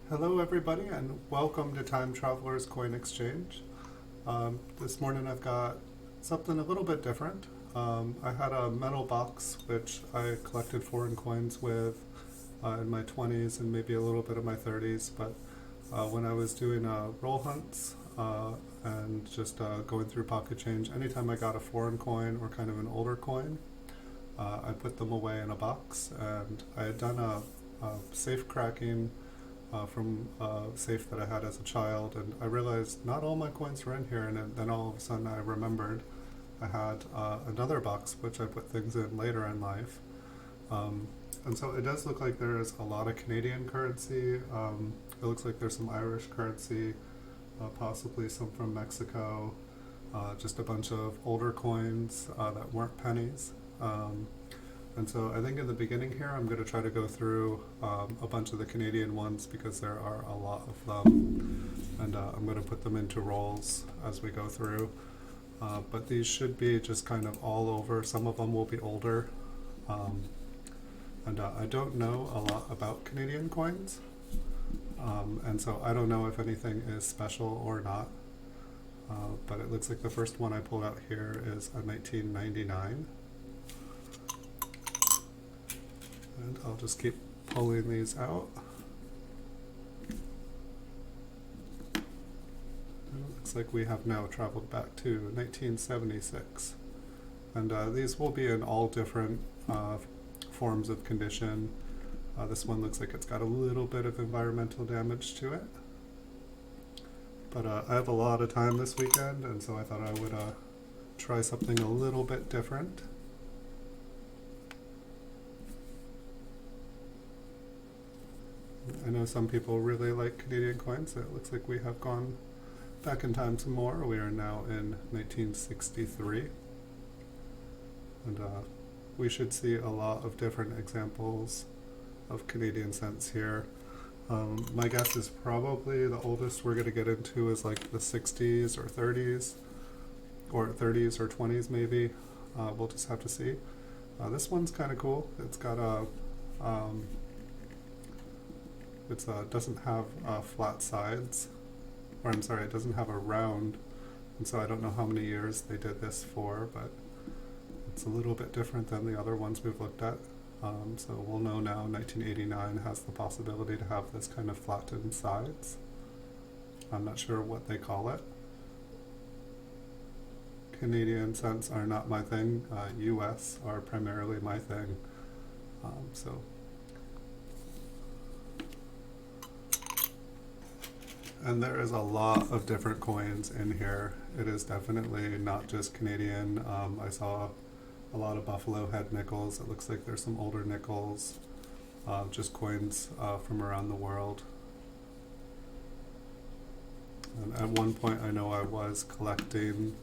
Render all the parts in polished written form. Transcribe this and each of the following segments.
Hello everybody and welcome to Time Traveler's Coin Exchange. This morning I've got something a little bit different. I had a metal box which I collected foreign coins with in my 20s and maybe a little bit of my 30s, but when I was doing roll hunts and just going through pocket change, anytime I got a foreign coin or kind of an older coin, I put them away in a box, and I had done a safe cracking from a safe that I had as a child, and I realized not all my coins were in here, and then all of a sudden I remembered I had another box which I put things in later in life. And so it does look like there's a lot of Canadian currency. It looks like there's some Irish currency, possibly some from Mexico, just a bunch of older coins that weren't pennies. And so I think in the beginning here I'm going to try to go through a bunch of the Canadian ones because there are a lot of them, and I'm going to put them into rolls as we go through. But these should be just kind of all over. Some of them will be older. And I don't know a lot about Canadian coins. And so I don't know if anything is special or not. But it looks like the first one I pulled out here is a 1999. And I'll just keep pulling these out. And it looks like we have now traveled back to 1976. And these will be in all different forms of condition. This one looks like it's got a little bit of environmental damage to it. But I have a lot of time this weekend, and so I thought I would try something a little bit different. I know some people really like Canadian coins. It looks like we have gone back in time some more. We are now in 1963. And we should see a lot of different examples of Canadian cents here. My guess is probably the oldest we're going to get into is like the 60s or 30s, or 30s or 20s maybe. We'll just have to see. This one's kind of cool. It's got a it doesn't have flat sides, or I'm sorry, it doesn't have a round, and so I don't know how many years they did this for, but it's a little bit different than the other ones we've looked at. So we'll know now 1989 has the possibility to have this kind of flattened sides. I'm not sure what they call it. Canadian cents are not my thing. US are primarily my thing. And there is a lot of different coins in here. It is definitely not just Canadian. I saw a lot of buffalo head nickels. It looks like there's some older nickels, just coins from around the world. And at one point I know I was collecting,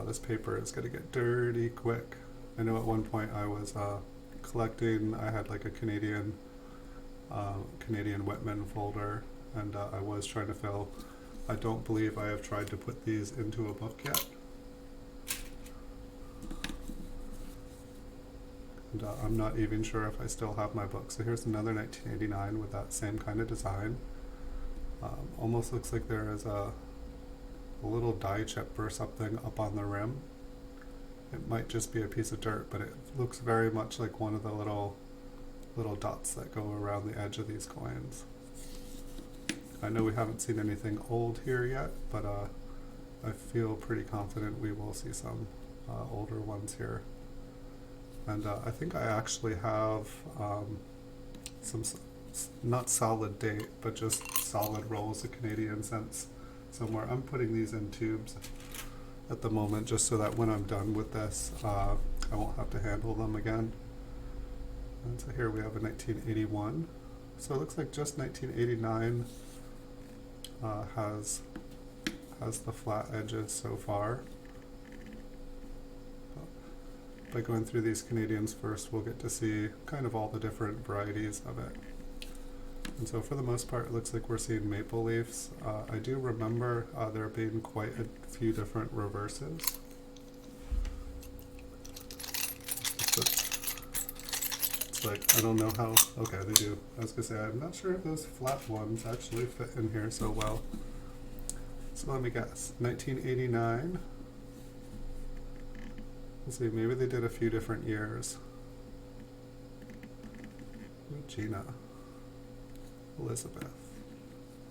this paper is going to get dirty quick. I know at one point I was collecting, I had like a Canadian Whitman folder, and I was trying to fill. I don't believe I have tried to put these into a book yet. And I'm not even sure if I still have my book. So here's another 1989 with that same kind of design. Almost looks like there is a little die chip or something up on the rim. It might just be a piece of dirt, but it looks very much like one of the little dots that go around the edge of these coins. I know we haven't seen anything old here yet, but I feel pretty confident we will see some older ones here. And I think I actually have some, not solid date, but just solid rolls of Canadian cents somewhere. I'm putting these in tubes at the moment just so that when I'm done with this, I won't have to handle them again. And so here we have a 1981. So it looks like just 1989 has the flat edges so far. By going through these Canadians first, we'll get to see kind of all the different varieties of it. And so for the most part, it looks like we're seeing maple leafs. I do remember there being quite a few different reverses. It's looks like. I don't know how, okay, they do. I was gonna say, I'm not sure if those flat ones actually fit in here so well. So let me guess, 1989. Let's see, maybe they did a few different years. Regina. Elizabeth.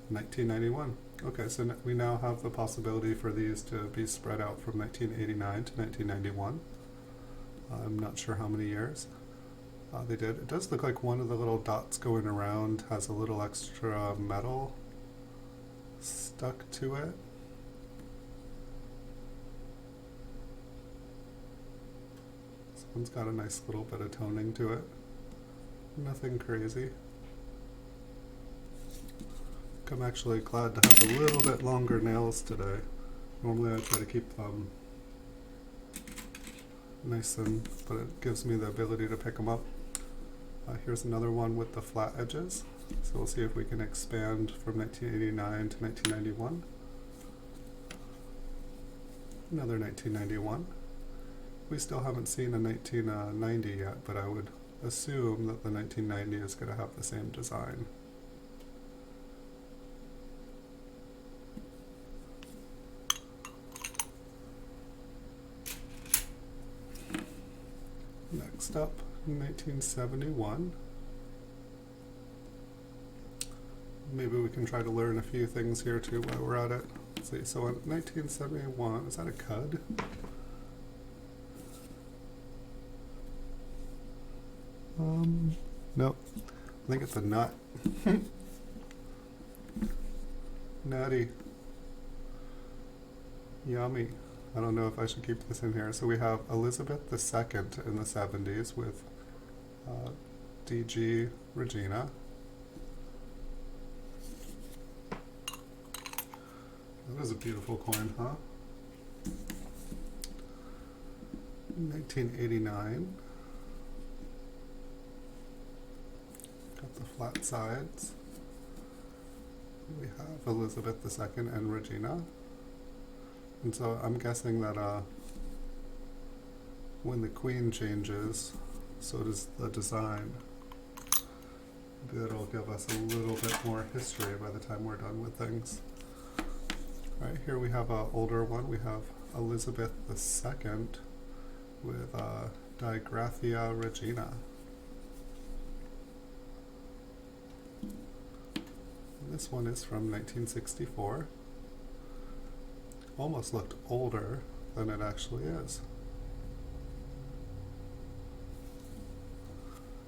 1991. Okay, so we now have the possibility for these to be spread out from 1989 to 1991. I'm not sure how many years they did. It does look like one of the little dots going around has a little extra metal stuck to it. This one's got a nice little bit of toning to it. Nothing crazy. I'm actually glad to have a little bit longer nails today. Normally I try to keep them nice but it gives me the ability to pick them up. Here's another one with the flat edges. So we'll see if we can expand from 1989 to 1991. Another 1991. We still haven't seen a 1990 yet, but I would assume that the 1990 is going to have the same design. Next up, 1971. Maybe we can try to learn a few things here too while we're at it. Let's see, so in 1971, is that a cud? Nope. I think it's a nut. Nutty. Yummy. I don't know if I should keep this in here. So we have Elizabeth II in the 70s with DG Regina. That is a beautiful coin, huh? 1989. Got the flat sides. We have Elizabeth II and Regina. And so I'm guessing that when the queen changes, so does the design. Maybe it'll give us a little bit more history by the time we're done with things. All right, here we have an older one. We have Elizabeth II with Digraphia Regina. And this one is from 1964. Almost looked older than it actually is.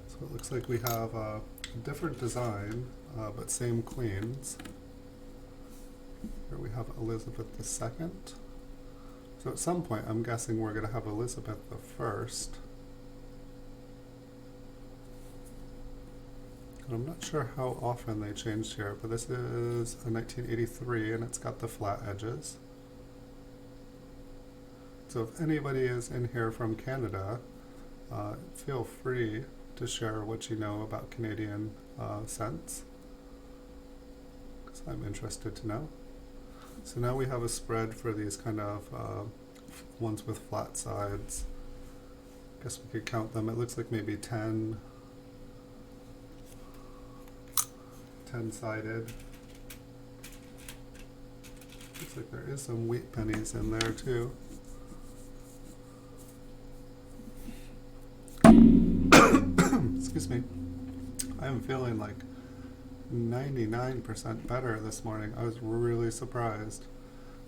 So it looks like we have a different design, but same queens. Here we have Elizabeth II. So at some point, I'm guessing we're going to have Elizabeth I. And I'm not sure how often they changed here, but this is a 1983 and it's got the flat edges. So if anybody is in here from Canada, feel free to share what you know about Canadian cents, because I'm interested to know. So now we have a spread for these kind of ones with flat sides. I guess we could count them. It looks like maybe 10-sided. Looks like there is some wheat pennies in there too. Excuse me. I am feeling like 99% better this morning. I was really surprised.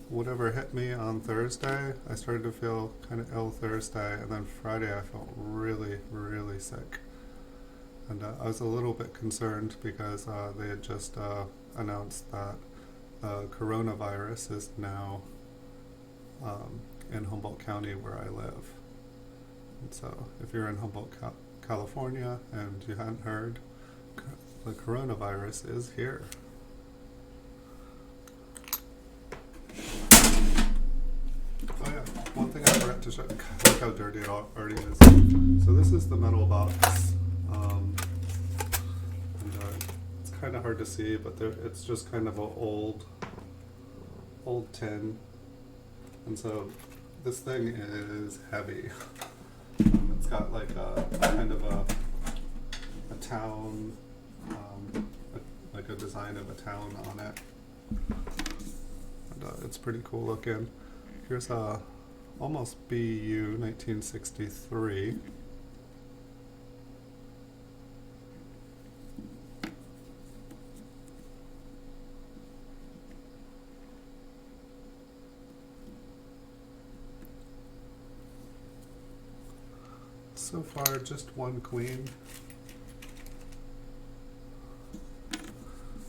Whatever hit me on Thursday, I started to feel kind of ill Thursday, and then Friday I felt really, really sick. And I was a little bit concerned because they had just announced that coronavirus is now in Humboldt County where I live. And so if you're in Humboldt, California, and you hadn't heard, the coronavirus is here. Oh yeah, one thing I forgot to show, look how dirty it already is. So this is the metal box. It's kind of hard to see, but it's just kind of an old tin. And so this thing is heavy. It's got like a kind of a town, like a design of a town on it. And it's pretty cool looking. Here's a almost BU 1963. So far, just one queen.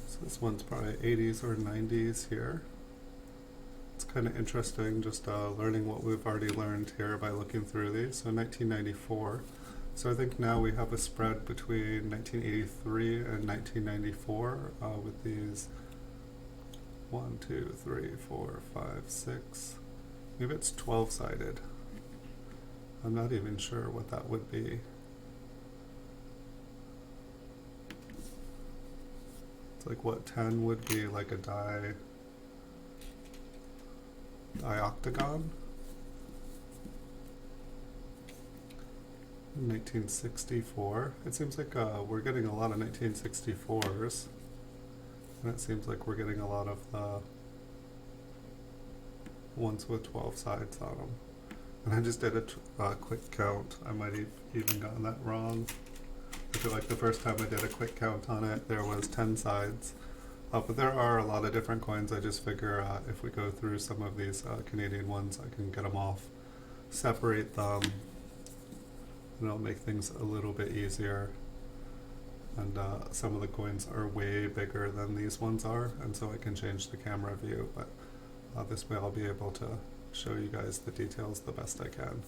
So this one's probably 80s or 90s here. It's kind of interesting just learning what we've already learned here by looking through these. So 1994. So I think now we have a spread between 1983 and 1994 with these 1, 2, 3, 4, 5, 6. Maybe it's 12-sided. I'm not even sure what that would be. It's like what 10 would be, like a dioctagon. 1964. It seems like we're getting a lot of 1964s, and it seems like we're getting a lot of the ones with 12 sides on them. And I just did a quick count. I might have even gotten that wrong. I feel like the first time I did a quick count on it, there was 10 sides. But there are a lot of different coins. I just figure if we go through some of these Canadian ones, I can get them off, separate them, and it'll make things a little bit easier. And some of the coins are way bigger than these ones are, and so I can change the camera view. But this way I'll be able to show you guys the details the best I can.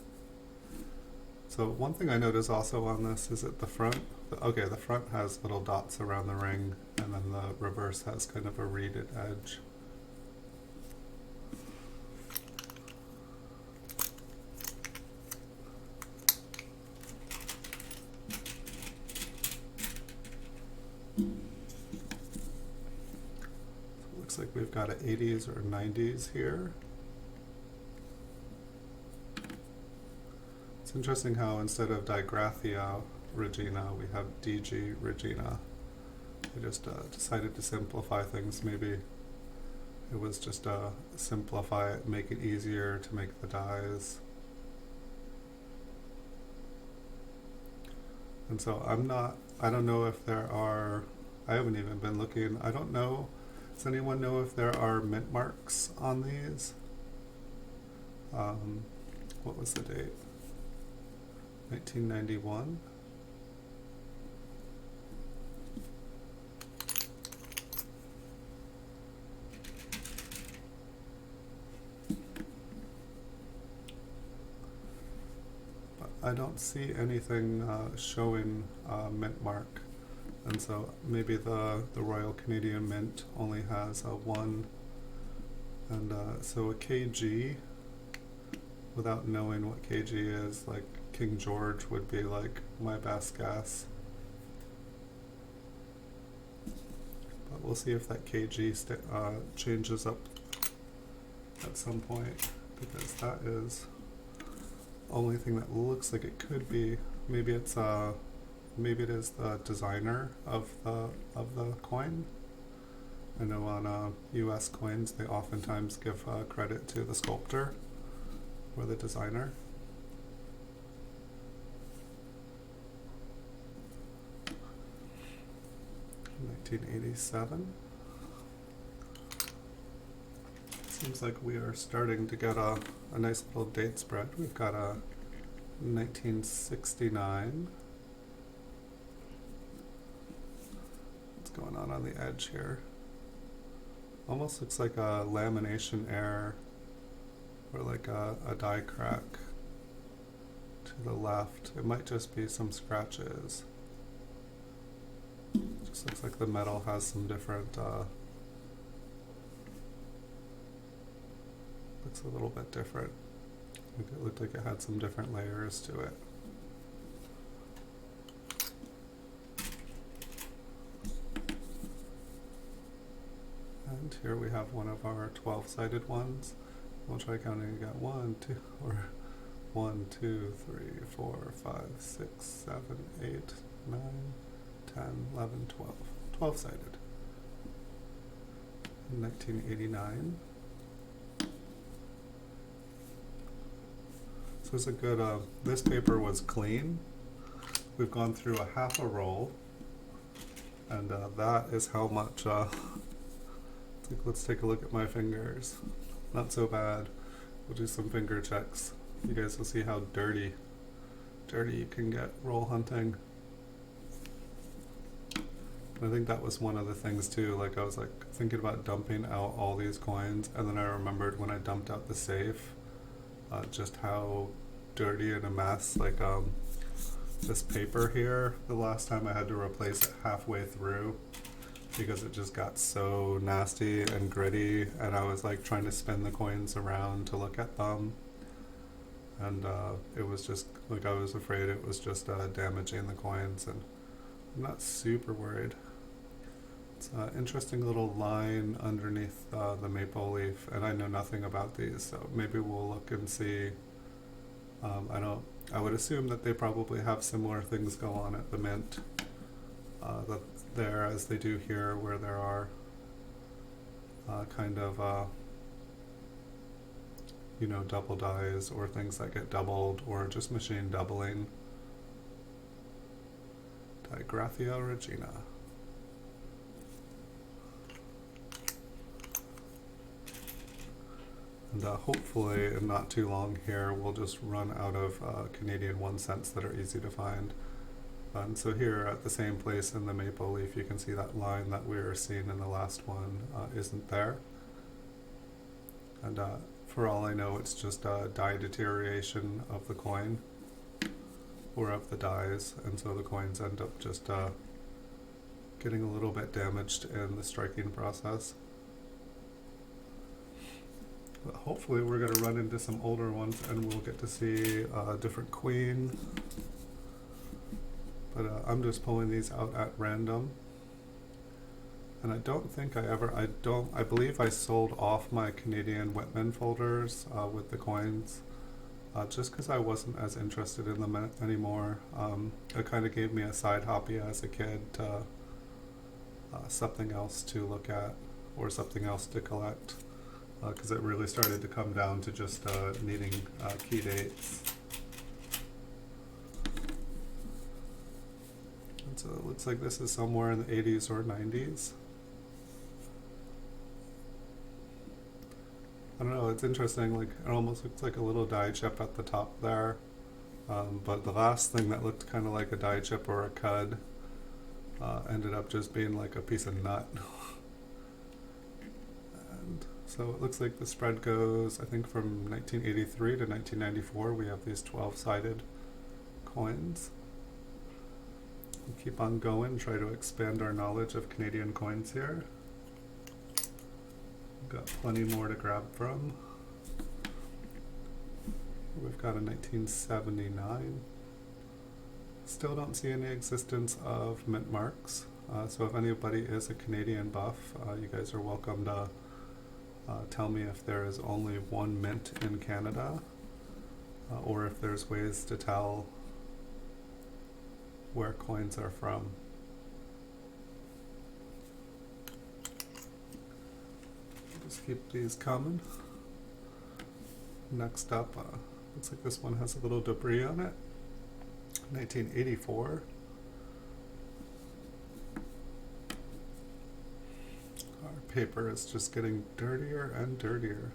So one thing I noticed also on this is at the front, the front has little dots around the ring, and then the reverse has kind of a reeded edge. So it looks like we've got an 80s or 90s here. It's interesting how instead of Digraphia Regina, we have DG Regina. I just decided to simplify things. Maybe it was just simplify it, make it easier to make the dies. And so I don't know if there are, I haven't even been looking, I don't know, does anyone know if there are mint marks on these? What was the date? 1991. But I don't see anything showing mint mark, and so maybe the Royal Canadian Mint only has a 1, and so a KG, without knowing what KG is, like King George would be like my best guess. But we'll see if that KG changes up at some point, because that is the only thing that looks like it could be. Maybe it's maybe it is the designer of the coin. I know on US coins they oftentimes give credit to the sculptor or the designer. 1987. Seems like we are starting to get a nice little date spread. We've got a 1969. What's going on the edge here? Almost looks like a lamination error or like a die crack to the left. It might just be some scratches. Just looks like the metal has some different, looks a little bit different. It looked like it had some different layers to it. And here we have one of our 12-sided ones. We'll try counting again. 1, 2, or 1, 2, 3, 4, 5, 6, 7, 8, 9, 10, 11, 12. 12-sided. 1989. So it's a good, this paper was clean. We've gone through a half a roll, and that is how much, let's take a look at my fingers. Not so bad. We'll do some finger checks. You guys will see how dirty you can get roll hunting. I think that was one of the things too, like I was like thinking about dumping out all these coins, and then I remembered when I dumped out the safe, just how dirty and a mess, like this paper here, the last time I had to replace it halfway through because it just got so nasty and gritty, and I was like trying to spin the coins around to look at them, and it was just like I was afraid it was just damaging the coins, and I'm not super worried. It's an interesting little line underneath the maple leaf, and I know nothing about these, so maybe we'll look and see. I would assume that they probably have similar things go on at the mint that there as they do here, where there are kind of you know, double dies or things that get doubled or just machine doubling. Digraphia regina. And hopefully in not too long here we'll just run out of Canadian 1 cents that are easy to find. And so here at the same place in the maple leaf, you can see that line that we were seeing in the last one isn't there. And for all I know, it's just die deterioration of the coin or of the dies, and so the coins end up just getting a little bit damaged in the striking process. But hopefully we're going to run into some older ones and we'll get to see a different queen. But I'm just pulling these out at random. And I don't think I believe I sold off my Canadian Whitman folders with the coins just because I wasn't as interested in them anymore. It kind of gave me a side hobby as a kid to something else to look at or something else to collect, because it really started to come down to just needing key dates. And so it looks like this is somewhere in the 80s or 90s. I don't know, it's interesting, like it almost looks like a little die chip at the top there, but the last thing that looked kind of like a die chip or a cud ended up just being like a piece of nut. And so it looks like the spread goes, I think, from 1983 to 1994. We have these 12-sided coins. We'll keep on going, try to expand our knowledge of Canadian coins here. Got plenty more to grab from. We've got a 1979. Still don't see any existence of mint marks. So if anybody is a Canadian buff, you guys are welcome to tell me if there is only one mint in Canada, or if there's ways to tell where coins are from. Just keep these coming. Next up, looks like this one has a little debris on it. 1984. Our paper is just getting dirtier and dirtier.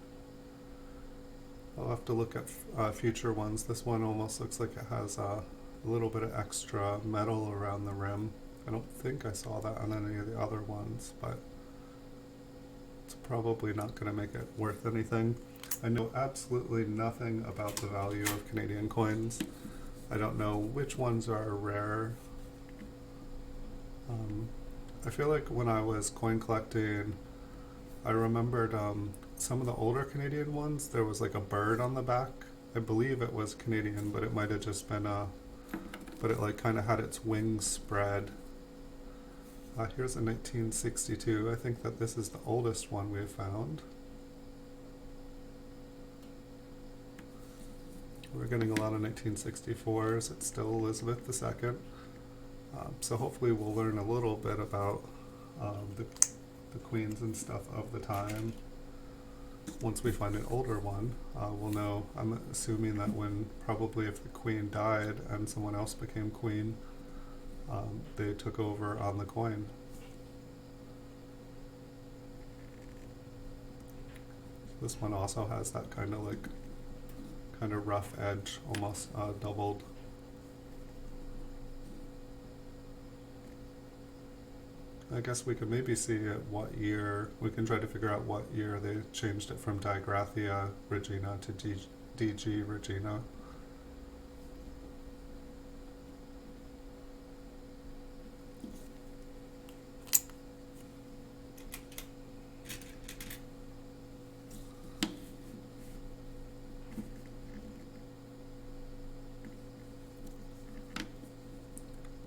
I'll have to look at future ones. This one almost looks like it has a little bit of extra metal around the rim. I don't think I saw that on any of the other ones, but it's probably not going to make it worth anything. I know absolutely nothing about the value of Canadian coins. I don't know which ones are rare. I feel like when I was coin collecting, I remembered some of the older Canadian ones, there was like a bird on the back. I believe it was Canadian, but it might have just been but it like kind of had its wings spread. Here's a 1962. I think that this is the oldest one we've found. We're getting a lot of 1964s. It's still Elizabeth II. So hopefully we'll learn a little bit about the queens and stuff of the time. Once we find an older one, we'll know. I'm assuming that probably if the queen died and someone else became queen, they took over on the coin. This one also has that kind of rough edge, almost doubled. I guess we could maybe see at what year, we can try to figure out what year they changed it from Digraphia Regina to DG Regina.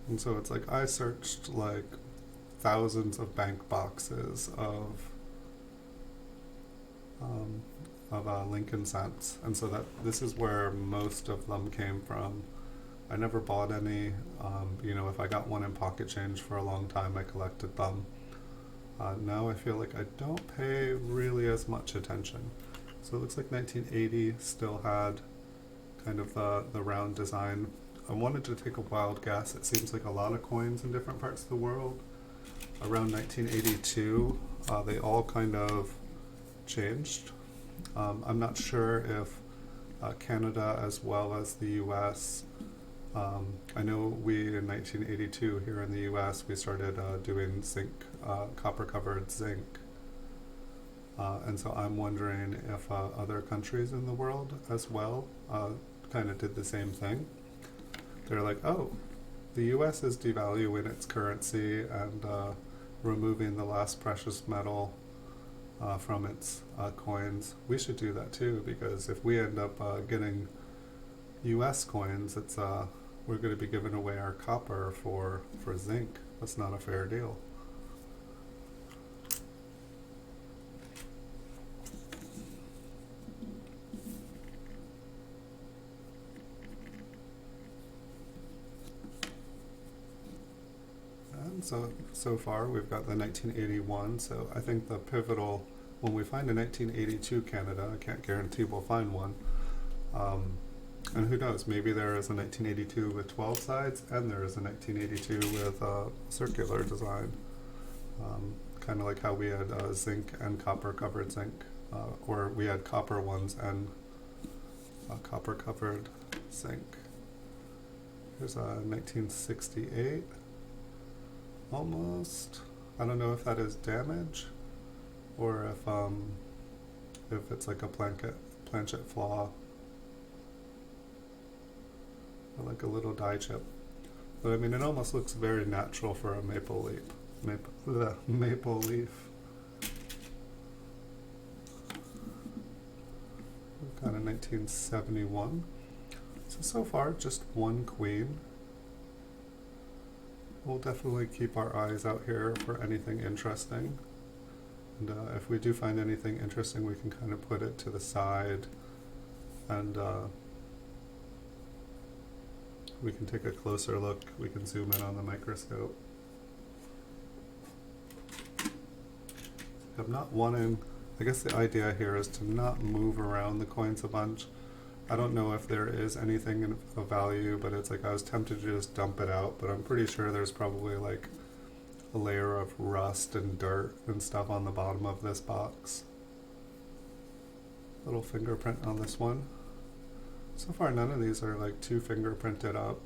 And so it's like I searched like thousands of bank boxes of Lincoln cents, and so that this is where most of them came from. I never bought any. If I got one in pocket change for a long time, I collected them. Now I feel like I don't pay really as much attention. So it looks like 1980 still had kind of the round design. I wanted to take a wild guess. It seems like a lot of coins in different parts of the world. Around 1982, they all kind of changed. I'm not sure if Canada as well as the US, I know we in 1982 here in the US, we started doing zinc, copper covered zinc. And so I'm wondering if other countries in the world as well kind of did the same thing. They're like, oh, the US is devaluing its currency and removing the last precious metal from its coins. We should do that too, because if we end up getting US coins, it's we're going to be giving away our copper for zinc. That's not a fair deal. So far we've got the 1981, so I think the pivotal, when we find a 1982 Canada, I can't guarantee we'll find one, and who knows, maybe there is a 1982 with 12 sides and there is a 1982 with circular design, kind of like how we had zinc and copper covered zinc, or we had copper ones and copper covered zinc. Here's a 1968. Almost. I don't know if that is damage or if it's like a planchet flaw or like a little die chip. But I mean, it almost looks very natural for a maple leaf. Maple leaf. Kind of 1971. So far, just one queen. We'll definitely keep our eyes out here for anything interesting. And if we do find anything interesting, we can kind of put it to the side and we can take a closer look. We can zoom in on the microscope. I'm not wanting, I guess the idea here is to not move around the coins a bunch. I don't know if there is anything of value, but it's like I was tempted to just dump it out, but I'm pretty sure there's probably like a layer of rust and dirt and stuff on the bottom of this box. Little fingerprint on this one. So far none of these are like too fingerprinted up.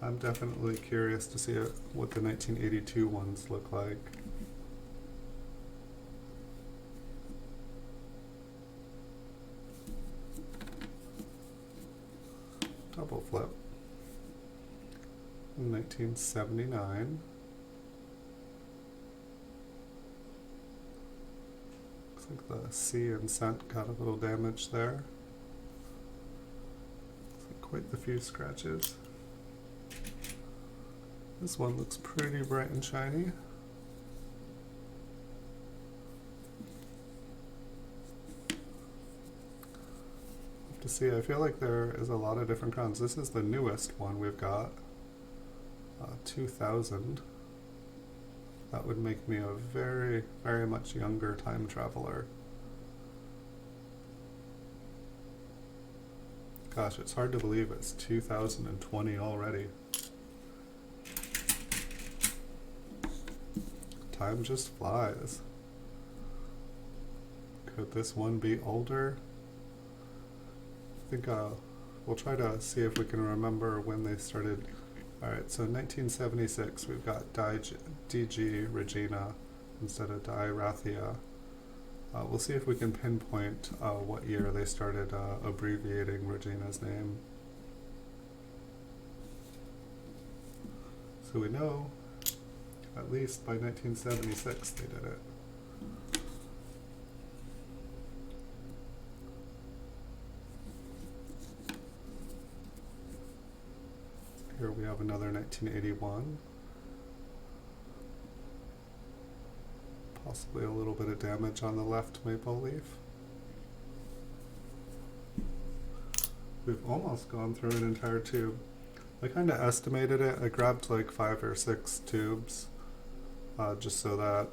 I'm definitely curious to see what the 1982 ones look like. Double flip. 1979. Looks like the C and cent got a little damage there. Quite the few scratches. This one looks pretty bright and shiny. to see. I feel like there is a lot of different crowns. This is the newest one we've got, 2000. That would make me a very, very much younger time traveler. Gosh, it's hard to believe it's 2020 already. Time just flies. Could this one be older? I think we'll try to see if we can remember when they started. Alright, so in 1976 we've got DG Regina instead of Di Rathia. We'll see if we can pinpoint what year they started abbreviating Regina's name. So we know at least by 1976 they did it. Here we have another 1981. Possibly a little bit of damage on the left maple leaf. We've almost gone through an entire tube. I kind of estimated it. I grabbed like 5 or 6 tubes just so that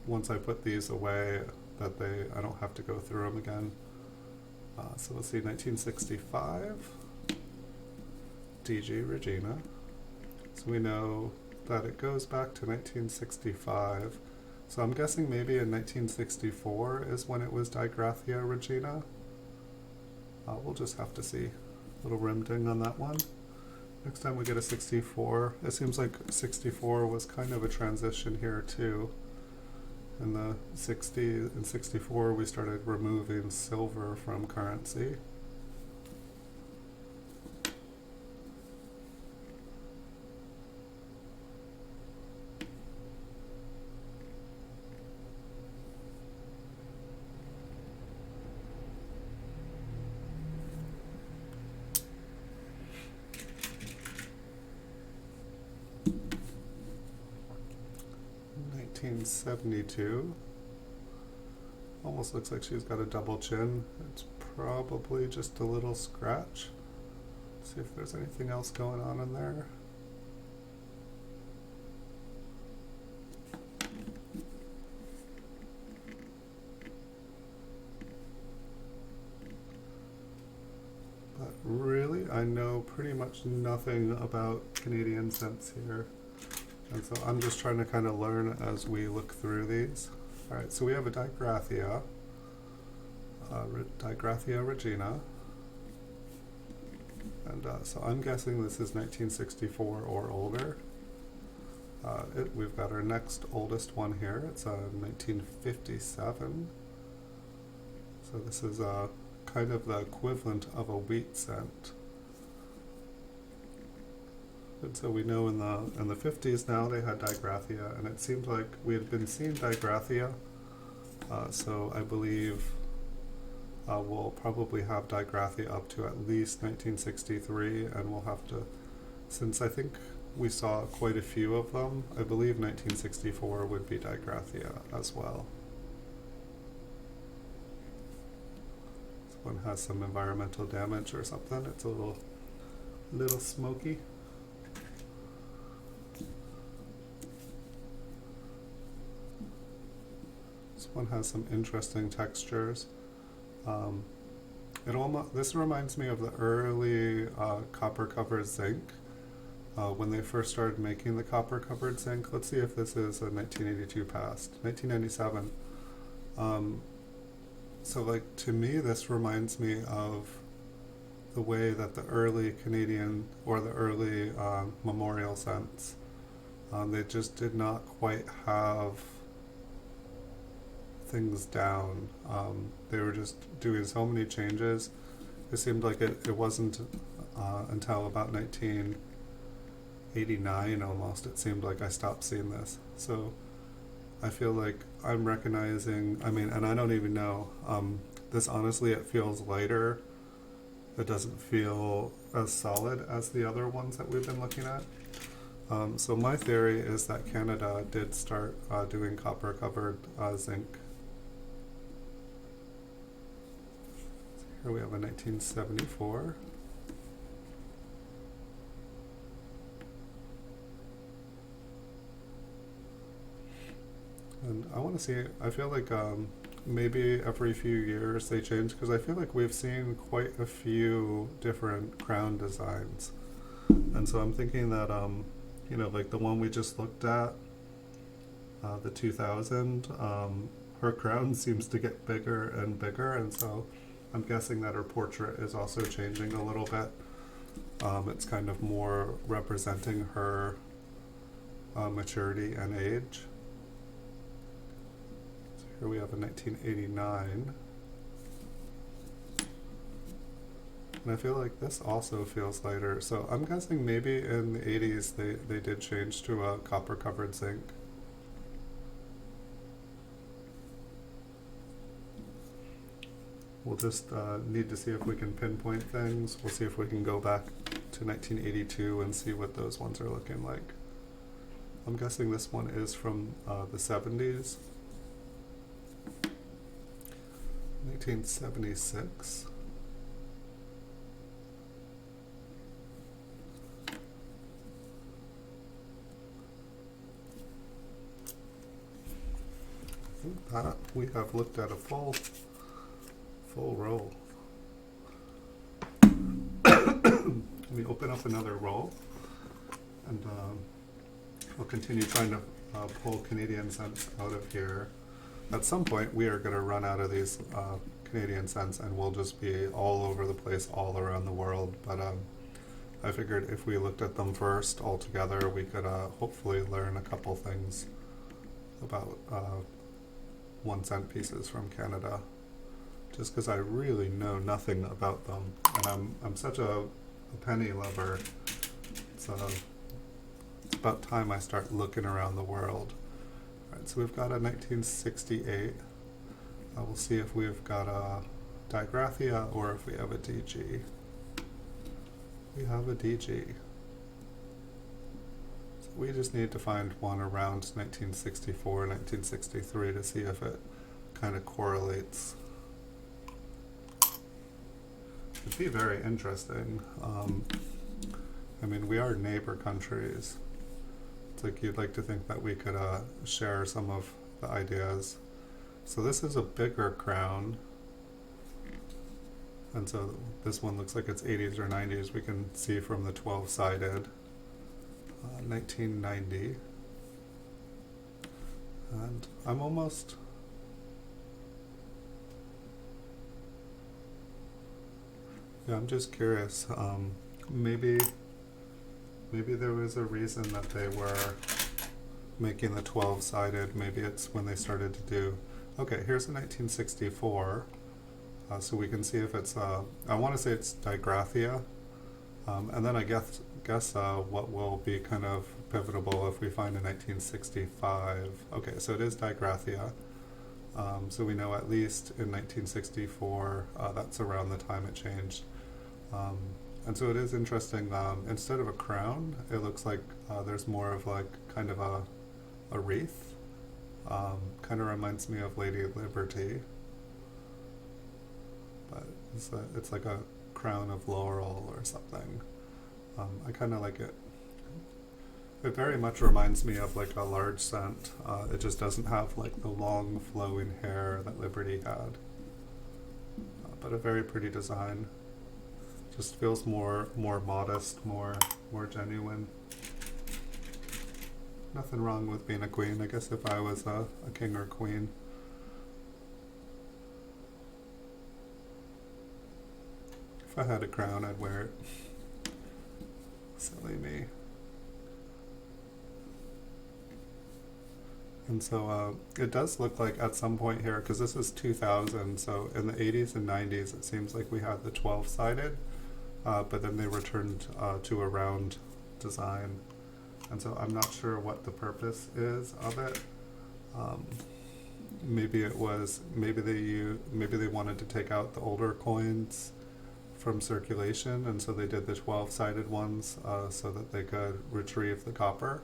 once I put these away that I don't have to go through them again. So let's see, 1965, DG Regina. So we know that it goes back to 1965. So I'm guessing maybe in 1964 is when it was Digrathia Regina. We'll just have to see. Little rim ding on that one. Next time we get a 64. It seems like 64 was kind of a transition here too. In the 60s and 64 we started removing silver from currency. '72. Almost looks like she's got a double chin. It's probably just a little scratch. See if there's anything else going on in there. But really, I know pretty much nothing about Canadian cents here. And so I'm just trying to kind of learn as we look through these. Alright, so we have a Digrathia, Digrathia Regina. And so I'm guessing this is 1964 or older. We've got our next oldest one here. It's 1957. So this is kind of the equivalent of a wheat cent. And so we know in the 50s now they had Digrathia, and it seemed like we had been seeing Digrathia, so I believe we'll probably have Digrathia up to at least 1963, and we'll have to, since I think we saw quite a few of them, I believe 1964 would be Digrathia as well. This one has some environmental damage or something. It's a little smoky. One has some interesting textures. This reminds me of the early copper-covered zinc. When they first started making the copper-covered zinc. Let's see if this is a 1982 past. 1997. So like to me this reminds me of the way that the early Canadian or the early memorial cents, they just did not quite have things down. They were just doing so many changes. It seemed like it wasn't until about 1989 almost, it seemed like I stopped seeing this. So I feel like I'm recognizing, and I don't even know, this honestly, it feels lighter. It doesn't feel as solid as the other ones that we've been looking at. So my theory is that Canada did start doing copper-covered zinc. Here we have a 1974. And I want to see, I feel like maybe every few years they change, because I feel like we've seen quite a few different crown designs. And so I'm thinking that, you know, like the one we just looked at, the 2000, her crown seems to get bigger and bigger, and so I'm guessing that her portrait is also changing a little bit. It's kind of more representing her maturity and age. So here we have a 1989. And I feel like this also feels lighter. So I'm guessing maybe in the 80s they did change to a copper covered zinc. We'll just need to see if we can pinpoint things. We'll see if we can go back to 1982 and see what those ones are looking like. I'm guessing this one is from the 70s. 1976. That we have looked at a full roll. We open up another roll, and we'll continue trying to pull Canadian cents out of here. At some point, we are going to run out of these Canadian cents, and we'll just be all over the place, all around the world. But I figured if we looked at them first all together, we could hopefully learn a couple things about 1 cent pieces from Canada. Just because I really know nothing about them, and I'm such a penny lover. It's about time I start looking around the world. All right, so we've got a 1968. We'll see if we've got a digraphia or if we have a DG. We have a DG. So we just need to find one around 1964, 1963 to see if it kind of correlates. It'd be very interesting. I mean, we are neighbor countries. It's like you'd like to think that we could share some of the ideas. So this is a bigger crown. And so this one looks like it's 80s or 90s. We can see from the 12-sided. 1990. And I'm almost... Yeah, I'm just curious. Maybe there was a reason that they were making the 12-sided. Maybe it's when they started to do. Okay, here's a 1964. So we can see if it's. I want to say it's digraphia, and then I guess what will be kind of pivotal if we find a 1965. Okay, so it is digraphia. So we know at least in 1964. That's around the time it changed. And so it is interesting, instead of a crown, it looks like there's more of like kind of a wreath. Kind of reminds me of Lady Liberty. But it's like a crown of laurel or something. I kind of like it. It very much reminds me of like a large cent. It just doesn't have like the long flowing hair that Liberty had. But a very pretty design. Just feels more modest, more genuine. Nothing wrong with being a queen. I guess if I was a king or queen. If I had a crown, I'd wear it. Silly me. And so it does look like at some point here, because this is 2000, so in the 80s and 90s it seems like we had the 12-sided. But then they returned to a round design, and so I'm not sure what the purpose is of it. Maybe it was maybe they wanted to take out the older coins from circulation, and so they did the 12-sided ones so that they could retrieve the copper.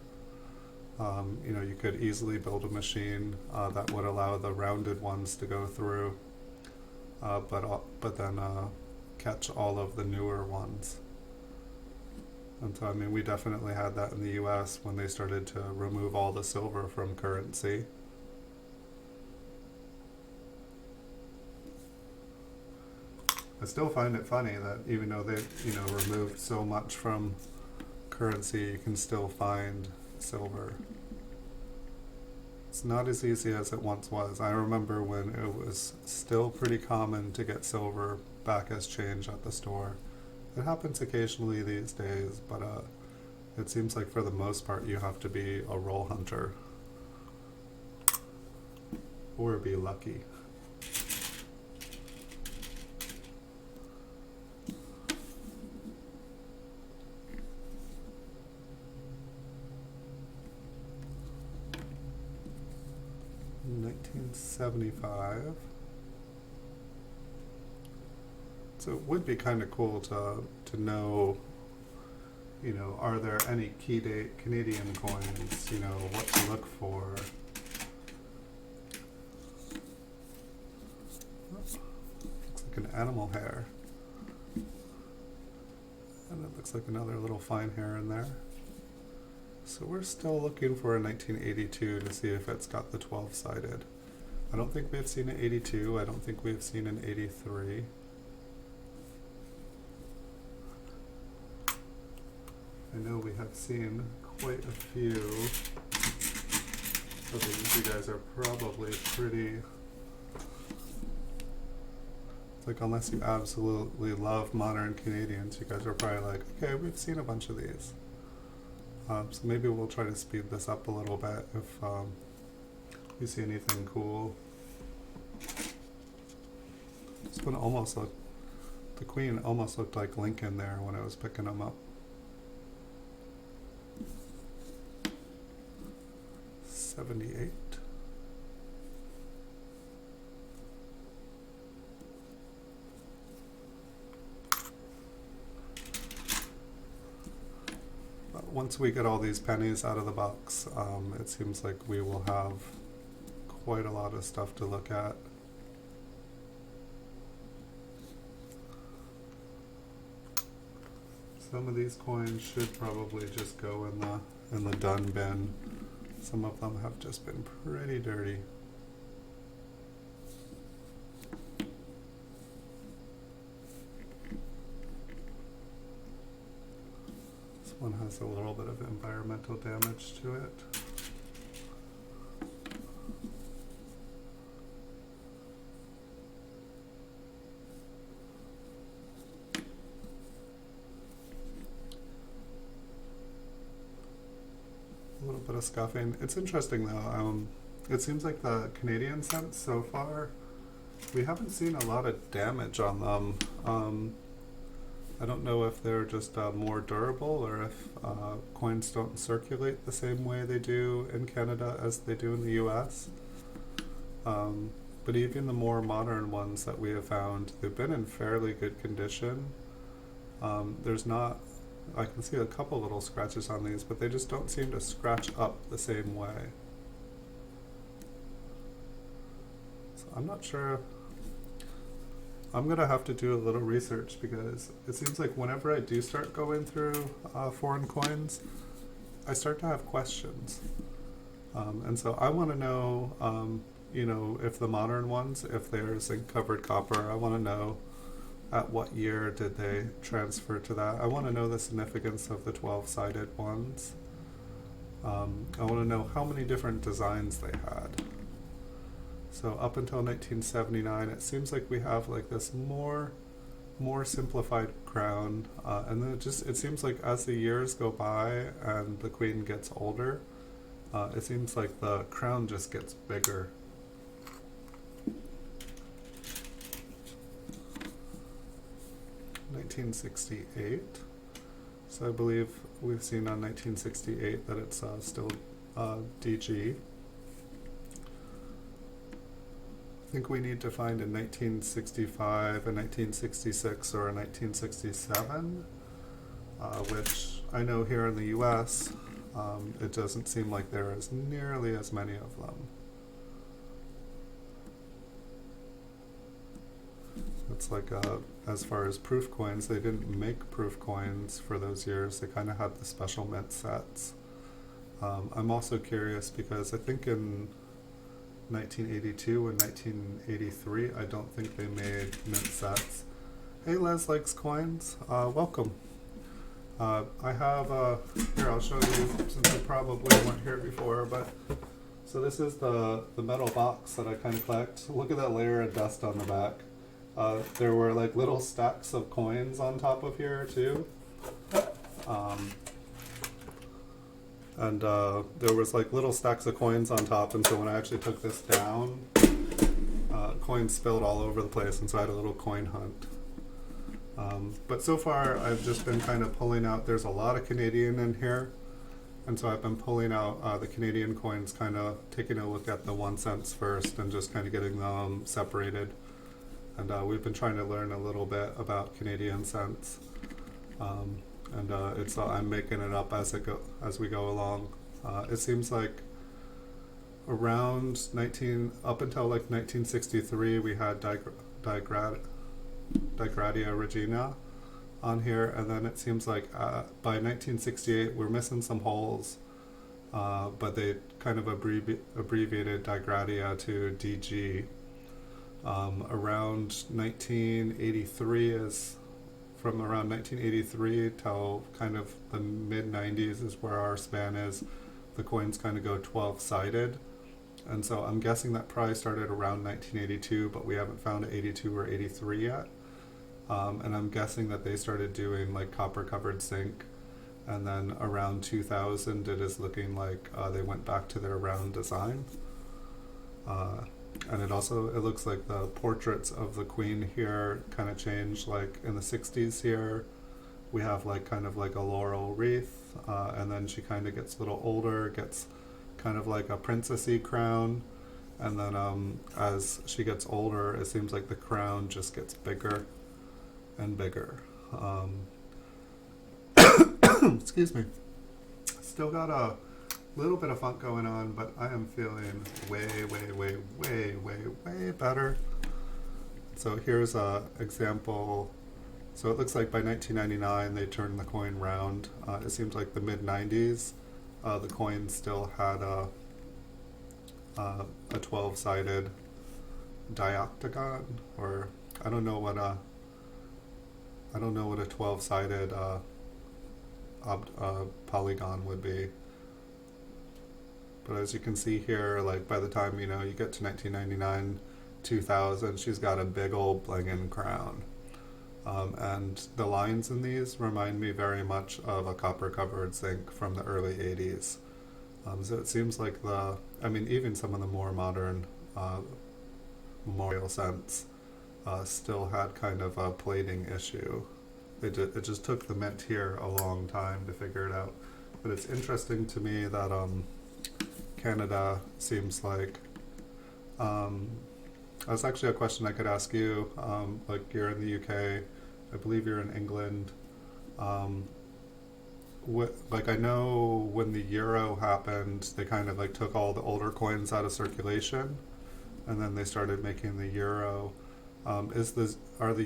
You know, you could easily build a machine that would allow the rounded ones to go through, but but then catch all of the newer ones. And so, I mean, we definitely had that in the US when they started to remove all the silver from currency. I still find it funny that even though they, removed so much from currency, you can still find silver. It's not as easy as it once was. I remember when it was still pretty common to get silver back as change at the store. It happens occasionally these days, but it seems like for the most part you have to be a roll hunter or be lucky. In 1975. So it would be kind of cool to know, are there any key date Canadian coins, what to look for. Looks like an animal hair. And it looks like another little fine hair in there. So we're still looking for a 1982 to see if it's got the 12-sided. I don't think we've seen an 82. I don't think we've seen an 83. I know we have seen quite a few of these. You guys are probably pretty... It's like, unless you absolutely love modern Canadians, you guys are probably like, okay, we've seen a bunch of these. So maybe we'll try to speed this up a little bit if you see anything cool. This one almost looked, the Queen almost looked like Lincoln there when I was picking them up. 78. Once we get all these pennies out of the box, it seems like we will have quite a lot of stuff to look at. Some of these coins should probably just go in the done bin. Some of them have just been pretty dirty. This one has a little bit of environmental damage to it. A little bit of scuffing. It's interesting though, it seems like the Canadian cents so far, we haven't seen a lot of damage on them. I don't know if they're just more durable or if coins don't circulate the same way they do in Canada as they do in the US. But even the more modern ones that we have found, they've been in fairly good condition. There's not, I can see a couple little scratches on these, but they just don't seem to scratch up the same way. So I'm not sure. I'm going to have to do a little research because it seems like whenever I do start going through foreign coins, I start to have questions. And so I want to know, if the modern ones, if they're zinc covered copper, I want to know at what year did they transfer to that. I want to know the significance of the 12-sided ones. I want to know how many different designs they had. So up until 1979, it seems like we have like this more simplified crown, and then it seems like as the years go by and the Queen gets older, it seems like the crown just gets bigger. $1968. So I believe we've seen on 1968 that it's still DG. I think we need to find a 1965, a 1966, or a 1967, which I know here in the US, it doesn't seem like there is nearly as many of them. it's like as far as proof coins, they didn't make proof coins for those years. They kind of had the special mint sets. I'm also curious because I think in 1982 and 1983, I don't think they made mint sets. Hey, Les likes coins. Welcome. I have, here I'll show you since you probably weren't here before, but so this is the metal box that I kind of collect. Look at that layer of dust on the back. There were like little stacks of coins on top of here too. And there was like little stacks of coins on top, and so when I actually took this down, coins spilled all over the place, and so I had a little coin hunt. But so far I've just been kind of pulling out, there's a lot of Canadian in here, and so I've been pulling out the Canadian coins, kind of taking a look at the 1 cents first and just kind of getting them separated. And we've been trying to learn a little bit about Canadian cents. It's I'm making it up as we go along. It seems like around up until like 1963 we had Digradia regina on here, and then it seems like by 1968 we're missing some holes, but they kind of abbreviated Digradia to DG. Around 1983 is from around 1983 till kind of the mid 90s is where our span is. The coins kind of go 12-sided, and so I'm guessing that probably started around 1982, but we haven't found 82 or 83 yet. And I'm guessing that they started doing like copper covered zinc, and then around 2000 it is looking like they went back to their round design. And it looks like the portraits of the queen here kind of changed. Like in the 60s here we have like kind of like a laurel wreath, and then she kind of gets a little older, gets kind of like a princessy crown, and then as she gets older it seems like the crown just gets bigger and bigger. Excuse me. Still got a little bit of funk going on, but I am feeling way better. So here's a example. So it looks like by 1999 they turned the coin round. It seems like the mid 90s the coin still had a 12-sided dioctagon, or I don't know what a 12-sided polygon would be. But as you can see here, like by the time you get to 1999, 2000, she's got a big old blingin' crown. And the lines in these remind me very much of a copper-covered zinc from the early 80s. So it seems like even some of the more modern memorial cents still had kind of a plating issue. It just took the mint here a long time to figure it out. But it's interesting to me that Canada seems like that's actually a question I could ask you. Like you're in the UK, I believe you're in England. Like I know when the euro happened, they kind of like took all the older coins out of circulation, and then they started making the euro. Is the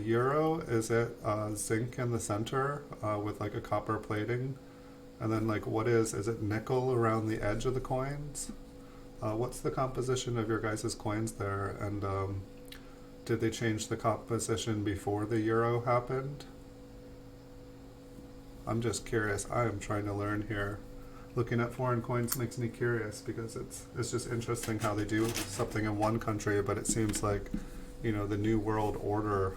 euro, is it zinc in the center with like a copper plating? And then like is it nickel around the edge of the coins? What's the composition of your guys' coins there? And did they change the composition before the euro happened? I'm just curious. I am trying to learn here. Looking at foreign coins makes me curious because it's just interesting how they do something in one country, but it seems like the New World Order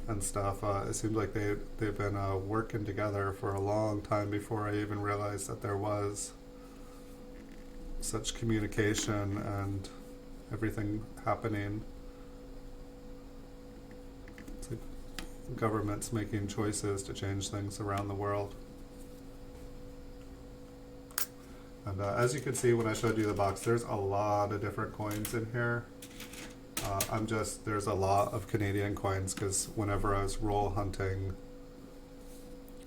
and stuff, it seems like they've been working together for a long time before I even realized that there was such communication and everything happening. It's like governments making choices to change things around the world. And as you can see when I showed you the box, there's a lot of different coins in here. There's a lot of Canadian coins because whenever I was roll hunting,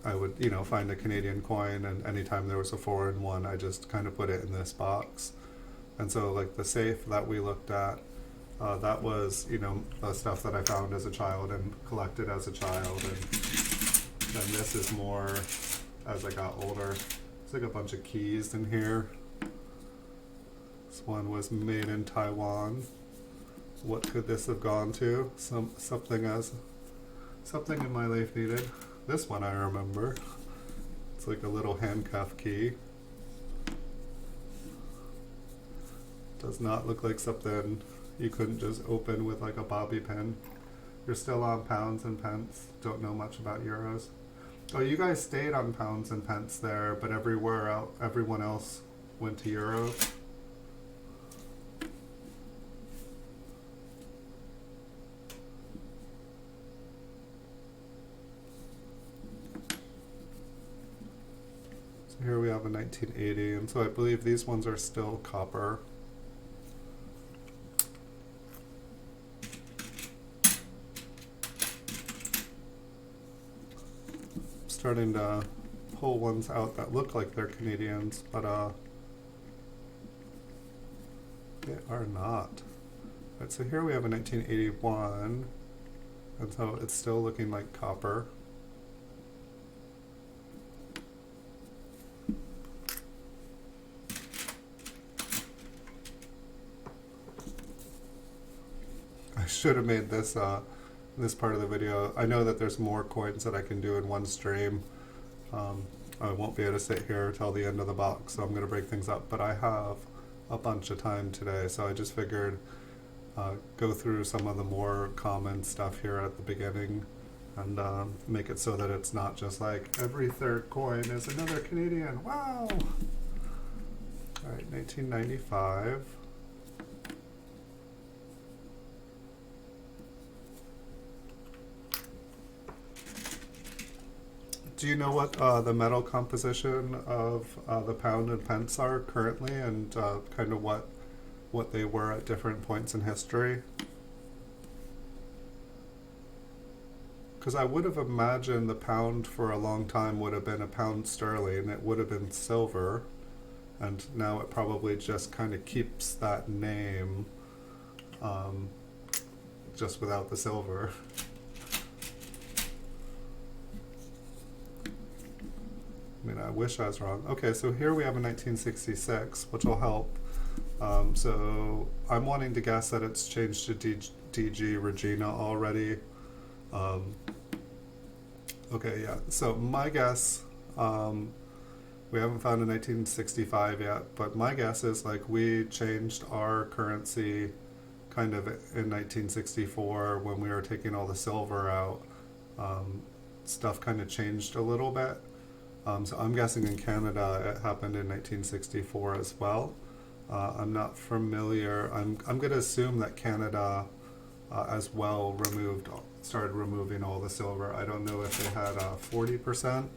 I would, find a Canadian coin, and anytime there was a foreign one, I just kind of put it in this box. And so like the safe that we looked at, That was, you know, stuff that I found as a child and collected as a child. And then this is more as I got older. It's like a bunch of keys in here. This one was made in Taiwan. What could this have gone to? Something in my life needed. This one I remember. It's like a little handcuff key. Does not look like something you couldn't just open with like a bobby pin. You're still on pounds and pence. Don't know much about euros. Oh, you guys stayed on pounds and pence there, but everyone else went to euros. So here we have a 1980, and so I believe these ones are still copper. Starting to pull ones out that look like they're Canadians, but they are not. Right, so here we have a 1981, and so it's still looking like copper. I should have made this this part of the video. I know that there's more coins that I can do in one stream. I won't be able to sit here till the end of the box, so I'm going to break things up, but I have a bunch of time today, so I just figured go through some of the more common stuff here at the beginning and make it so that it's not just like every third coin is another Canadian. Wow! Alright, 1995. Do you know what the metal composition of the pound and pence are currently, and kind of what they were at different points in history? Because I would have imagined the pound for a long time would have been a pound sterling, it would have been silver, and now it probably just kind of keeps that name just without the silver. I mean, I wish I was wrong. Okay, so here we have a 1966, which will help. So I'm wanting to guess that it's changed to DG Regina already. Okay, yeah. So my guess, we haven't found a 1965 yet, but my guess is like we changed our currency kind of in 1964 when we were taking all the silver out. Stuff kind of changed a little bit. So I'm guessing in Canada it happened in 1964 as well. I'm not familiar. I'm going to assume that Canada as well started removing all the silver. I don't know if they had 40%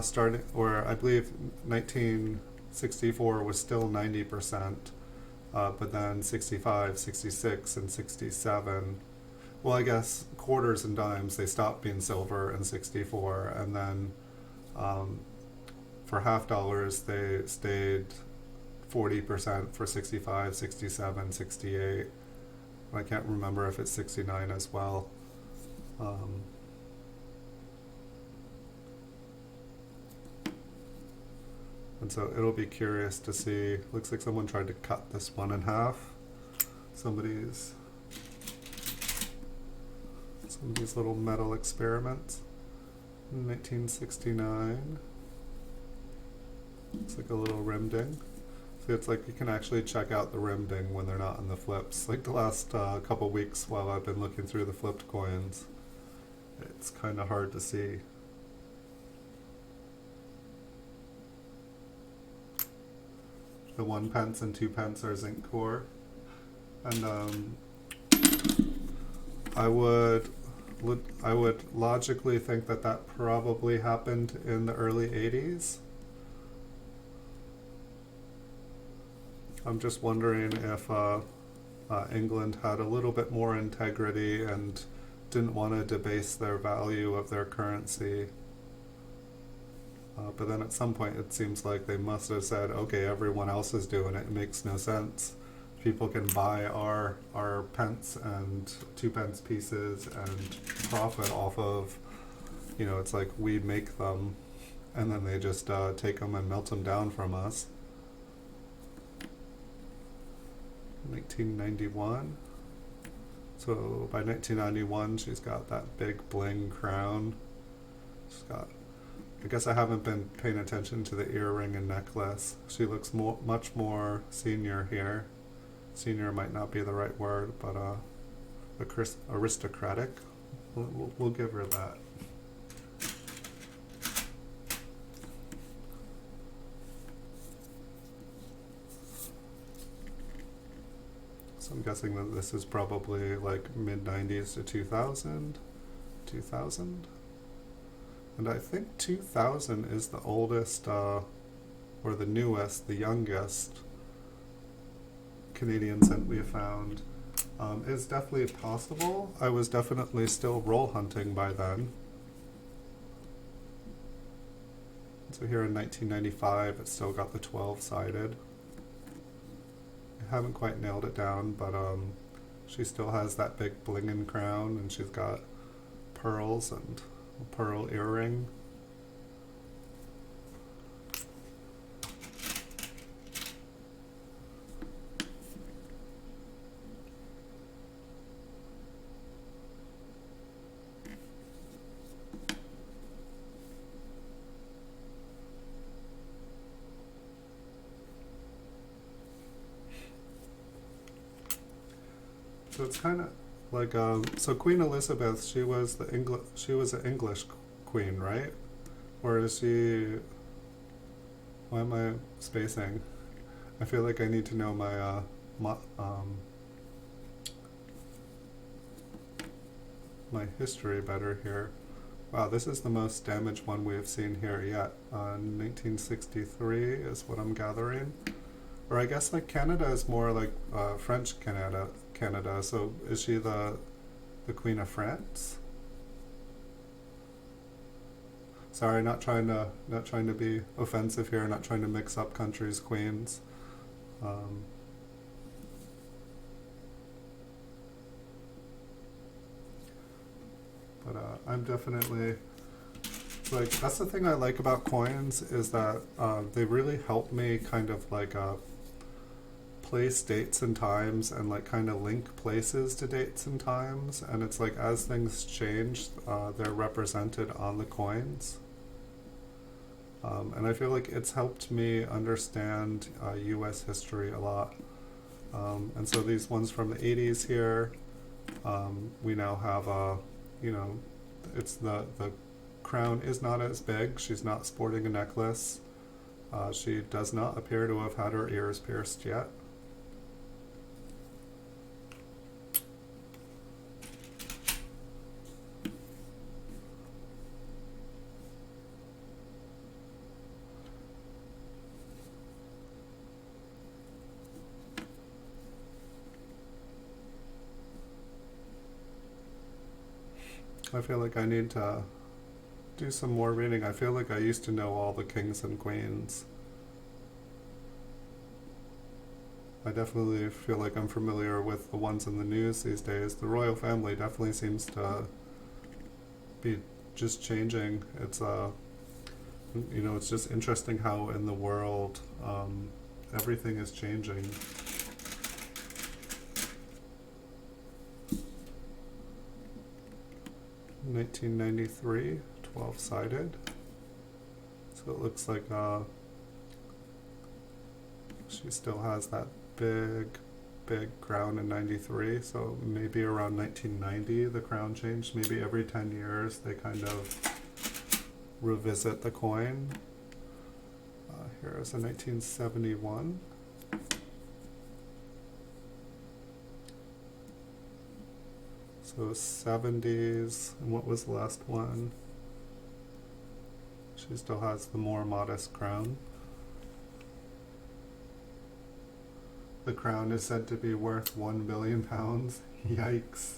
starting, or I believe 1964 was still 90%, but then 65, 66, and 67. Well, I guess quarters and dimes, they stopped being silver in 64, and then for half dollars they stayed 40% for 65, 67, 68. I can't remember if it's 69 as well. And so it'll be curious to see. Looks like someone tried to cut this one in half. Some of these little metal experiments. 1969. It's like a little rim ding. So it's like you can actually check out the rim ding when they're not on the flips. Like the last couple weeks while I've been looking through the flipped coins, it's kind of hard to see. The 1 pence and 2 pence are zinc core. And I would logically think that that probably happened in the early 80s. I'm just wondering if England had a little bit more integrity and didn't want to debase their value of their currency. But then at some point it seems like they must have said, okay, everyone else is doing it. It makes no sense people can buy our pence and 2 pence pieces and profit off of, it's like we make them and then they just take them and melt them down from us. 1991. So by 1991, she's got that big bling crown. She's got, I guess I haven't been paying attention to the earring and necklace. She looks much more senior here. Senior might not be the right word, but aristocratic. We'll give her that. So I'm guessing that this is probably like mid-90s to 2000. And I think 2000 is the oldest, or the newest, the youngest Canadian cent we have found. It's definitely possible. I was definitely still roll hunting by then. So here in 1995, it's still got the 12-sided. I haven't quite nailed it down, but she still has that big blingin' crown, and she's got pearls and a pearl earring. So it's kind of like so Queen Elizabeth, she was an English queen, right? Or is she? Why am I spacing? I feel like I need to know my my history better here. Wow, this is the most damaged one we have seen here yet. 1963 is what I'm gathering. Or I guess like Canada is more like French Canada. So is she the Queen of France? Sorry, not trying to be offensive here. Not trying to mix up countries' queens. But I'm definitely like, that's the thing I like about coins, is that they really help me kind of like place dates and times and like kind of link places to dates and times, and it's like as things change, they're represented on the coins. And I feel like it's helped me understand US history a lot. And so these ones from the 80s here, we now have it's the crown is not as big. She's not sporting a necklace. She does not appear to have had her ears pierced yet. I feel like I need to do some more reading. I feel like I used to know all the kings and queens. I definitely feel like I'm familiar with the ones in the news these days. The royal family definitely seems to be just changing. It's it's just interesting how in the world everything is changing. $1993, 12-sided. So it looks like she still has that big crown in 93, so maybe around 1990 the crown changed. Maybe every 10 years they kind of revisit the coin. Here is a 1971. So 70s, and what was the last one? She still has the more modest crown. The crown is said to be worth £1 billion. Yikes.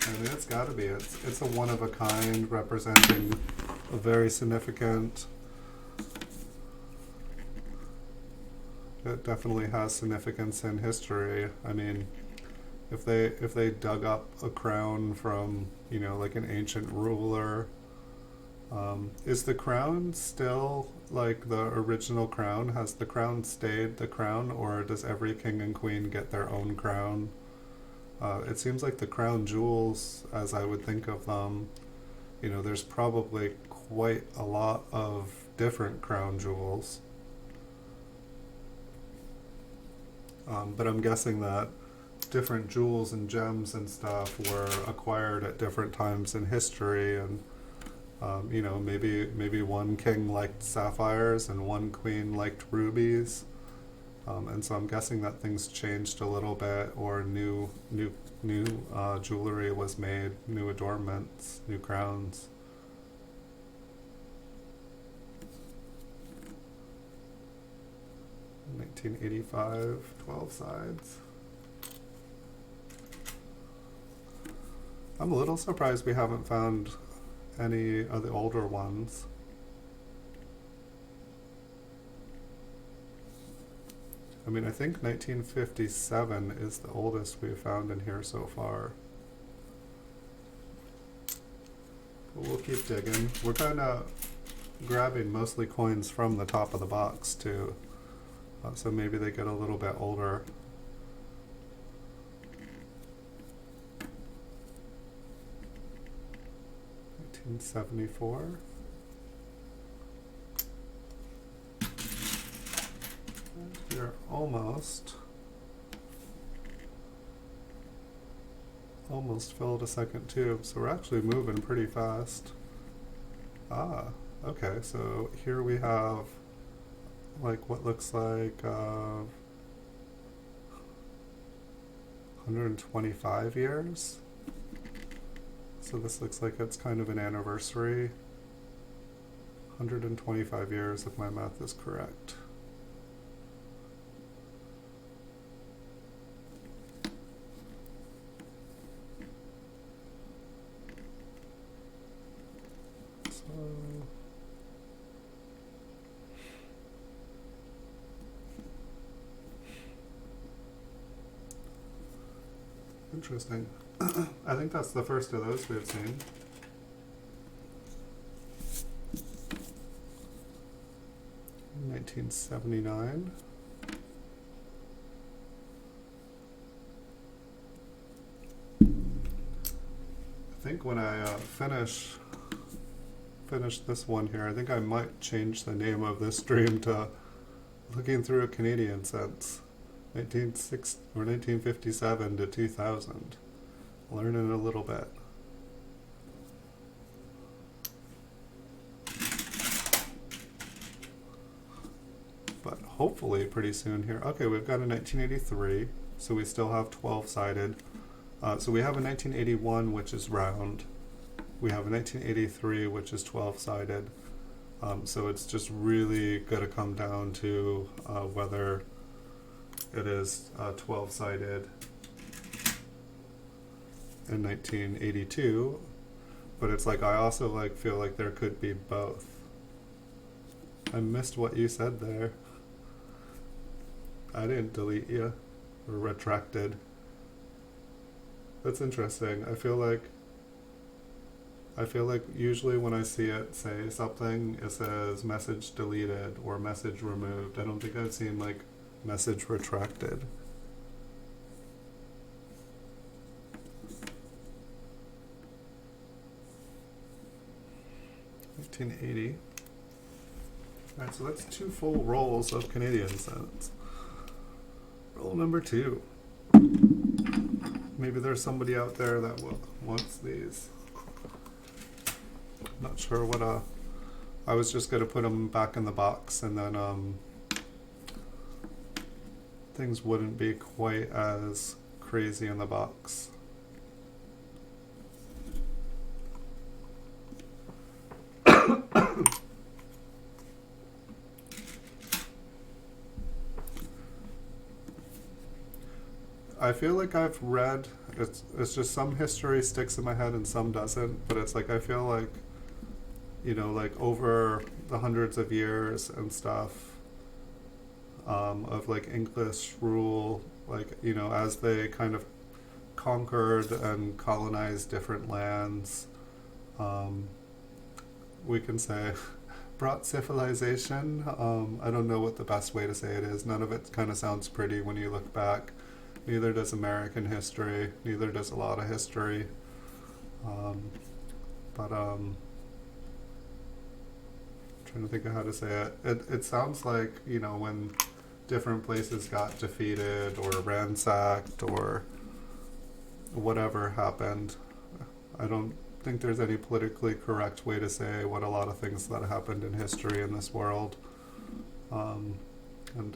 I mean, it's gotta be. It's a one of a kind, representing a very significant it definitely has significance in history. I mean, if they dug up a crown from, you know, like an ancient ruler, is the crown still like the original crown? Has the crown stayed the crown, or does every king and queen get their own crown? It seems like the crown jewels, as I would think of them, you know, there's probably quite a lot of different crown jewels. But I'm guessing that different jewels and gems and stuff were acquired at different times in history, and you know, maybe one king liked sapphires and one queen liked rubies, and so I'm guessing that things changed a little bit, or new jewelry was made, new adornments, new crowns. 1985, 12 sides. I'm a little surprised we haven't found any of the older ones. I mean, I think 1957 is the oldest we've found in here so far. But we'll keep digging. We're kind of grabbing mostly coins from the top of the box too. So maybe they get a little bit older. $1974. We're almost filled a second tube, so we're actually moving pretty fast. Okay, so here we have like what looks like 125 years. So this looks like it's kind of an anniversary. 125 years if my math is correct. Interesting. I think that's the first of those we've seen. In 1979. I think when I finish this one here, I think I might change the name of this stream to Looking Through a Canadian Sense. 1957 to 2000. Learning a little bit. But hopefully pretty soon here. Okay, we've got a 1983, so we still have 12-sided. So we have a 1981, which is round. We have a 1983, which is 12-sided. So it's just really going to come down to whether it is 12-sided in 1982, but it's like I also like feel like there could be both. I missed what you said there. I didn't delete you or retracted. That's interesting. I feel like usually when I see it say something, it says message deleted or message removed. I don't think I've seen like message retracted. $15.80. Alright, so that's 2 full rolls of Canadian cents. Roll number 2. Maybe there's somebody out there that wants these. Not sure what I was just gonna put them back in the box, and then things wouldn't be quite as crazy in the box. I feel like I've read, it's just some history sticks in my head and some doesn't, but it's like I feel like, you know, like over the hundreds of years and stuff, of like English rule, like, you know, as they kind of conquered and colonized different lands, um, we can say brought civilization. I don't know what the best way to say it is. None of it kind of sounds pretty when you look back. Neither does American history, neither does a lot of history. But trying to think of how to say it. It sounds like, you know, when different places got defeated or ransacked or whatever happened. I don't think there's any politically correct way to say what a lot of things that happened in history in this world. And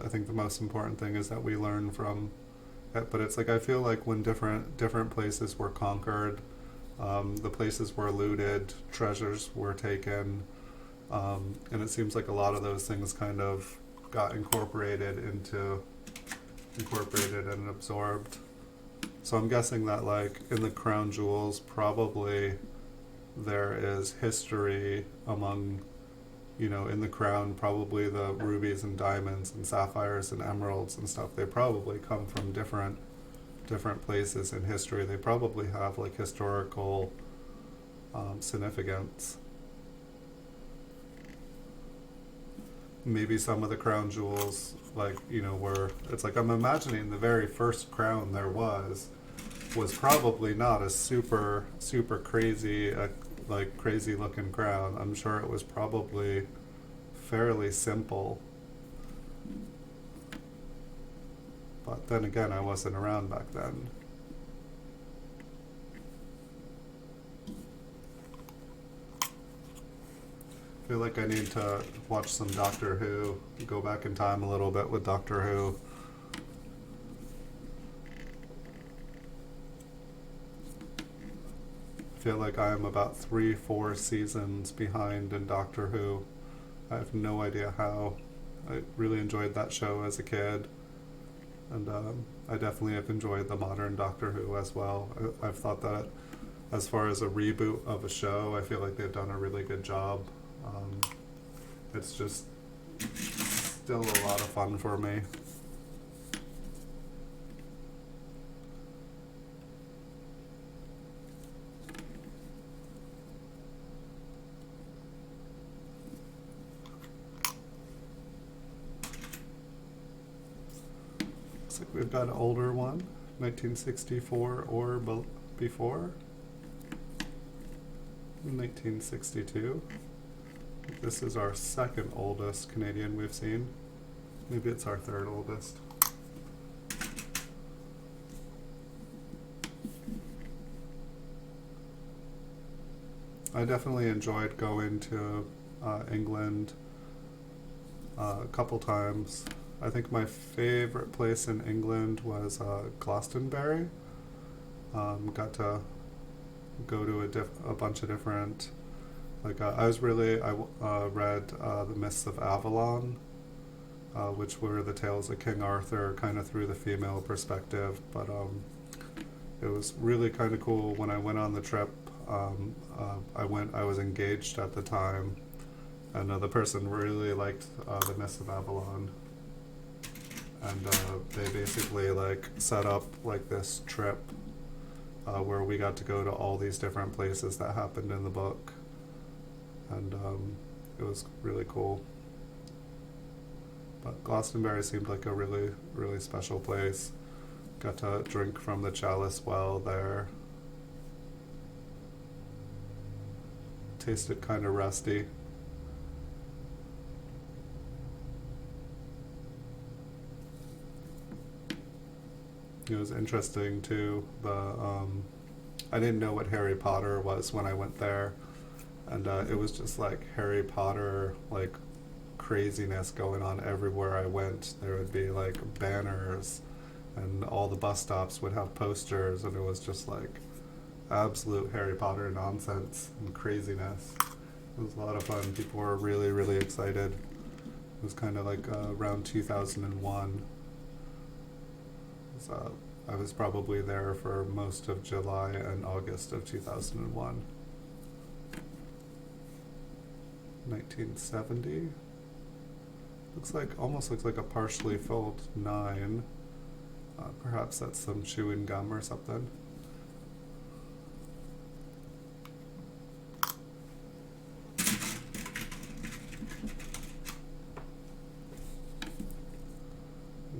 I think the most important thing is that we learn from it. But it's like, I feel like when different places were conquered, the places were looted, treasures were taken, and it seems like a lot of those things kind of got incorporated and absorbed. So I'm guessing that, like, in the crown jewels, probably there is history among, you know, in the crown, probably the rubies and diamonds and sapphires and emeralds and stuff, they probably come from different places in history. They probably have, like, historical significance. Maybe some of the crown jewels, like, you know, it's like, I'm imagining the very first crown there was probably not a super crazy, like, crazy looking crown. I'm sure it was probably fairly simple. But then again, I wasn't around back then. I feel like I need to watch some Doctor Who, go back in time a little bit with Doctor Who. I feel like I am about 3-4 seasons behind in Doctor Who. I have no idea how. I really enjoyed that show as a kid, and I definitely have enjoyed the modern Doctor Who as well. I've thought that as far as a reboot of a show, I feel like they've done a really good job. It's just still a lot of fun for me. Looks like we've got an older one, 1964 or before. 1962. This is our second oldest Canadian we've seen. Maybe it's our third oldest. I definitely enjoyed going to England a couple times. I think my favorite place in England was Glastonbury. Got to go to a bunch of different, like, I read The Mists of Avalon, which were the tales of King Arthur kind of through the female perspective, but it was really kind of cool. When I went on the trip, I was engaged at the time, and the person really liked The Mists of Avalon, and they basically, like, set up, like, this trip where we got to go to all these different places that happened in the book, and it was really cool. But Glastonbury seemed like a really, really special place. Got to drink from the chalice well there. Tasted kind of rusty. It was interesting too. I didn't know what Harry Potter was when I went there, and it was just like Harry Potter, like, craziness going on everywhere I went. There would be, like, banners, and all the bus stops would have posters, and it was just like absolute Harry Potter nonsense and craziness. It was a lot of fun. People were really, really excited. It was kind of like around 2001. I was probably there for most of July and August of 2001. 1970? Almost looks like a partially filled 9. Perhaps that's some chewing gum or something.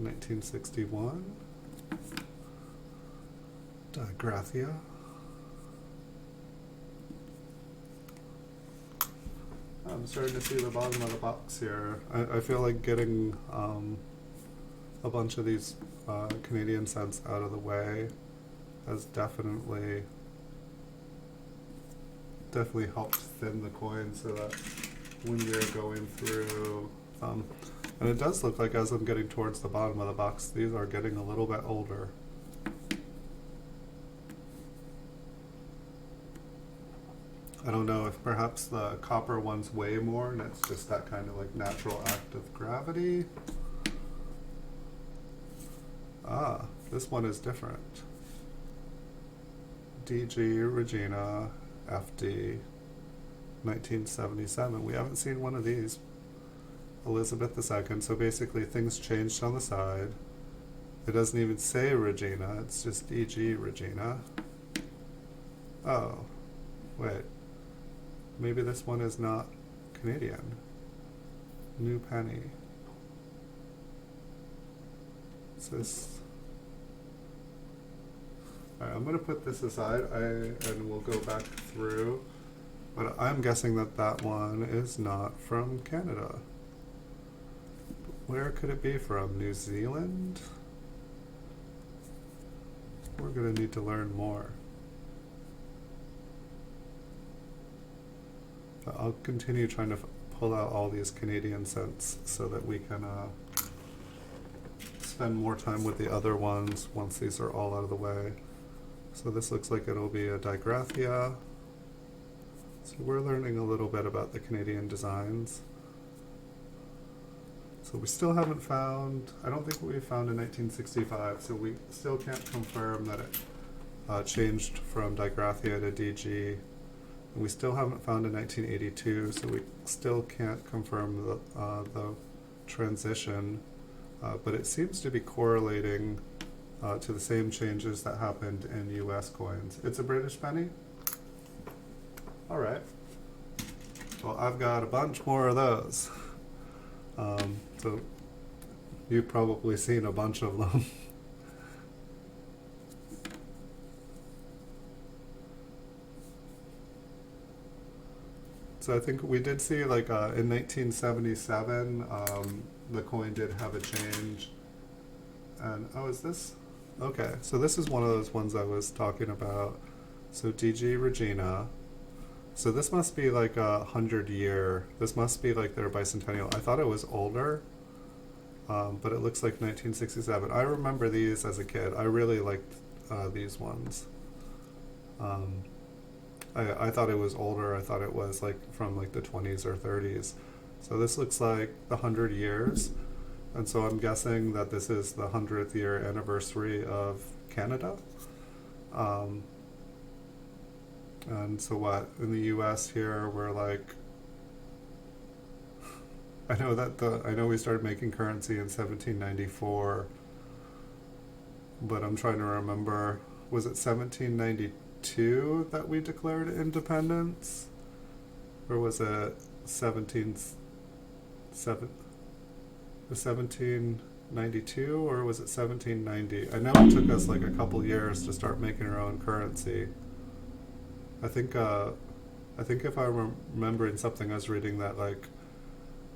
$1961. Gracia. I'm starting to see the bottom of the box here. I feel like getting a bunch of these Canadian cents out of the way has definitely helped thin the coin so that when you're going through, and it does look like as I'm getting towards the bottom of the box, these are getting a little bit older. I don't know if perhaps the copper one's way more and it's just that kind of like natural act of gravity. Ah, this one is different. DG Regina FD 1977. We haven't seen one of these. Elizabeth II. So basically things changed on the side. It doesn't even say Regina, it's just DG Regina. Oh, wait. Maybe this one is not Canadian. New penny. Is this? Alright, I'm going to put this aside and we'll go back through. But I'm guessing that that one is not from Canada. Where could it be from? New Zealand? We're going to need to learn more. I'll continue trying to pull out all these Canadian cents so that we can spend more time with the other ones once these are all out of the way. So this looks like it'll be a digraphia. So we're learning a little bit about the Canadian designs. So we still haven't found, I don't think we found in 1965, so we still can't confirm that it changed from digraphia to DG. We still haven't found in 1982, so we still can't confirm the transition, but it seems to be correlating to the same changes that happened in US coins. It's a British penny? All right. Well, I've got a bunch more of those. So you've probably seen a bunch of them. So I think we did see, like, in 1977, the coin did have a change. And, oh, is this? Okay, so this is one of those ones I was talking about. So DG Regina. So this must be like a 100-year. This must be like their bicentennial. I thought it was older, but it looks like 1967. I remember these as a kid. I really liked these ones. I thought it was older. I thought it was like from like the 20s or 30s. So this looks like the 100 years. And so I'm guessing that this is the 100th year anniversary of Canada. And so what, in the US here, we're like, I know we started making currency in 1794, but I'm trying to remember, was it 1792 that we declared independence? Or was it 1792, or was it 1790? I know it took us like a couple years to start making our own currency. I think if I'm remembering something, I was reading that like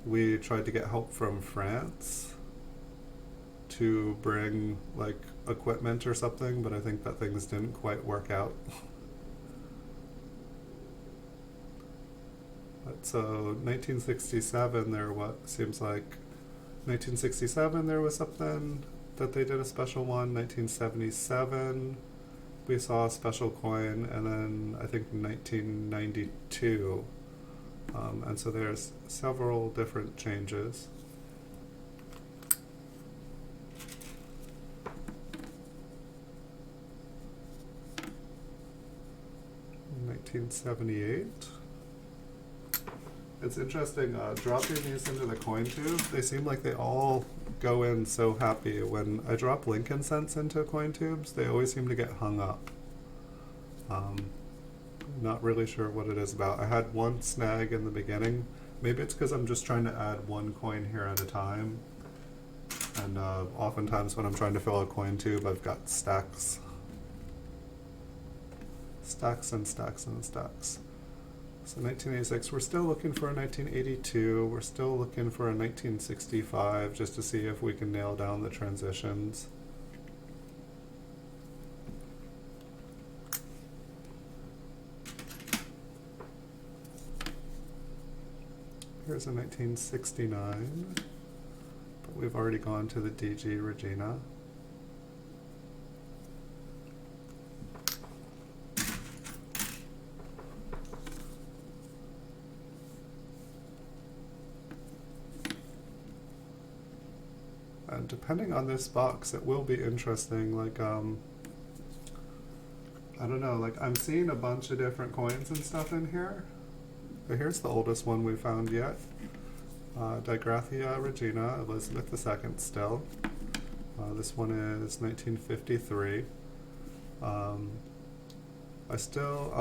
we tried to get help from France to bring like equipment or something, but I think that things didn't quite work out. But so 1967, there seems like 1967 there was something that they did a special one. 1977 we saw a special coin, and then I think 1992, and so there's several different changes. 1978. It's interesting, dropping these into the coin tube, they seem like they all go in so happy. When I drop Lincoln cents into coin tubes, they always seem to get hung up. Not really sure what it is about. I had one snag in the beginning. Maybe it's because I'm just trying to add one coin here at a time. And oftentimes when I'm trying to fill a coin tube, I've got stacks. Stacks and stacks and stacks. So 1986, we're still looking for a 1982, we're still looking for a 1965, just to see if we can nail down the transitions. Here's a 1969, but we've already gone to the DG Regina. And depending on this box, it will be interesting. Like, I don't know, like I'm seeing a bunch of different coins and stuff in here. But here's the oldest one we found yet. Digraphia Regina, Elizabeth II still. This one is 1953. I'll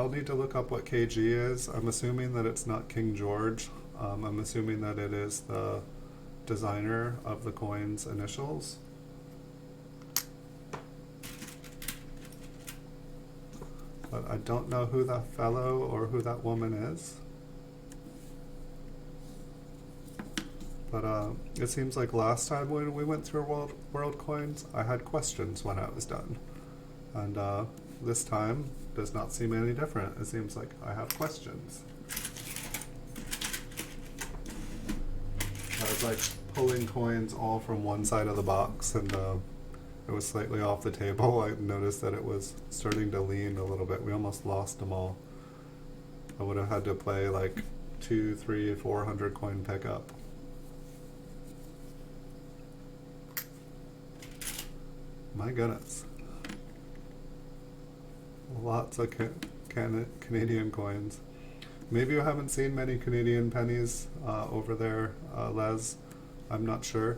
need to look up what KG is. I'm assuming that it's not King George. I'm assuming that it is the designer of the coin's initials. But I don't know who that fellow or who that woman is. But it seems like last time when we went through world coins, I had questions when I was done. And this time does not seem any different. It seems like I have questions. I was like pulling coins all from one side of the box, and it was slightly off the table. I noticed that it was starting to lean a little bit. We almost lost them all. I would have had to play like 200, 300, 400 coin pickup. My goodness. Lots of Canadian coins. Maybe you haven't seen many Canadian pennies over there, Les. I'm not sure.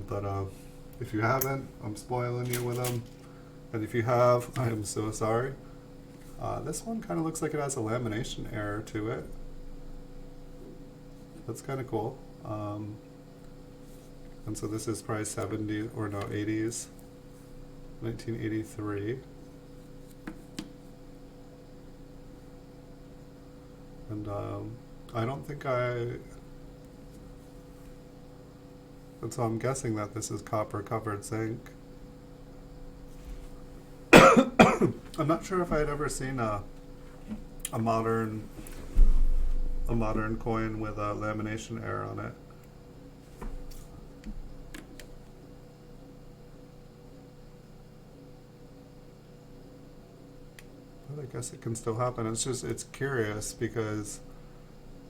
But if you haven't, I'm spoiling you with them. And if you have, I am so sorry. This one kind of looks like it has a lamination error to it. That's kind of cool. And so this is probably 70 or no 80s, 1983. And I don't think and so I'm guessing that this is copper covered zinc. I'm not sure if I had ever seen a modern coin with a lamination error on it. But I guess it can still happen. It's curious because,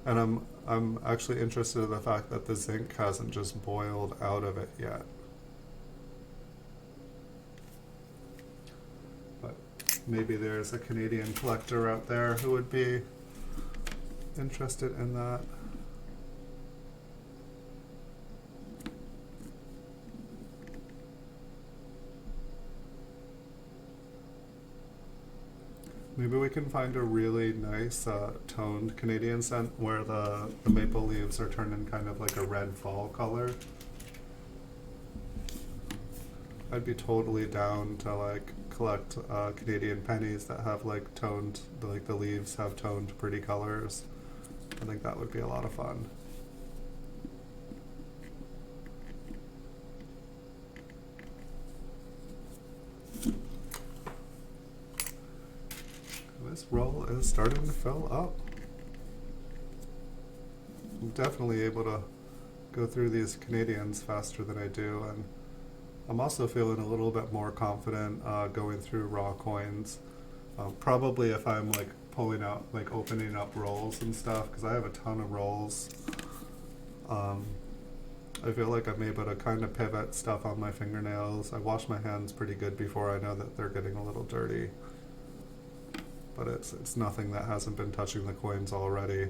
and I'm actually interested in the fact that the zinc hasn't just boiled out of it yet. But maybe there's a Canadian collector out there who would be interested in that. Maybe we can find a really nice toned Canadian scent where the maple leaves are turning kind of like a red fall color. I'd be totally down to like collect Canadian pennies that have like toned, like the leaves have toned pretty colors. I think that would be a lot of fun. This roll is starting to fill up. I'm definitely able to go through these Canadians faster than I do, and I'm also feeling a little bit more confident going through raw coins. Probably if I'm like pulling out, like opening up rolls and stuff, because I have a ton of rolls. I feel like I'm able to kind of pivot stuff on my fingernails. I wash my hands pretty good before I know that they're getting a little dirty. But it's nothing that hasn't been touching the coins already.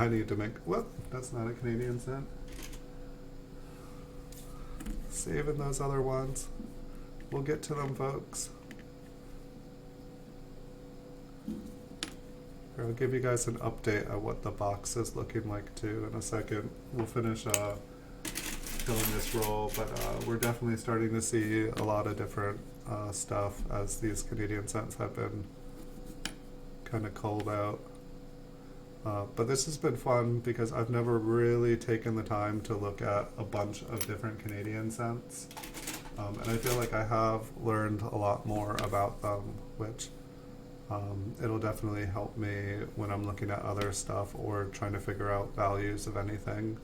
I need to make, whoop, that's not a Canadian cent. Saving those other ones. We'll get to them, folks. Here, I'll give you guys an update of what the box is looking like too in a second. We'll finish filling this roll, but we're definitely starting to see a lot of different stuff as these Canadian cents have been kind of culled out. But this has been fun because I've never really taken the time to look at a bunch of different Canadian cents. And I feel like I have learned a lot more about them, which it'll definitely help me when I'm looking at other stuff or trying to figure out values of anything.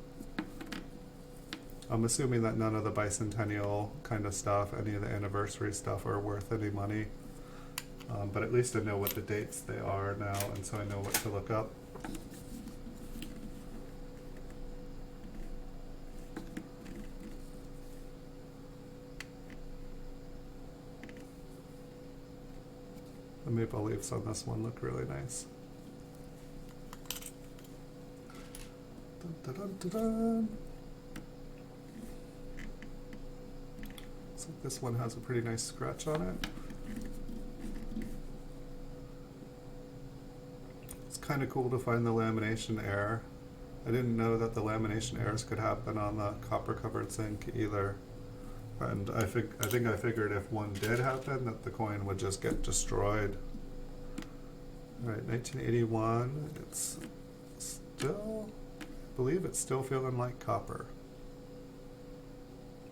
I'm assuming that none of the bicentennial kind of stuff, any of the anniversary stuff are worth any money. But at least I know what the dates they are now, and so I know what to look up. The maple leaves on this one look really nice. Dun, dun, dun, dun, dun. So this one has a pretty nice scratch on it. It's kind of cool to find the lamination error. I didn't know that the lamination errors could happen on the copper covered zinc either. And I think I figured if one did happen that the coin would just get destroyed. Alright, 1981, it's still, I believe it's still feeling like copper.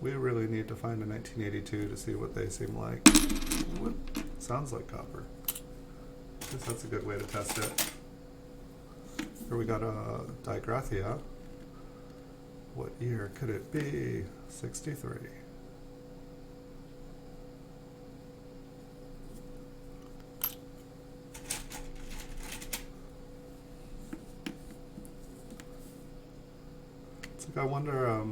We really need to find a 1982 to see what they seem like. What? Sounds like copper. I guess that's a good way to test it. Here we got a digraphia. What year could it be? 63. It's like I wonder,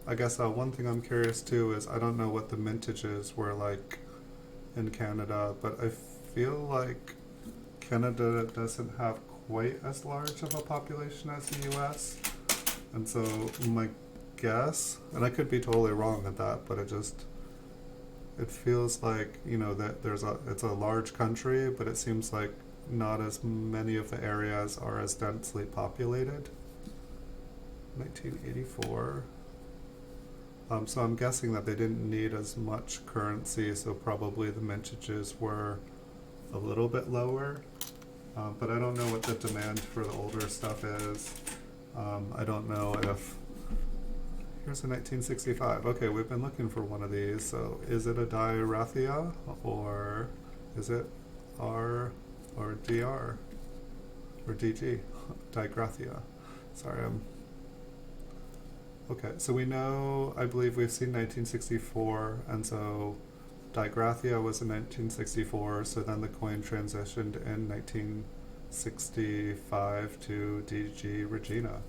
I guess one thing I'm curious too is I don't know what the mintages were like in Canada, but I feel like Canada doesn't have quite as large of a population as the US. And so my guess, and I could be totally wrong at that, but it feels like, you know, that it's a large country, but it seems like not as many of the areas are as densely populated. 1984. So I'm guessing that they didn't need as much currency, so probably the mintages were a little bit lower. But I don't know what the demand for the older stuff is. I don't know if... Here's a 1965. Okay, we've been looking for one of these. So is it a digraphia or is it R or DR or DG? Digraphia. Sorry, okay, so we know, I believe we've seen 1964, and so digraphia was in 1964, so then the coin transitioned in 1965 to DG Regina.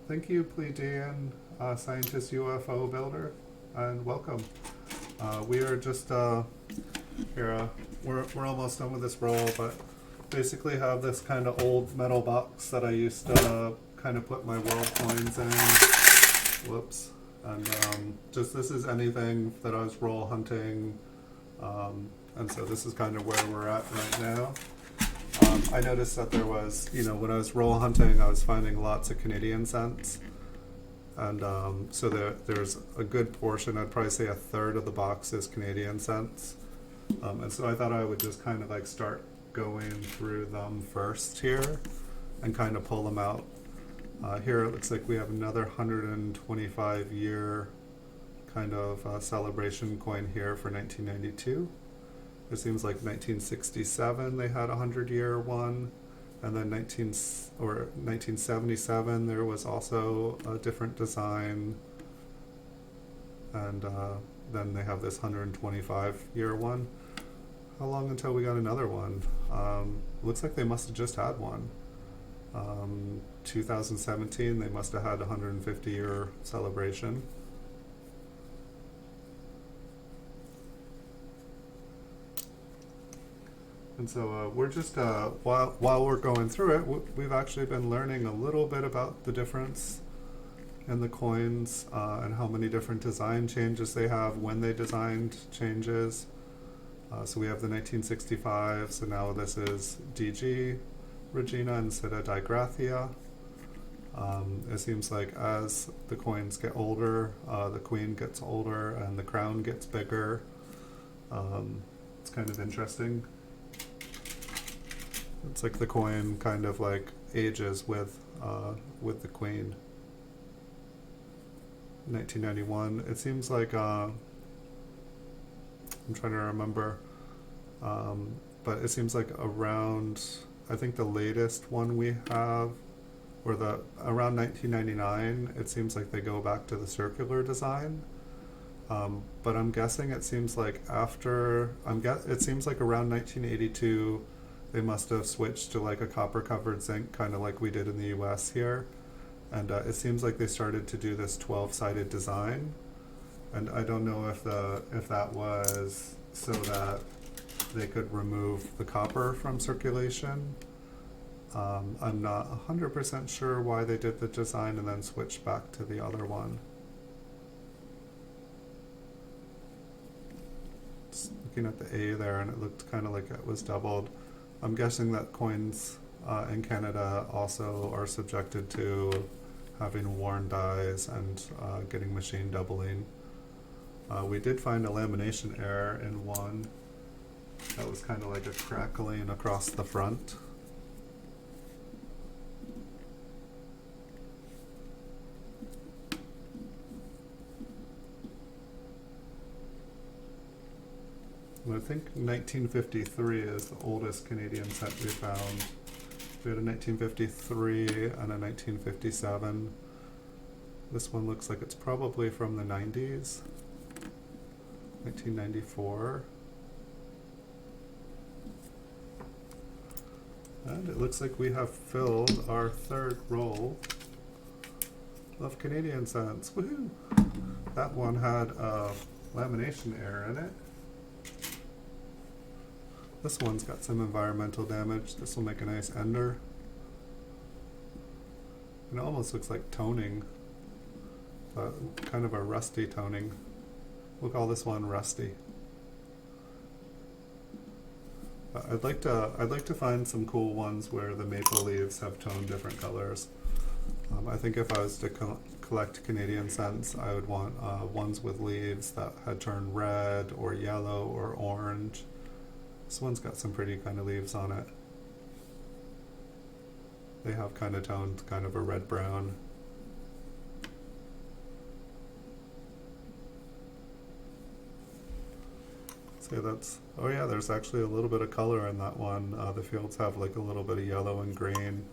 Thank you, Pleiadian Scientist UFO Builder, and welcome. We are just, here, we're almost done with this roll, but basically have this kind of old metal box that I used to kind of put my world coins in. Whoops. And just this is anything that I was roll hunting. And so this is kind of where we're at right now. I noticed that there was, you know, when I was roll hunting, I was finding lots of Canadian cents. And so there's a good portion, I'd probably say a third of the box is Canadian cents. And so I thought I would just kind of like start going through them first here and kind of pull them out. Here it looks like we have another 125 year kind of celebration coin here for 1992. It seems like 1967 they had a 100-year one, and then 1977 there was also a different design, and then they have this 125-year one. How long until we got another one? Looks like they must have just had one. 2017 they must have had a 150-year celebration. And so we're just, while we're going through it, we've actually been learning a little bit about the difference in the coins and how many different design changes they have, when they designed changes. So we have the 1965, so now this is DG Regina instead of Digrathia. It seems like as the coins get older, the queen gets older and the crown gets bigger. It's kind of interesting. It's like the coin kind of like ages with the queen. 1991. It seems like I'm trying to remember, but it seems like around, I think the latest one we have, or the around 1999. It seems like they go back to the circular design. But I'm guessing it seems like after it seems like around 1982 they must have switched to like a copper covered zinc, kind of like we did in the US here. And it seems like they started to do this 12-sided design, and I don't know if that was so that they could remove the copper from circulation. I'm not 100% sure why they did the design and then switched back to the other one. Just looking at the A there, and it looked kind of like it was doubled. I'm guessing that coins in Canada also are subjected to having worn dies and getting machine doubling. We did find a lamination error in one that was kind of like a crackling across the front. And I think 1953 is the oldest Canadian cent we found. We had a 1953 and a 1957. This one looks like it's probably from the 90s. 1994. And it looks like we have filled our third roll of Canadian cents. Woohoo! That one had a lamination error in it. This one's got some environmental damage. This will make a nice ender. It almost looks like toning, but kind of a rusty toning. We'll call this one rusty. I'd like to find some cool ones where the maple leaves have toned different colors. I think if I was to collect Canadian cents, I would want ones with leaves that had turned red or yellow or orange. This one's got some pretty kind of leaves on it. They have kind of toned kind of a red-brown. See, that's, oh yeah, there's actually a little bit of color in that one. The fields have like a little bit of yellow and green.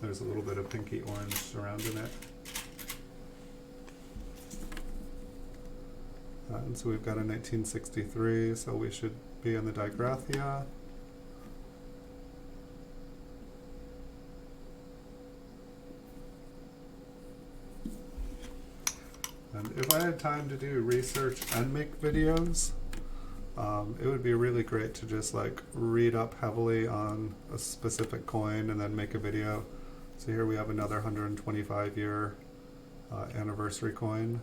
There's a little bit of pinky orange surrounding it. And so we've got a 1963, so we should be in the Digrathia. And if I had time to do research and make videos, it would be really great to just like read up heavily on a specific coin and then make a video. So here we have another 125-year anniversary coin.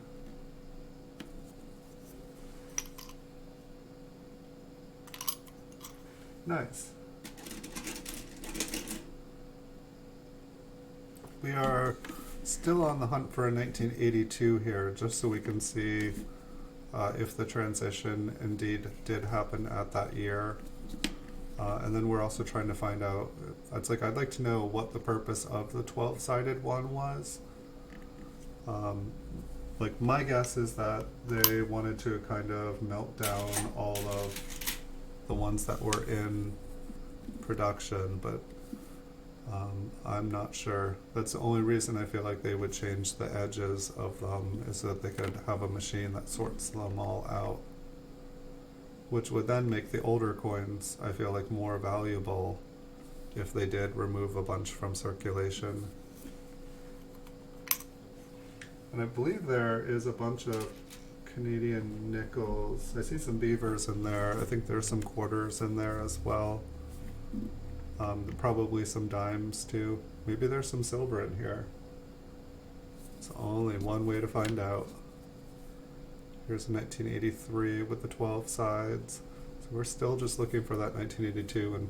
Nice. We are still on the hunt for a 1982 here, just so we can see if the transition indeed did happen at that year. And then we're also trying to find out, it's like I'd like to know what the purpose of the 12-sided one was. Like my guess is that they wanted to kind of melt down all of the ones that were in production, but I'm not sure. That's the only reason I feel like they would change the edges of them, is so that they could have a machine that sorts them all out, which would then make the older coins, I feel like, more valuable if they did remove a bunch from circulation. And I believe there is a bunch of Canadian nickels. I see some beavers in there. I think there's some quarters in there as well. Probably some dimes too. Maybe there's some silver in here. It's only one way to find out. Here's a 1983 with the 12 sides. So we're still just looking for that 1982,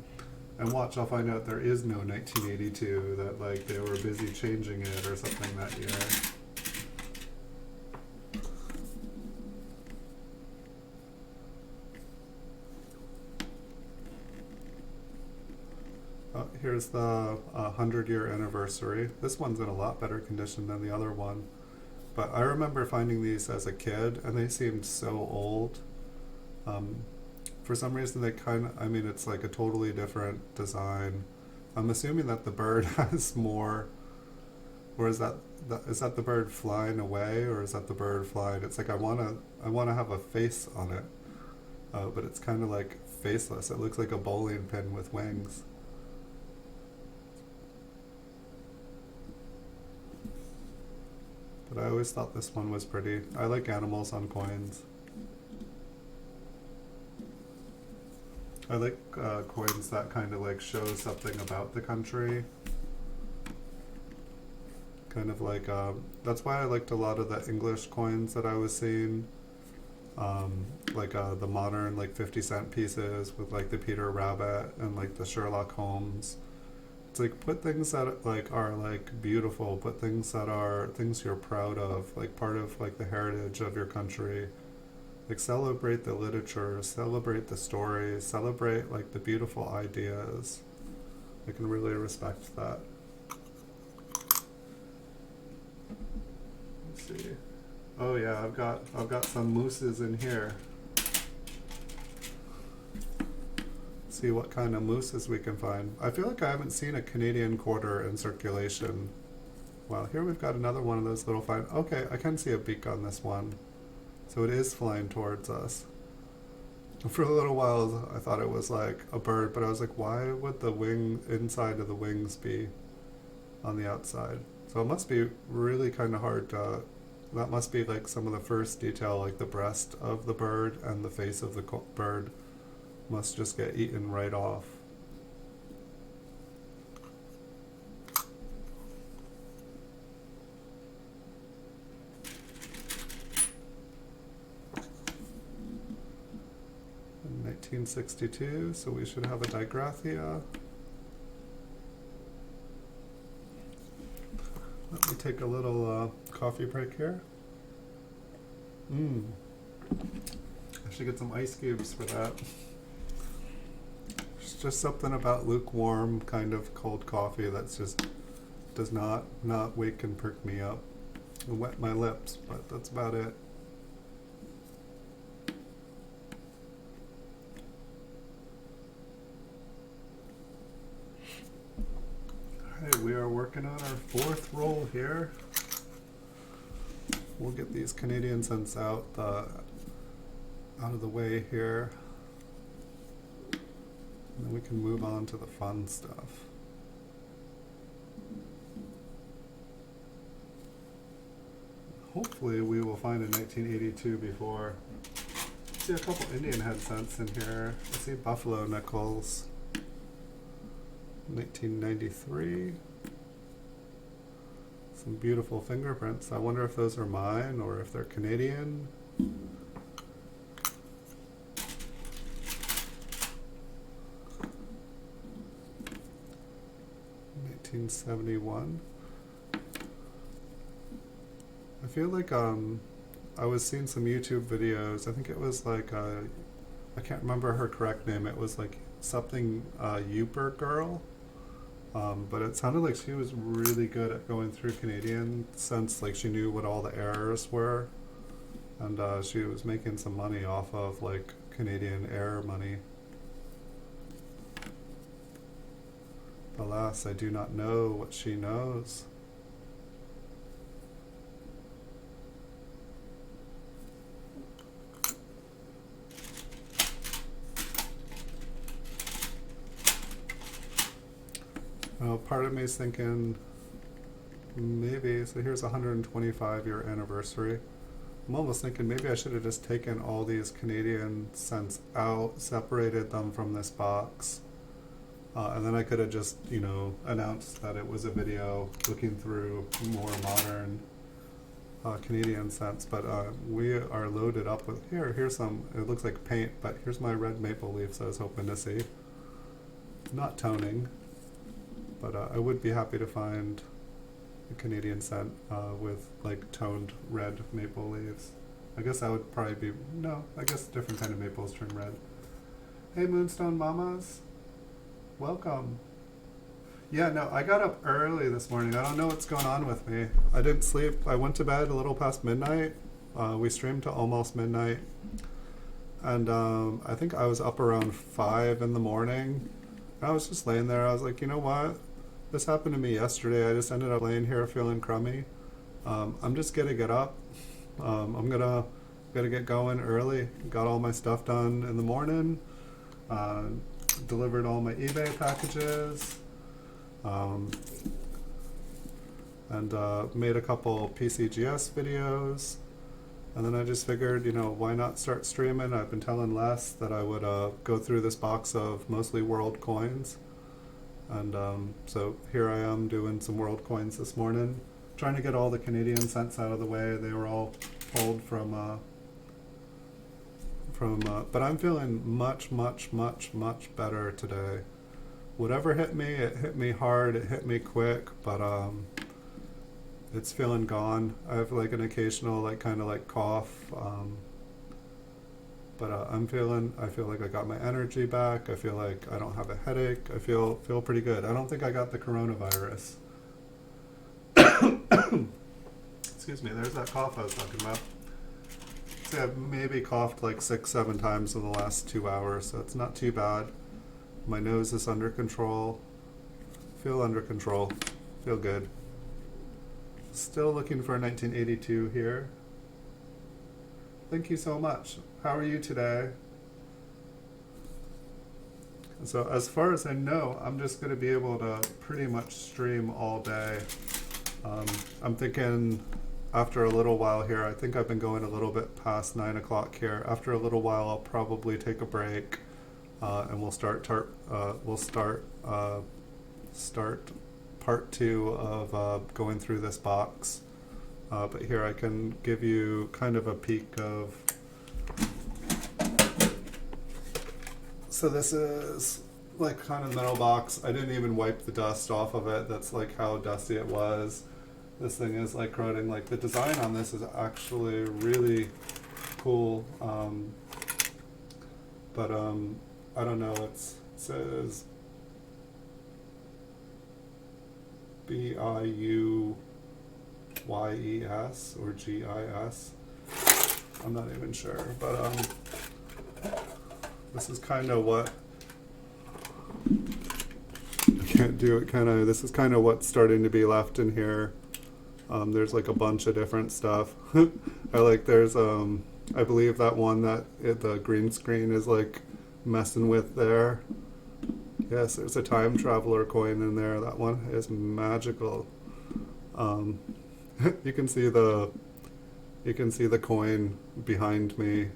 and watch, I'll find out there is no 1982, that like they were busy changing it or something that year. Here's the 100-year anniversary. This one's in a lot better condition than the other one. But I remember finding these as a kid, and they seemed so old. For some reason, they I mean, it's like a totally different design. I'm assuming that the bird has more, or is that the bird flying away, or is that the bird flying? It's like I wanna have a face on it, but it's kind of like faceless. It looks like a bowling pin with wings. But I always thought this one was pretty. I like animals on coins. I like coins that kind of like show something about the country. Kind of like, that's why I liked a lot of the English coins that I was seeing. Like the modern like 50-cent pieces with like the Peter Rabbit and like the Sherlock Holmes. It's like put things that like are like beautiful, put things that are things you're proud of, like part of like the heritage of your country. Like celebrate the literature, celebrate the stories, celebrate like the beautiful ideas. I can really respect that. Let's see. Oh yeah, I've got some mooses in here. See what kind of mooses we can find. I feel like I haven't seen a Canadian quarter in circulation. Well, here we've got another one of those little fine. Okay, I can see a beak on this one. So it is flying towards us. For a little while I thought it was like a bird, but I was like, why would the wing inside of the wings be on the outside? So it must be really kind of hard to, that must be like some of the first detail, like the breast of the bird and the face of the bird must just get eaten right off. In 1962, so we should have a digraphia. Let me take a little coffee break here. I should get some ice cubes for that. There's just something about lukewarm kind of cold coffee that's just does not wake and perk me up. And wet my lips, but that's about it. Alright, we are working on our fourth roll here. We'll get these Canadian cents out of the way here. And then we can move on to the fun stuff. Hopefully we will find a 1982 before. I see a couple Indian head cents in here. I see buffalo nickels. 1993. Some beautiful fingerprints. I wonder if those are mine or if they're Canadian. 1971. I feel like I was seeing some YouTube videos. I think it was like I can't remember her correct name. It was like something Uper girl. But it sounded like she was really good at going through Canadian since like she knew what all the errors were, and she was making some money off of like Canadian error money. Alas, I do not know what she knows. Part of me is thinking maybe, so here's a 125-year anniversary. I'm almost thinking maybe I should have just taken all these Canadian cents out, separated them from this box, And then I could have just, announced that it was a video looking through more modern Canadian cents. But we are loaded up with, here's some, it looks like paint, but here's my red maple leaves I was hoping to see. Not toning, but I would be happy to find a Canadian cent with like toned red maple leaves. I guess that would probably be, no, I guess different kind of maples turn red. Hey Moonstone Mamas, welcome. Yeah, no, I got up early this morning. I don't know what's going on with me. I didn't sleep. I went to bed a little past midnight. We streamed to almost midnight. And I think I was up around 5 in the morning. I was just laying there. I was like, you know what? This happened to me yesterday. I just ended up laying here feeling crummy. I'm just gonna get up. I'm gonna get going early. Got all my stuff done in the morning. Delivered all my eBay packages. And made a couple PCGS videos. And then I just figured, why not start streaming? I've been telling Les that I would go through this box of mostly world coins. And so here I am doing some world coins this morning. Trying to get all the Canadian cents out of the way. They were all pulled from but I'm feeling much, much, much, much better today. Whatever hit me, it hit me hard, it hit me quick, but it's feeling gone. I have like an occasional kind of cough, but I feel like I got my energy back. I feel like I don't have a headache. I feel pretty good. I don't think I got the coronavirus. Excuse me, there's that cough I was talking about. So I've maybe coughed like 6-7 times in the last 2 hours, so it's not too bad. My nose is under control. Feel under control. Feel good. Still looking for 1982 here. Thank you so much. How are you today? So as far as I know, I'm just going to be able to pretty much stream all day. I'm thinking after a little while here, I think I've been going a little bit past 9 o'clock here. After a little while, I'll probably take a break. And we'll start part 2 of going through this box. But here I can give you kind of a peek of. So this is like kind of metal box. I didn't even wipe the dust off of it. That's like how dusty it was. This thing is like corroding. Like the design on this is actually really cool. But I don't know, it says BIUYES or GIS. I'm not even sure, but this is kind of what I can't do it. This is kind of what's starting to be left in here. There's like a bunch of different stuff. There's I believe that one that the green screen is like messing with there. Yes, there's a time traveler coin in there. That one is magical. You can see the coin behind me.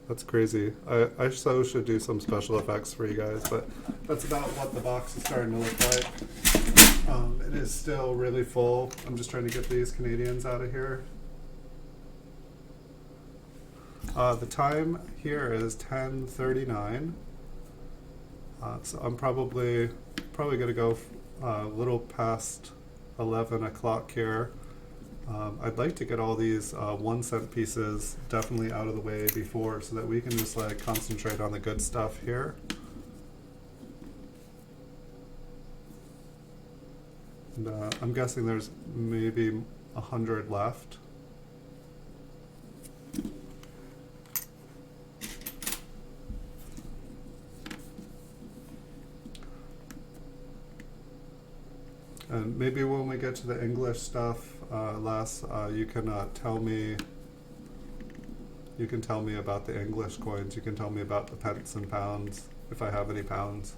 That's crazy. I so should do some special effects for you guys, but that's about what the box is starting to look like. It is still really full. I'm just trying to get these Canadians out of here. The time here is 10:39. So I'm probably going to go a little past 11 o'clock here. I'd like to get all these 1 cent pieces definitely out of the way before, so that we can just concentrate on the good stuff here. And I'm guessing there's maybe 100 left. And maybe when we get to the English stuff, Les, you can tell me. You can tell me about the English coins. You can tell me about the pence and pounds, if I have any pounds.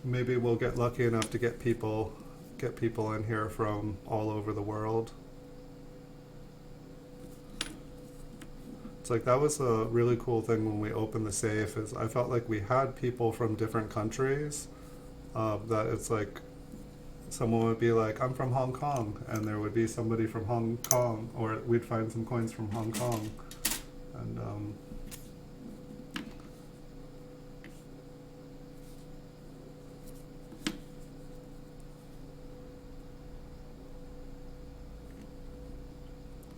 Maybe we'll get lucky enough to get people in here from all over the world. It's like that was a really cool thing when we opened the safe is I felt like we had people from different countries, that it's like someone would be like, I'm from Hong Kong, and there would be somebody from Hong Kong, or we'd find some coins from Hong Kong. And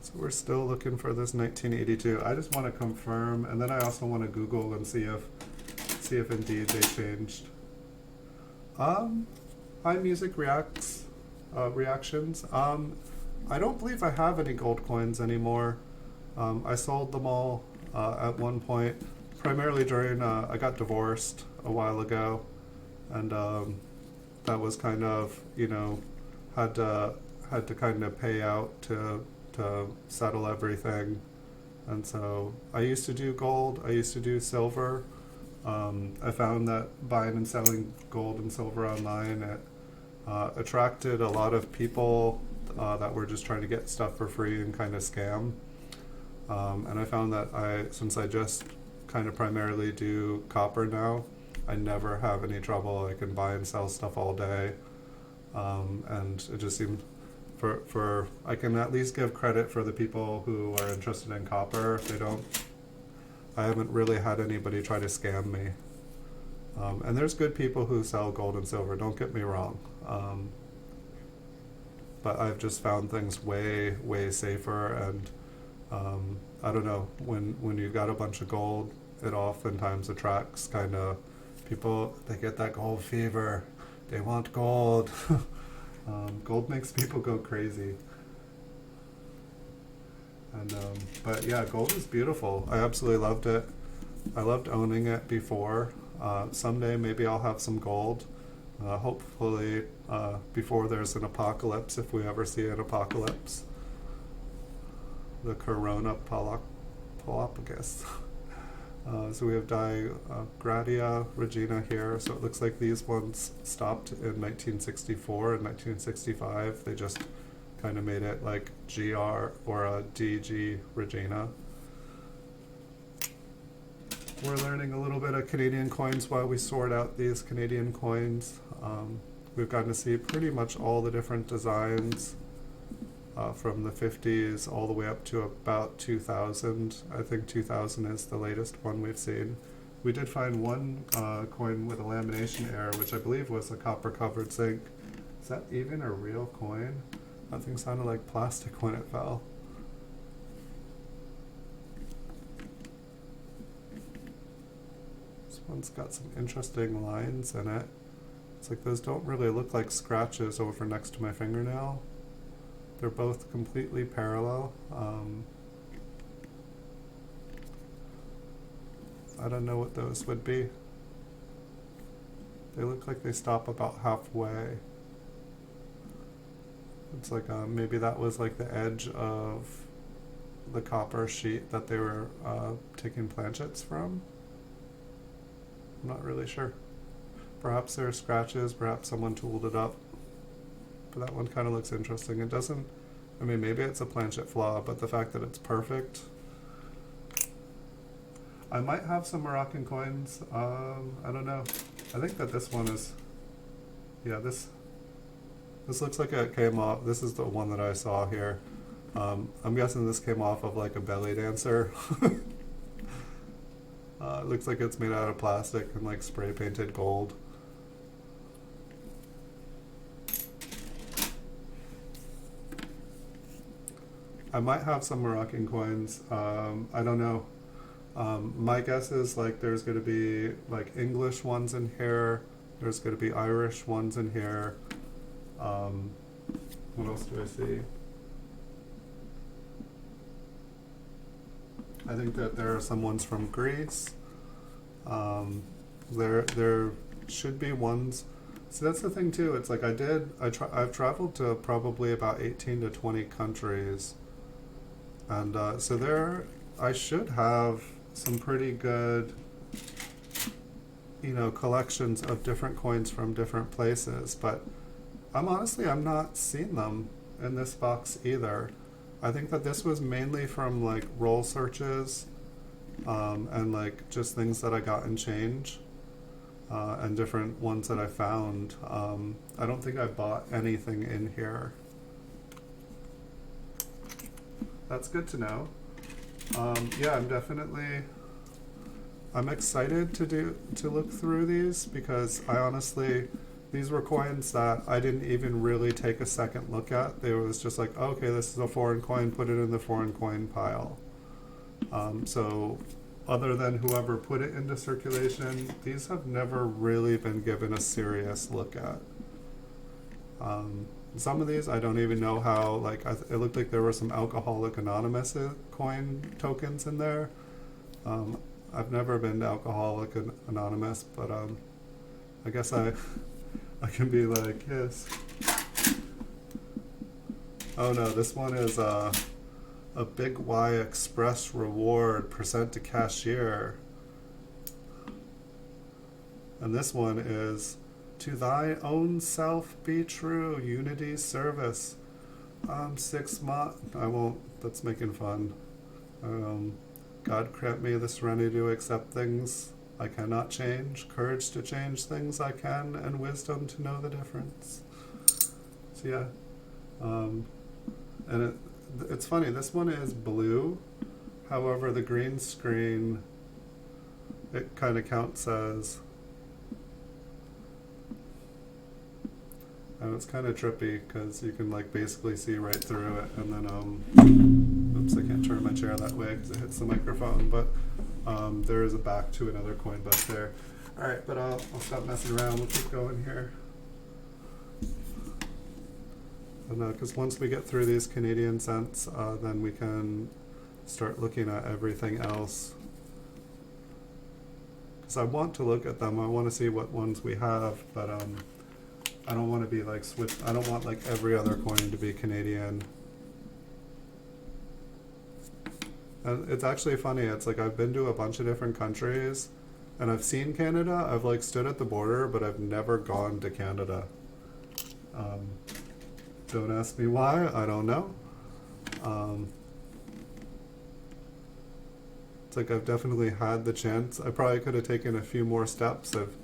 so we're still looking for this 1982. I just want to confirm, and then I also want to Google and see if indeed they changed. iMusic reactions. I don't believe I have any gold coins anymore. I sold them all at one point, primarily during I got divorced a while ago, and that was kind of, had to kind of pay out to settle everything. And so I used to do gold, I used to do silver. I found that buying and selling gold and silver online, it attracted a lot of people that were just trying to get stuff for free and kind of scam. And I found that since I just kind of primarily do copper now, I never have any trouble. I can buy and sell stuff all day. And it just seemed I can at least give credit for the people who are interested in copper. I haven't really had anybody try to scam me. And there's good people who sell gold and silver, don't get me wrong. But I've just found things way, way safer, and I don't know, when you've got a bunch of gold, it oftentimes attracts kind of people. They get that gold fever, they want gold. Gold makes people go crazy. And but yeah, gold is beautiful. I absolutely loved it. I loved owning it before. Someday maybe I'll have some gold. Hopefully before there's an apocalypse, if we ever see an apocalypse. The Corona Polopagus. So we have Gradia Regina here. So it looks like these ones stopped in 1964 and 1965. They just kind of made it like GR or a DG Regina. We're learning a little bit of Canadian coins while we sort out these Canadian coins. We've gotten to see pretty much all the different designs from the 50s all the way up to about 2000. I think 2000 is the latest one we've seen. We did find one coin with a lamination error, which I believe was a copper covered zinc. Is that even a real coin? That thing sounded like plastic when it fell. This one's got some interesting lines in it. It's like those don't really look like scratches over next to my fingernail. They're both completely parallel. I don't know what those would be. They look like they stop about halfway. It's like maybe that was like the edge of the copper sheet that they were taking planchets from. I'm not really sure. Perhaps there are scratches, perhaps someone tooled it up. But that one kind of looks interesting. It doesn't, I mean, maybe it's a planchet flaw, but the fact that it's perfect. I might have some Moroccan coins. I don't know. I think that this one is, yeah, this looks like it came off. This is the one that I saw here. I'm guessing this came off of like a belly dancer. It looks like it's made out of plastic and like spray painted gold. I might have some Moroccan coins. I don't know. My guess is like there's going to be like English ones in here. There's going to be Irish ones in here. What else do I see? I think that there are some ones from Greece. There should be ones. So that's the thing too. It's like I've traveled to probably about 18 to 20 countries. And so I should have some pretty good, collections of different coins from different places. But I'm not seeing them in this box either. I think that this was mainly from like roll searches and like just things that I got in change, and different ones that I found. I don't think I bought anything in here. That's good to know. Yeah, I'm excited to look through these, because I honestly, these were coins that I didn't even really take a second look at. It was just like, okay, this is a foreign coin, put it in the foreign coin pile. So other than whoever put it into circulation, these have never really been given a serious look at. Some of these I don't even know how, like, it looked like there were some Alcoholic Anonymous coin tokens in there. I've never been to Alcoholic Anonymous, but I guess I can be like, yes. Oh no, this one is a Big Y Express reward, percent to cashier. And this one is, to thy own self be true, unity service. 6 months, I won't, that's making fun. God grant me the serenity to accept things I cannot change, courage to change things I can, and wisdom to know the difference. So yeah, and it's funny, this one is blue, however the green screen, it kind of counts as, and it's kind of trippy because you can like basically see right through it, and then oops, I can't turn my chair that way because it hits the microphone, but there is a back to another coin back there. Alright, but I'll stop messing around, we'll keep going here. Because once we get through these Canadian cents, then we can start looking at everything else. Because I want to look at them, I want to see what ones we have, but I don't want to be like I don't want like every other coin to be Canadian. And it's actually funny, it's like I've been to a bunch of different countries and I've seen Canada, I've like stood at the border, but I've never gone to Canada. Don't ask me why, I don't know. It's like I've definitely had the chance. I probably could have taken a few more steps. I've,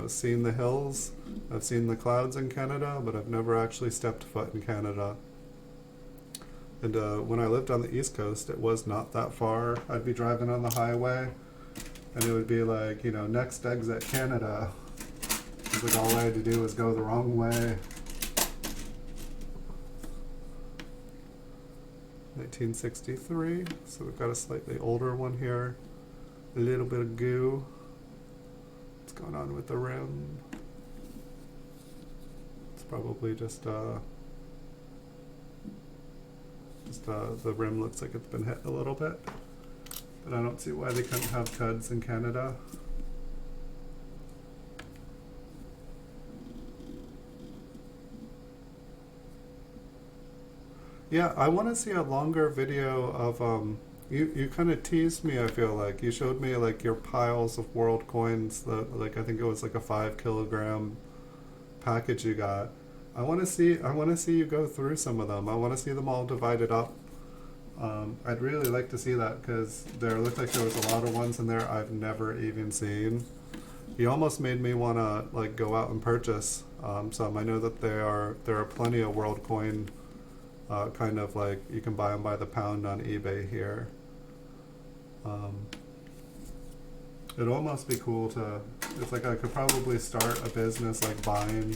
seen the hills, I've seen the clouds in Canada, but I've never actually stepped foot in Canada. And when I lived on the East Coast, it was not that far. I'd be driving on the highway, and it would be like, next exit Canada. It's like all I had to do was go the wrong way. 1963, so we've got a slightly older one here. A little bit of goo. What's going on with the rim? It's probably just the rim looks like it's been hit a little bit, but I don't see why they couldn't have cuds in Canada. Yeah, I want to see a longer video of you kind of teased me, I feel like. You showed me like your piles of world coins that, like, I think it was like a 5 kilogram package you got. I want to see you go through some of them. I want to see them all divided up. I'd really like to see that because there looked like there was a lot of ones in there I've never even seen. You almost made me want to like go out and purchase some. I know that there are plenty of world coin kind of like, you can buy them by the pound on eBay here. It'd almost be cool to, it's like I could probably start a business like buying,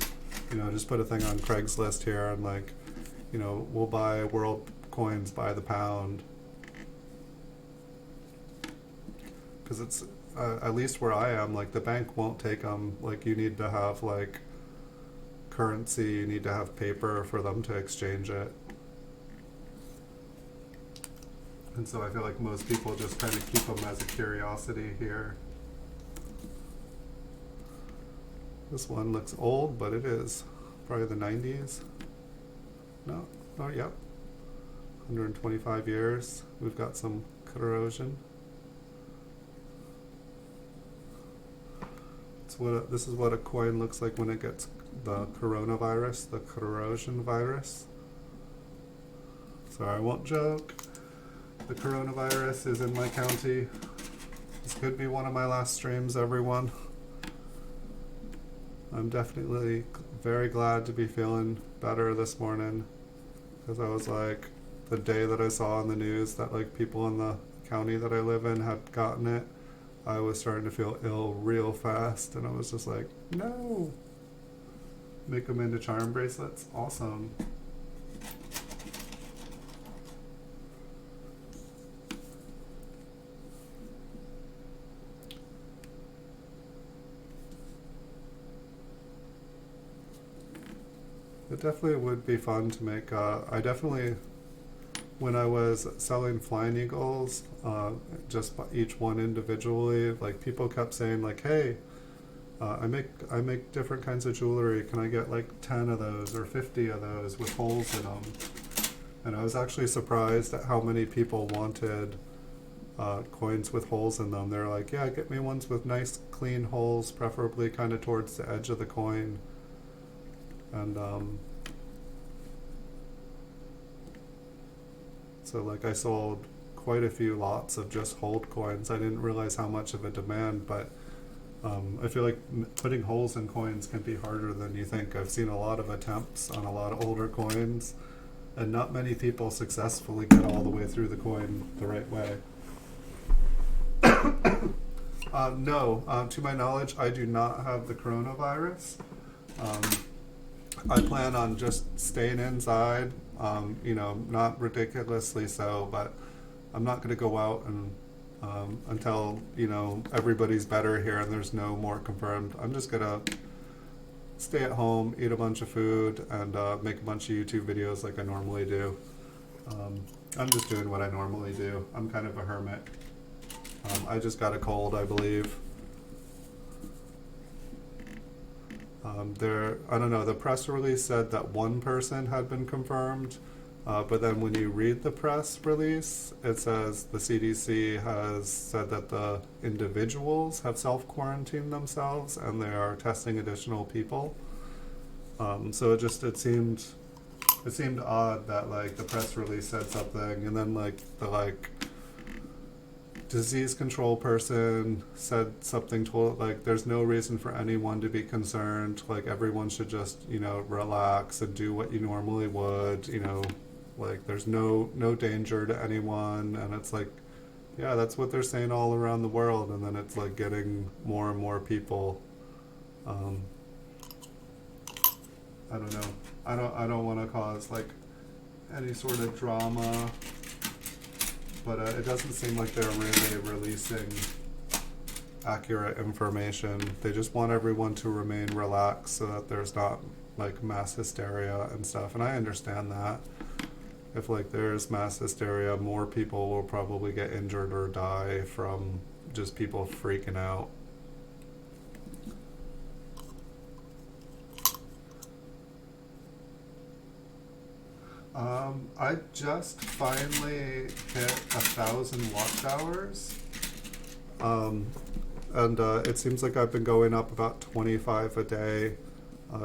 just put a thing on Craigslist here and like, we'll buy world coins by the pound. Because it's, at least where I am, like the bank won't take them, like you need to have like currency, you need to have paper for them to exchange it. And so I feel like most people just kind of keep them as a curiosity here. This one looks old, but it is probably the 90s. No, oh yep. 125 years. We've got some corrosion. This is what a coin looks like when it gets the coronavirus, the corrosion virus. Sorry, I won't joke. The coronavirus is in my county. This could be one of my last streams, everyone. I'm definitely very glad to be feeling better this morning, because I was like, the day that I saw on the news that like people in the county that I live in had gotten it, I was starting to feel ill real fast, and I was just like, no. Make them into charm bracelets. Awesome. It definitely would be fun to make. I definitely, when I was selling flying eagles, just each one individually, like people kept saying like, hey, I make different kinds of jewelry. Can I get like 10 of those or 50 of those with holes in them? And I was actually surprised at how many people wanted coins with holes in them. They're like, yeah, get me ones with nice clean holes, preferably kind of towards the edge of the coin. And so like I sold quite a few lots of just hold coins. I didn't realize how much of a demand, but I feel like putting holes in coins can be harder than you think. I've seen a lot of attempts on a lot of older coins, and not many people successfully get all the way through the coin the right way. No, to my knowledge, I do not have the coronavirus. I plan on just staying inside, not ridiculously so, but I'm not going to go out and until, everybody's better here and there's no more confirmed. I'm just going to stay at home, eat a bunch of food, and make a bunch of YouTube videos like I normally do. I'm just doing what I normally do. I'm kind of a hermit. I just got a cold, I believe. I don't know, the press release said that one person had been confirmed, but then when you read the press release, it says the CDC has said that the individuals have self-quarantined themselves and they are testing additional people. So it seemed odd that like the press release said something and then like the disease control person said something like there's no reason for anyone to be concerned, like everyone should just relax and do what you normally would, like there's no danger to anyone. And it's like, yeah, that's what they're saying all around the world, and then it's like getting more and more people. I don't know, I don't want to cause like any sort of drama, but it doesn't seem like they're really releasing accurate information. They just want everyone to remain relaxed so that there's not like mass hysteria and stuff. And I understand that. If like there's mass hysteria, more people will probably get injured or die from just people freaking out. I just finally hit 1,000 watch hours. And it seems like I've been going up about 25 a day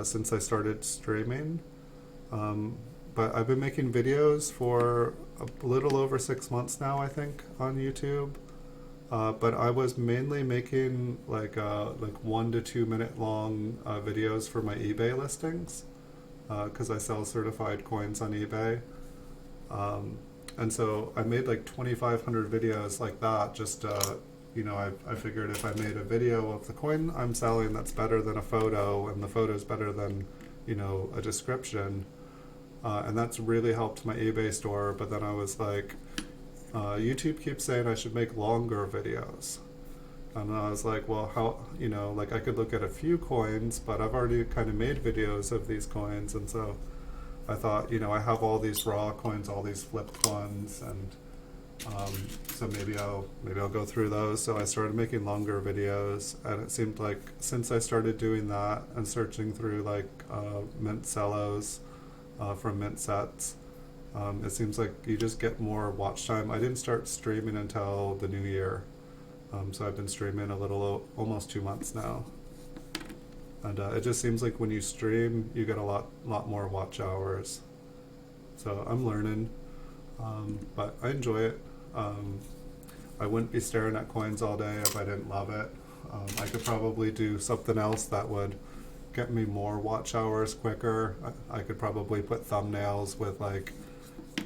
since I started streaming. But I've been making videos for a little over 6 months now, I think, on YouTube. But I was mainly making like 1 to 2 minute long videos for my eBay listings, because I sell certified coins on eBay. And so I made like 2,500 videos like that. Just I figured if I made a video of the coin I'm selling that's better than a photo, and the photo's better than a description, and that's really helped my eBay store. But then I was like, YouTube keeps saying I should make longer videos, and I was like, well, how, like I could look at a few coins, but I've already kind of made videos of these coins. And so I thought, I have all these raw coins, all these flipped ones, and so maybe I'll go through those. So I started making longer videos, and it seemed like since I started doing that and searching through like mint cellos from mint sets, it seems like you just get more watch time. I didn't start streaming until the new year, so I've been streaming a little almost 2 months now, and it just seems like when you stream you get a lot more watch hours. So I'm learning, but I enjoy it. I wouldn't be staring at coins all day if I didn't love it. I could probably do something else that would get me more watch hours quicker. I could probably put thumbnails with like,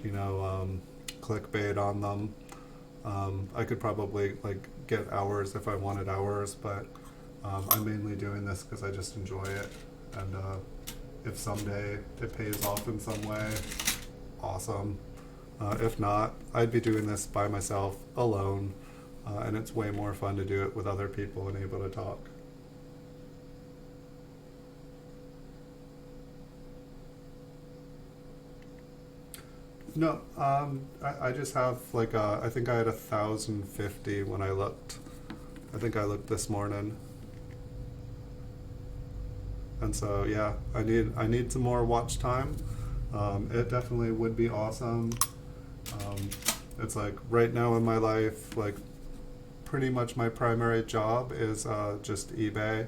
you know, clickbait on them. I could probably like get hours if I wanted hours, but I'm mainly doing this because I just enjoy it. And if someday it pays off in some way, awesome. If not, I'd be doing this by myself, alone, and it's way more fun to do it with other people and able to talk. No, I just have like I think I had 1,050 when I looked. I think I looked this morning, and so yeah, I need some more watch time. It definitely would be awesome. Um, it's like right now in my life, like pretty much my primary job is just eBay,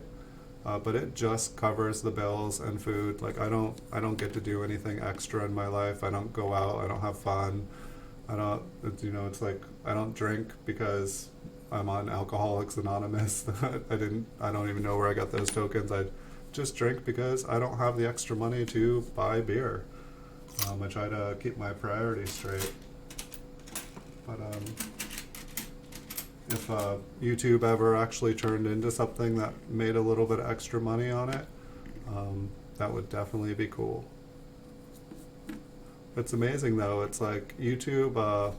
but it just covers the bills and food. Like I don't get to do anything extra in my life. I don't go out. I don't have fun. I don't, it's like I don't drink because I'm on Alcoholics Anonymous. I don't even know where I got those tokens. I just drink because I don't have the extra money to buy beer. I try to keep my priorities straight. But if YouTube ever actually turned into something that made a little bit of extra money on it, that would definitely be cool. It's amazing though. It's like YouTube,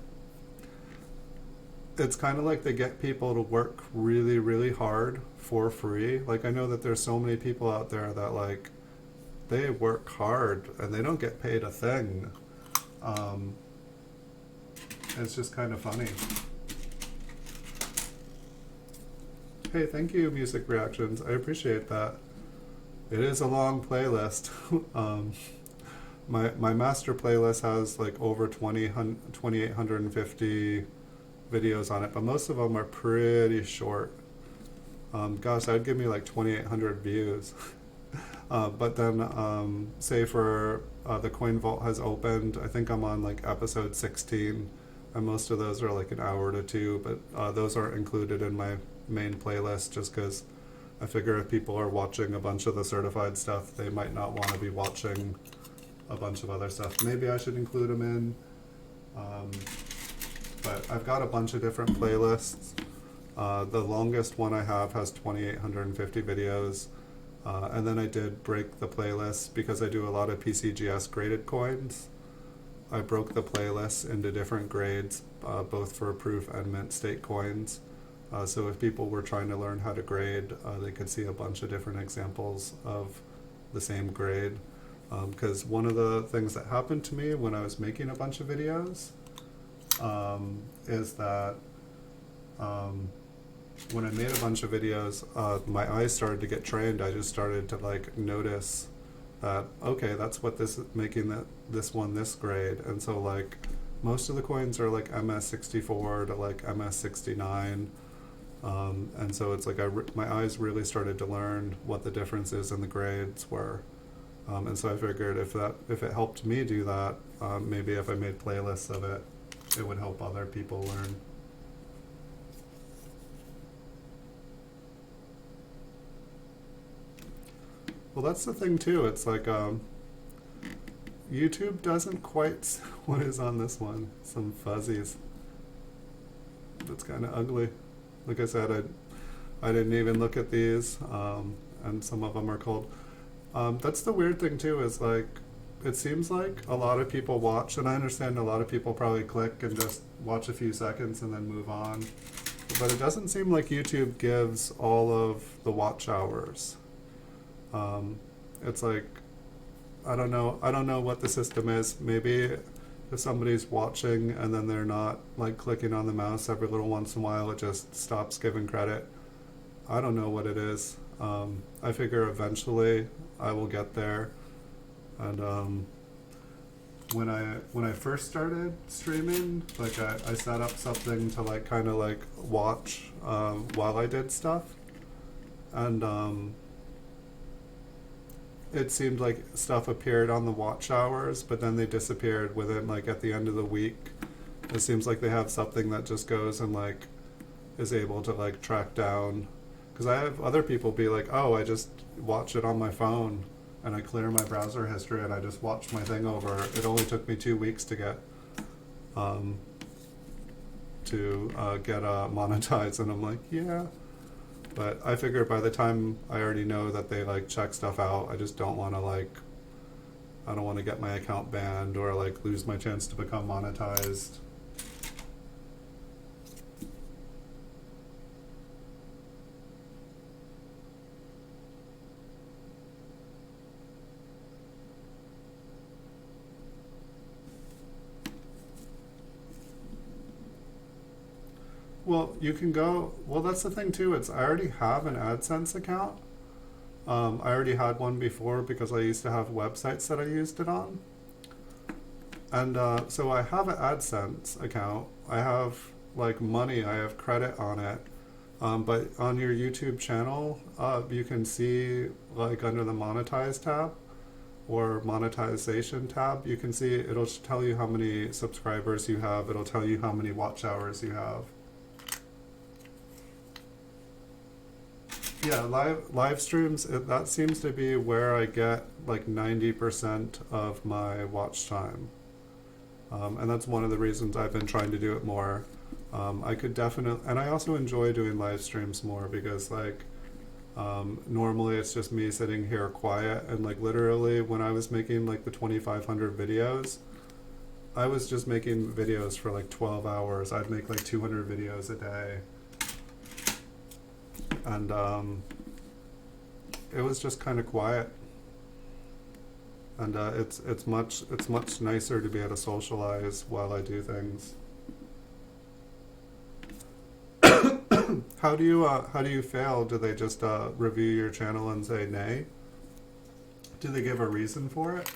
it's kind of like they get people to work really, really hard for free. Like I know that there's so many people out there that like they work hard and they don't get paid a thing. It's just kind of funny. Hey, thank you, Music Reactions. I appreciate that. It is a long playlist. My master playlist has like over 2,850 videos on it, but most of them are pretty short. Gosh, I'd give me like 2,800 views. But then, say for the Coin Vault has opened, I think I'm on like episode 16, and most of those are like an hour to two, but those aren't included in my main playlist just because I figure if people are watching a bunch of the certified stuff, they might not want to be watching a bunch of other stuff. Maybe I should include them in, but I've got a bunch of different playlists. The longest one I have has 2,850 videos. And then I did break the playlist because I do a lot of PCGS graded coins. I broke the playlist into different grades, both for proof and mint state coins. So if people were trying to learn how to grade, they could see a bunch of different examples of the same grade. Because one of the things that happened to me when I was making a bunch of videos is that when I made a bunch of videos, my eyes started to get trained. I just started to like notice that, okay, that's what this is making this one this grade. And so like most of the coins are like MS64 to like MS69. And so it's like my eyes really started to learn what the differences in the grades were. And so I figured if it helped me do that, maybe if I made playlists of it, it would help other people learn. Well, that's the thing too. It's like YouTube doesn't quite. What is on this one? Some fuzzies. That's kind of ugly. Like I said, I didn't even look at these, and some of them are cold. That's the weird thing too. Is like it seems like a lot of people watch, and I understand a lot of people probably click and just watch a few seconds and then move on. But it doesn't seem like YouTube gives all of the watch hours. It's like, I don't know what the system is. Maybe if somebody's watching and then they're not like clicking on the mouse every little once in a while, it just stops giving credit. I don't know what it is. I figure eventually I will get there. And when I first started streaming, like I set up something to like kind of like watch while I did stuff, and it seemed like stuff appeared on the watch hours, but then they disappeared within like at the end of the week. It seems like they have something that just goes and like is able to like track down, because I have other people be like, oh, I just watch it on my phone and I clear my browser history and I just watch my thing over. It only took me 2 weeks to get um, monetized, and I'm like, yeah. But I figure by the time I already know that they like check stuff out, I just don't want to I don't want to get my account banned or like lose my chance to become monetized. Well, you can go. Well, that's the thing too. I already have an AdSense account. I already had one before because I used to have websites that I used it on. And so I have an AdSense account. I have like money, I have credit on it. But on your YouTube channel, you can see like under the monetize tab or monetization tab, you can see it'll tell you how many subscribers you have. It'll tell you how many watch hours you have. Yeah, live streams, that seems to be where I get like 90% of my watch time. And that's one of the reasons I've been trying to do it more. I could definitely, and I also enjoy doing live streams more because like normally it's just me sitting here quiet, and like literally when I was making like the 2,500 videos, I was just making videos for like 12 hours. I'd make like 200 videos a day. And it was just kind of quiet, and it's much nicer to be able to socialize while I do things. How do you fail? Do they just review your channel and say nay? Do they give a reason for it?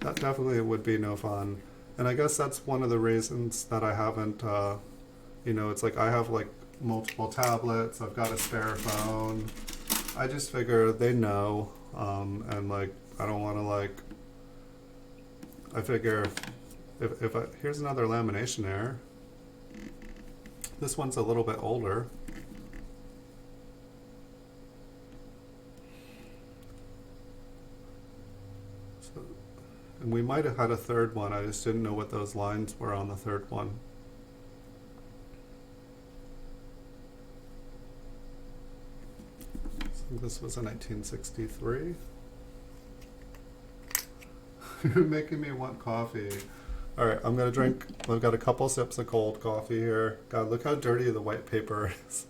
That definitely would be no fun. And I guess that's one of the reasons that I haven't, it's like I have like multiple tablets, I've got a spare phone. I just figure they know, and like I don't want to like, I figure if here's another lamination error. This one's a little bit older. So, and we might have had a third one, I just didn't know what those lines were on the third one. So this was a 1963. You're making me want coffee. Alright, I'm gonna drink, I've got a couple sips of cold coffee here. God, look how dirty the white paper is.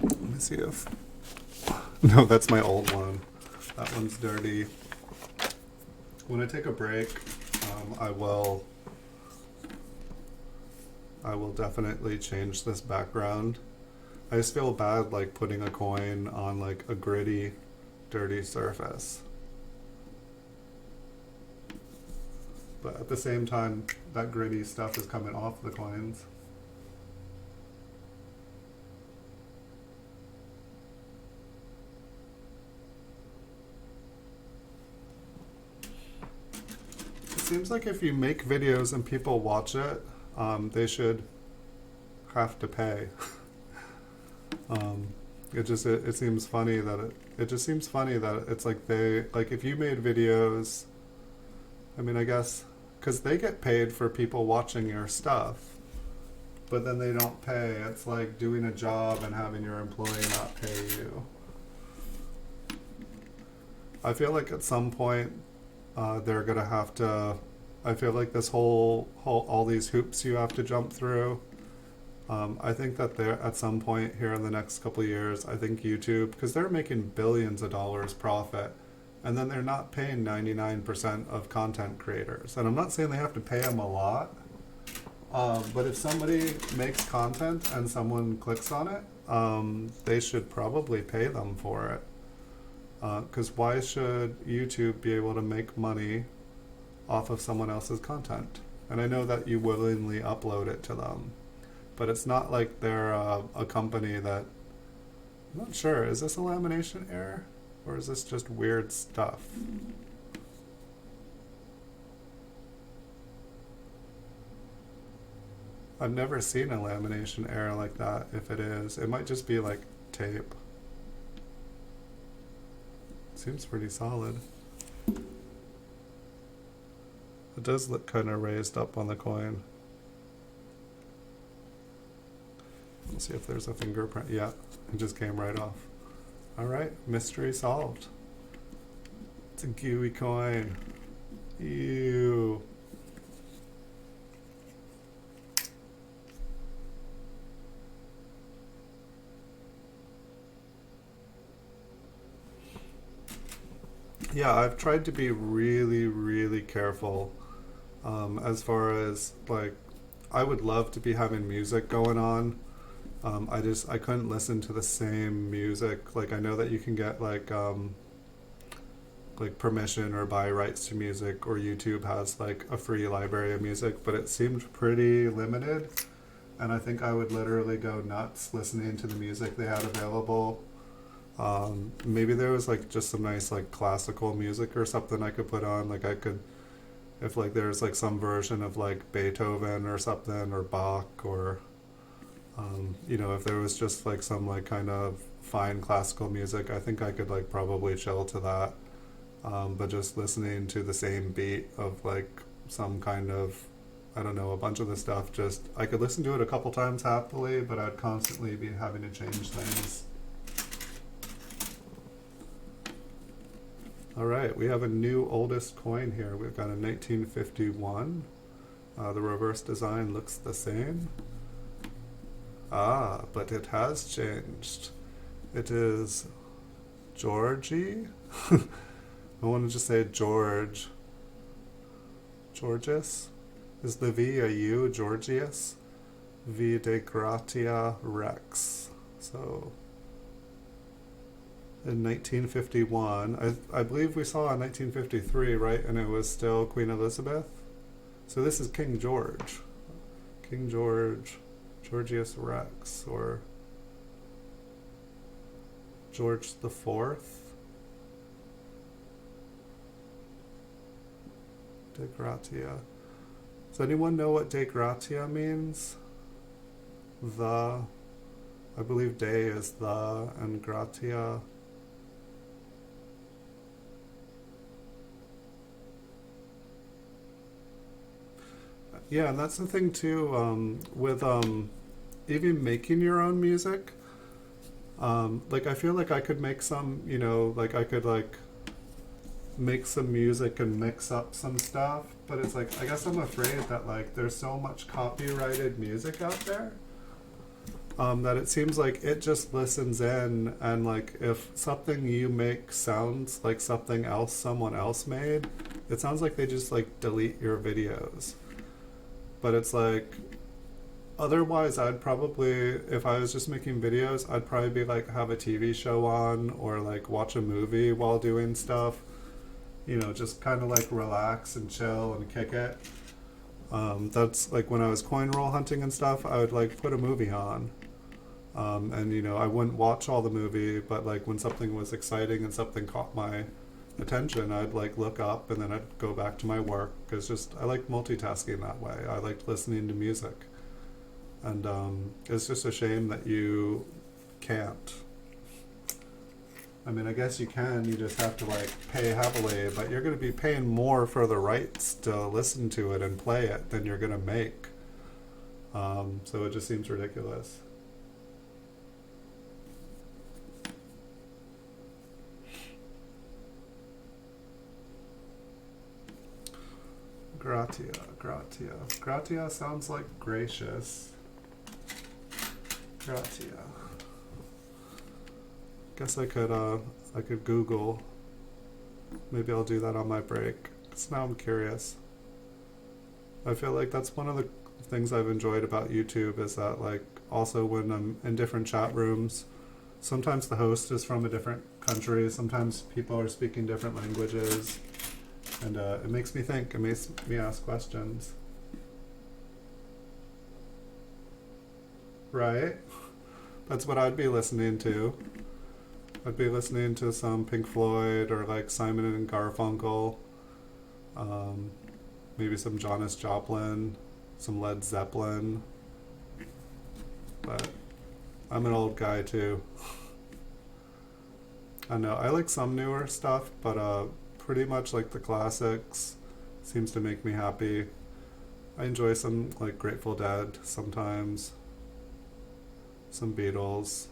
Let me see if, no, that's my old one. That one's dirty. When I take a break, I will definitely change this background. I just feel bad like putting a coin on like a gritty, dirty surface. But at the same time, that gritty stuff is coming off the coins. It seems like if you make videos and people watch it, they should have to pay. It seems funny that it just seems funny that it's like if you made videos, I mean, I guess because they get paid for people watching your stuff, but then they don't pay. It's like doing a job and having your employee not pay you. I feel like at some point they're gonna have to, I feel like this whole all these hoops you have to jump through, I think that they're at some point here in the next couple of years, I think YouTube, because they're making billions of dollars profit, and then they're not paying 99% of content creators. And I'm not saying they have to pay them a lot, but if somebody makes content and someone clicks on it, they should probably pay them for it. Because why should YouTube be able to make money off of someone else's content? And I know that you willingly upload it to them, but it's not like they're a company that, I'm not sure, is this a lamination error? Or is this just weird stuff? I've never seen a lamination error like that. If it is, it might just be like tape. Seems pretty solid. It does look kind of raised up on the coin. Let's see if there's a fingerprint. Yeah, it just came right off. All right, mystery solved. It's a gooey coin. Ew. Yeah, I've tried to be really, really careful as far as like, I would love to be having music going on. I couldn't listen to the same music. Like I know that you can get like permission or buy rights to music, or YouTube has like a free library of music, but it seemed pretty limited. And I think I would literally go nuts listening to the music they had available. Maybe there was like just some nice like classical music or something I could put on. Like I could, if like there's like some version of like Beethoven or something, or Bach, or you know, if there was just like some like kind of fine classical music, I think I could like probably chill to that. But just listening to the same beat of like some kind of, I don't know, a bunch of the stuff, just I could listen to it a couple times happily, but I'd constantly be having to change things. All right, we have a new oldest coin here. We've got a 1951. The reverse design looks the same. Ah, but it has changed. It is Georgie. I wanted to say George. Georgius? Is the V a U? Georgius? V de Gratia Rex. So in 1951, I believe we saw in 1953, right? And it was still Queen Elizabeth. So this is King George. King George, Georgius Rex, or George the Fourth. De Gratia. Does anyone know what De Gratia means? The, I believe de is the, and gratia. Yeah, and that's the thing too, with even making your own music. Like I feel like I could make some, you know, like I could like make some music and mix up some stuff, but it's like, I guess I'm afraid that like there's so much copyrighted music out there, that it seems like it just listens in, and like if something you make sounds like something else someone else made, it sounds like they just like delete your videos. But it's like, otherwise I'd probably, if I was just making videos, I'd probably be like have a TV show on, or like watch a movie while doing stuff, you know, just kind of like relax and chill and kick it. That's like when I was coin roll hunting and stuff, I would like put a movie on, and you know, I wouldn't watch all the movie, but like when something was exciting and something caught my attention, I'd like look up and then I'd go back to my work, because just I like multitasking that way. I like listening to music, and it's just a shame that you can't. I mean, I guess you can, you just have to like pay heavily, but you're going to be paying more for the rights to listen to it and play it than you're going to make. So it just seems ridiculous. Gratia, gratia. Gratia sounds like gracious. Gratia. Guess I could Google. Maybe I'll do that on my break, because now I'm curious. I feel like that's one of the things I've enjoyed about YouTube, is that like also when I'm in different chat rooms, sometimes the host is from a different country, sometimes people are speaking different languages, and it makes me think, it makes me ask questions. Right? That's what I'd be listening to. I'd be listening to some Pink Floyd or like Simon and Garfunkel, um, maybe some Janis Joplin, some Led Zeppelin. But I'm an old guy too. I know I like some newer stuff, but pretty much like the classics seems to make me happy. I enjoy some like Grateful Dead sometimes, some Beatles,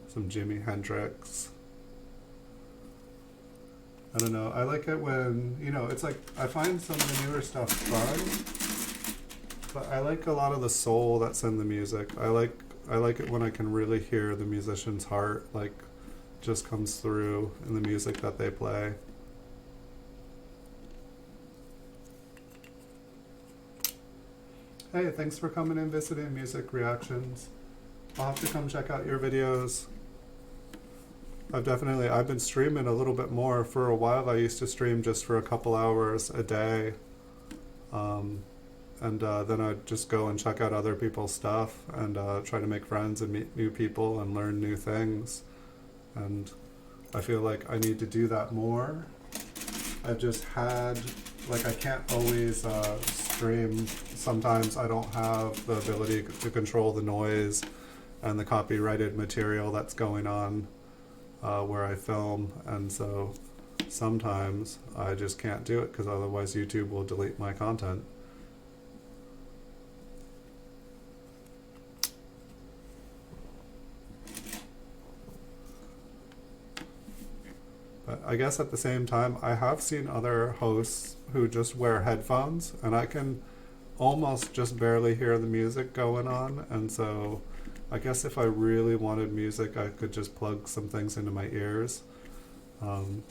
some Jimi Hendrix. I don't know. I like it when, it's like I find some of the newer stuff fun, but I like a lot of the soul that's in the music. I like it when I can really hear the musician's heart, like just comes through in the music that they play. Hey, thanks for coming and visiting Music Reactions. I'll have to come check out your videos. I've been streaming a little bit more. For a while I used to stream just for a couple hours a day. And then I'd just go and check out other people's stuff and try to make friends and meet new people and learn new things. And I feel like I need to do that more. I've just had, like, I can't always stream. Sometimes I don't have the ability to control the noise and the copyrighted material that's going on where I film, and so sometimes I just can't do it because otherwise YouTube will delete my content. But I guess at the same time, I have seen other hosts who just wear headphones, and I can almost just barely hear the music going on, and so I guess if I really wanted music, I could just plug some things into my ears.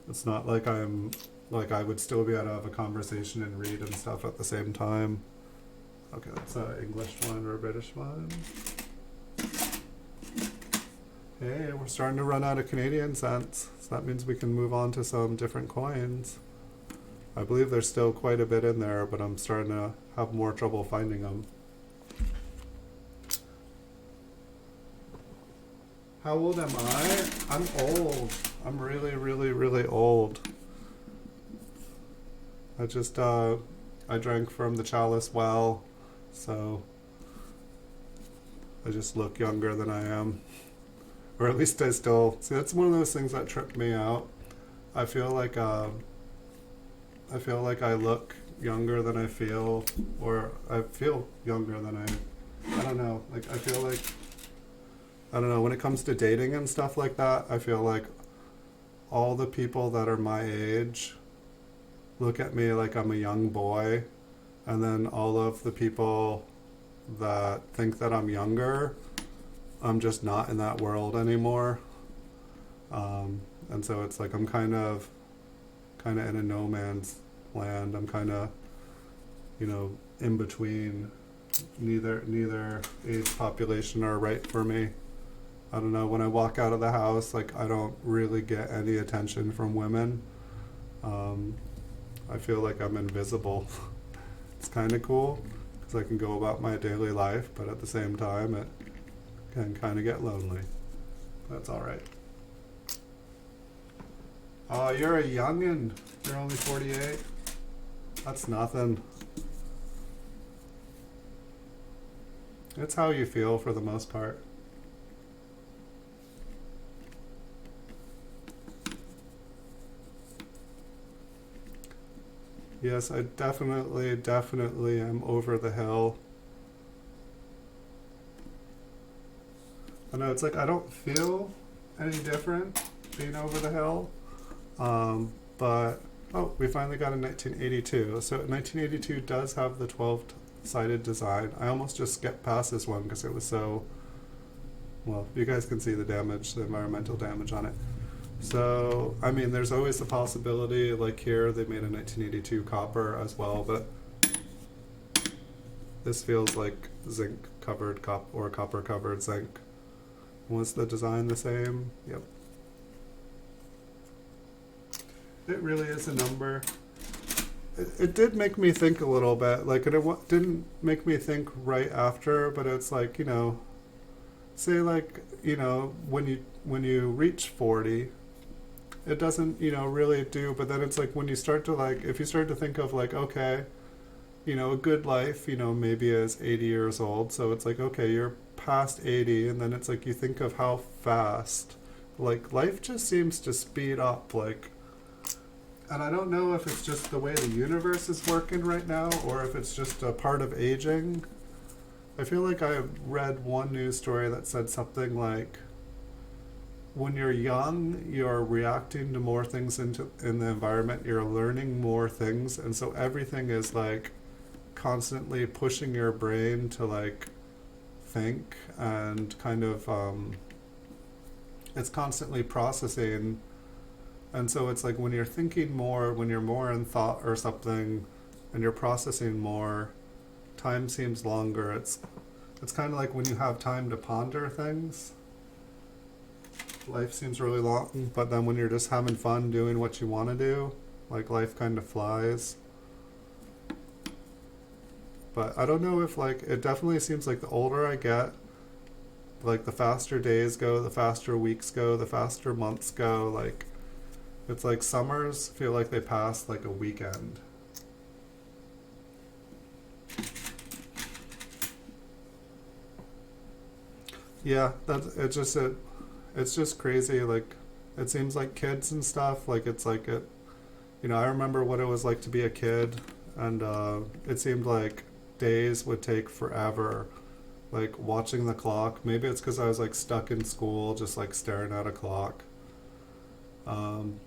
It's not like I would still be able to have a conversation and read and stuff at the same time. Okay, that's an English one or a British one. Hey, we're starting to run out of Canadian cents, so that means we can move on to some different coins. I believe there's still quite a bit in there, but I'm starting to have more trouble finding them. How old am I? I'm old. I'm really, really, really old. I drank from the chalice well, so I just look younger than I am. Or at least see, that's one of those things that tripped me out. I feel like I look younger than I feel, or I feel younger than I don't know. Like, I feel like, I don't know, when it comes to dating and stuff like that, I feel like all the people that are my age look at me like I'm a young boy, and then all of the people that think that I'm younger, I'm just not in that world anymore. And so it's like I'm kind of in a no man's land. I'm kind of, in between. Neither age population are right for me. I don't know, when I walk out of the house, like, I don't really get any attention from women. I feel like I'm invisible. It's kind of cool because I can go about my daily life, but at the same time it can kind of get lonely. That's all right. Oh, you're a youngin'. You're only 48. That's nothing. It's how you feel for the most part. Yes, I definitely am over the hill. I know, it's like I don't feel any different being over the hill. But, oh, we finally got a 1982. So 1982 does have the 12-sided design. I almost just skipped past this one because it was so, well, you guys can see the damage, the environmental damage on it. So, I mean, there's always the possibility, like here, they made a 1982 copper as well, but this feels like zinc covered or copper covered zinc. Was the design the same? Yep. It really is a number. It did make me think a little bit. Like, it didn't make me think right after, but it's like, say like, when you reach 40, it doesn't, really do, but then it's like when you start to like, if you start to think of like, okay, a good life, maybe is 80 years old. So it's like, okay, you're past 80, and then it's like you think of how fast, like, life just seems to speed up. Like, and I don't know if it's just the way the universe is working right now or if it's just a part of aging. I feel like I read one news story that said something like, when you're young, you're reacting to more things in the environment, you're learning more things, and so everything is like constantly pushing your brain to like think and kind of it's constantly processing. And so it's like when you're thinking more, when you're more in thought or something and you're processing more, time seems longer. It's kind of like when you have time to ponder things, life seems really long, but then when you're just having fun doing what you want to do, like, life kind of flies. But I don't know if, like, it definitely seems like the older I get, like, the faster days go, the faster weeks go, the faster months go. Like, it's like summers feel like they pass like a weekend. Yeah, it's just crazy. Like, it seems like kids and stuff, like, it's like it, I remember what it was like to be a kid, and it seemed like days would take forever, like watching the clock. Maybe it's because I was like stuck in school, just like staring at a clock. Um,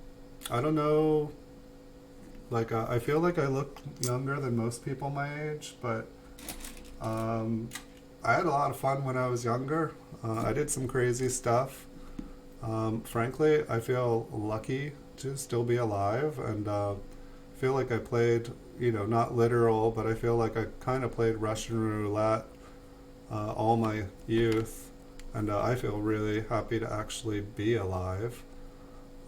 I don't know. Like, I feel like I look younger than most people my age, but um, I had a lot of fun when I was younger. I did some crazy stuff. Frankly, I feel lucky to still be alive, and feel like I played, not literal, but I feel like I kind of played Russian roulette all my youth, and I feel really happy to actually be alive.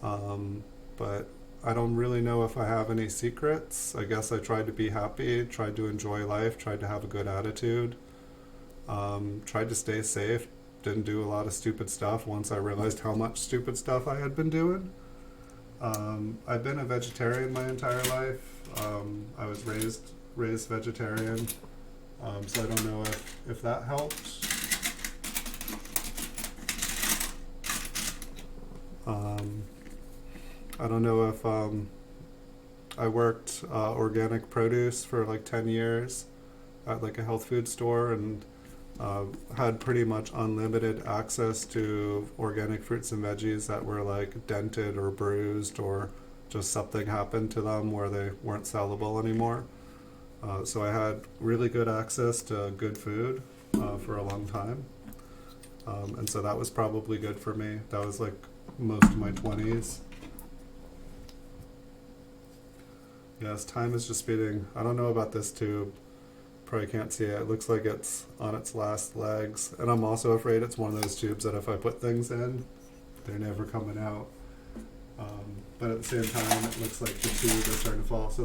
But I don't really know if I have any secrets. I guess I tried to be happy, tried to enjoy life, tried to have a good attitude, tried to stay safe, didn't do a lot of stupid stuff once I realized how much stupid stuff I had been doing. I've been a vegetarian my entire life. I was raised vegetarian, so I don't know if that helped. Um, I don't know if I worked organic produce for like 10 years at like a health food store, and had pretty much unlimited access to organic fruits and veggies that were like dented or bruised, or just something happened to them where they weren't sellable anymore. So I had really good access to good food for a long time. And so that was probably good for me. That was like most of my 20s. Yes, time is just speeding. I don't know about this tube. Probably can't see it. It looks like it's on its last legs. And I'm also afraid it's one of those tubes that if I put things in, they're never coming out. But at the same time, it looks like the tube is starting to fall. So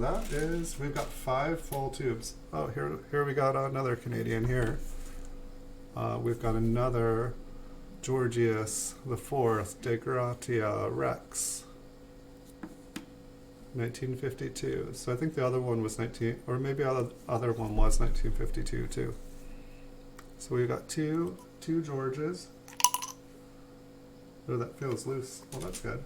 we've got 5 full tubes. Oh, here we got another Canadian here. We've got another Georgius the Fourth De Gratia Rex, 1952. So I think the other one was or maybe other one was 1952 too. So we've got two Georges. Oh, that feels loose. Well, that's good.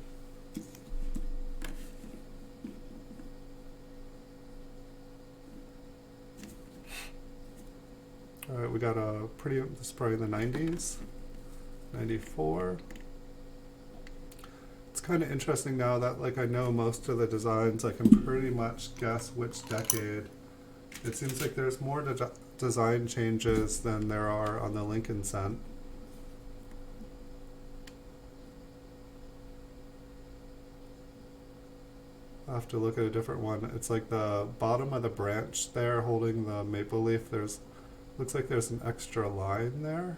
All right, we got this is probably the 90s, 94. It's kind of interesting now that like I know most of the designs, I can pretty much guess which decade. It seems like there's more design changes than there are on the Lincoln cent. I'll have to look at a different one. It's like the bottom of the branch there holding the maple leaf. Looks like there's an extra line there.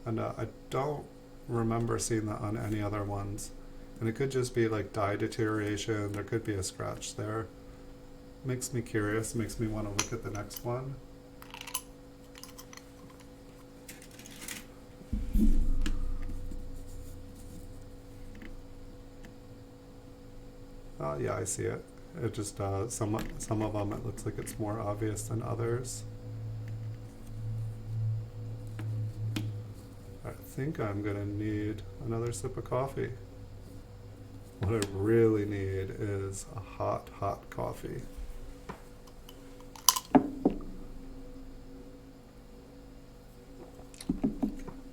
And I don't remember seeing that on any other ones. And it could just be like dye deterioration. There could be a scratch there. Makes me curious, makes me want to look at the next one. Yeah, I see it. It just, some of them it looks like it's more obvious than others. I think I'm gonna need another sip of coffee. What I really need is a hot, hot coffee.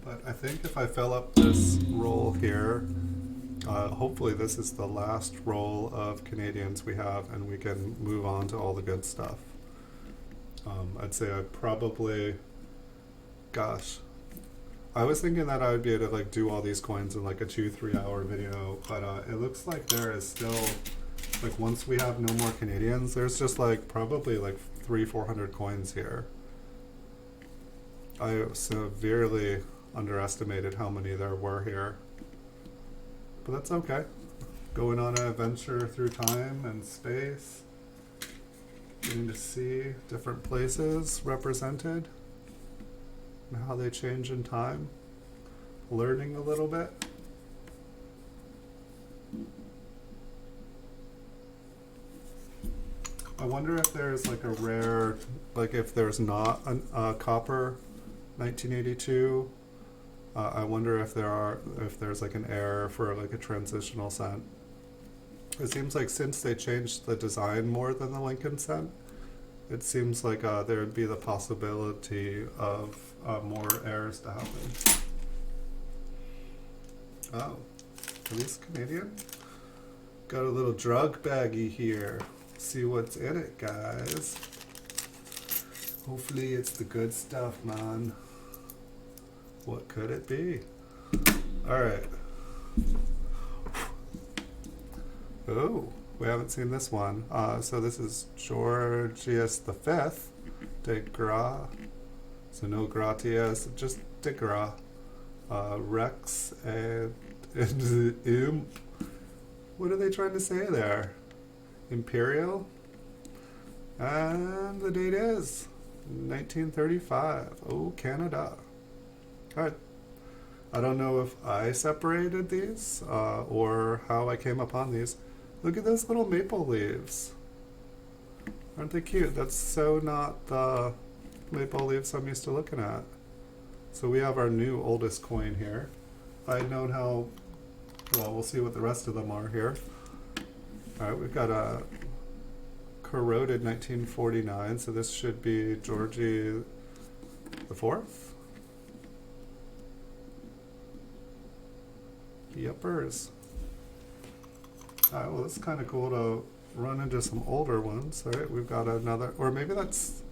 But I think if I fill up this roll here, hopefully this is the last roll of Canadians we have, and we can move on to all the good stuff. I'd say I'd probably, gosh, I was thinking that I would be able to like do all these coins in like a 2-3 hour video, but it looks like there is still, like once we have no more Canadians, there's just like probably like 300-400 coins here. I severely underestimated how many there were here. But that's okay. Going on an adventure through time and space, getting to see different places represented and how they change in time, learning a little bit. I wonder if there's like a rare, like if there's not a copper 1982, I wonder if there's like an error for like a transitional cent. It seems like since they changed the design more than the Lincoln cent, it seems like there would be the possibility of more errors to happen. Oh, are these Canadian? Got a little drug baggie here. See what's in it, guys. Hopefully it's the good stuff, man. What could it be? Alright. Oh, we haven't seen this one. So this is Georgius V de Gras. So no Gratias, just de Gras. Rex and what are they trying to say there? Imperial? And the date is 1935. Oh, Canada. Alright. I don't know if I separated these or how I came upon these. Look at those little maple leaves. Aren't they cute? That's so not the maple leaves I'm used to looking at. So we have our new oldest coin here. If I had known how, well, we'll see what the rest of them are here. Alright, we've got a corroded 1949, so this should be Georgie the Fourth. Yuppers. Alright, well, it's kind of cool to run into some older ones. Alright, we've got another, or maybe that's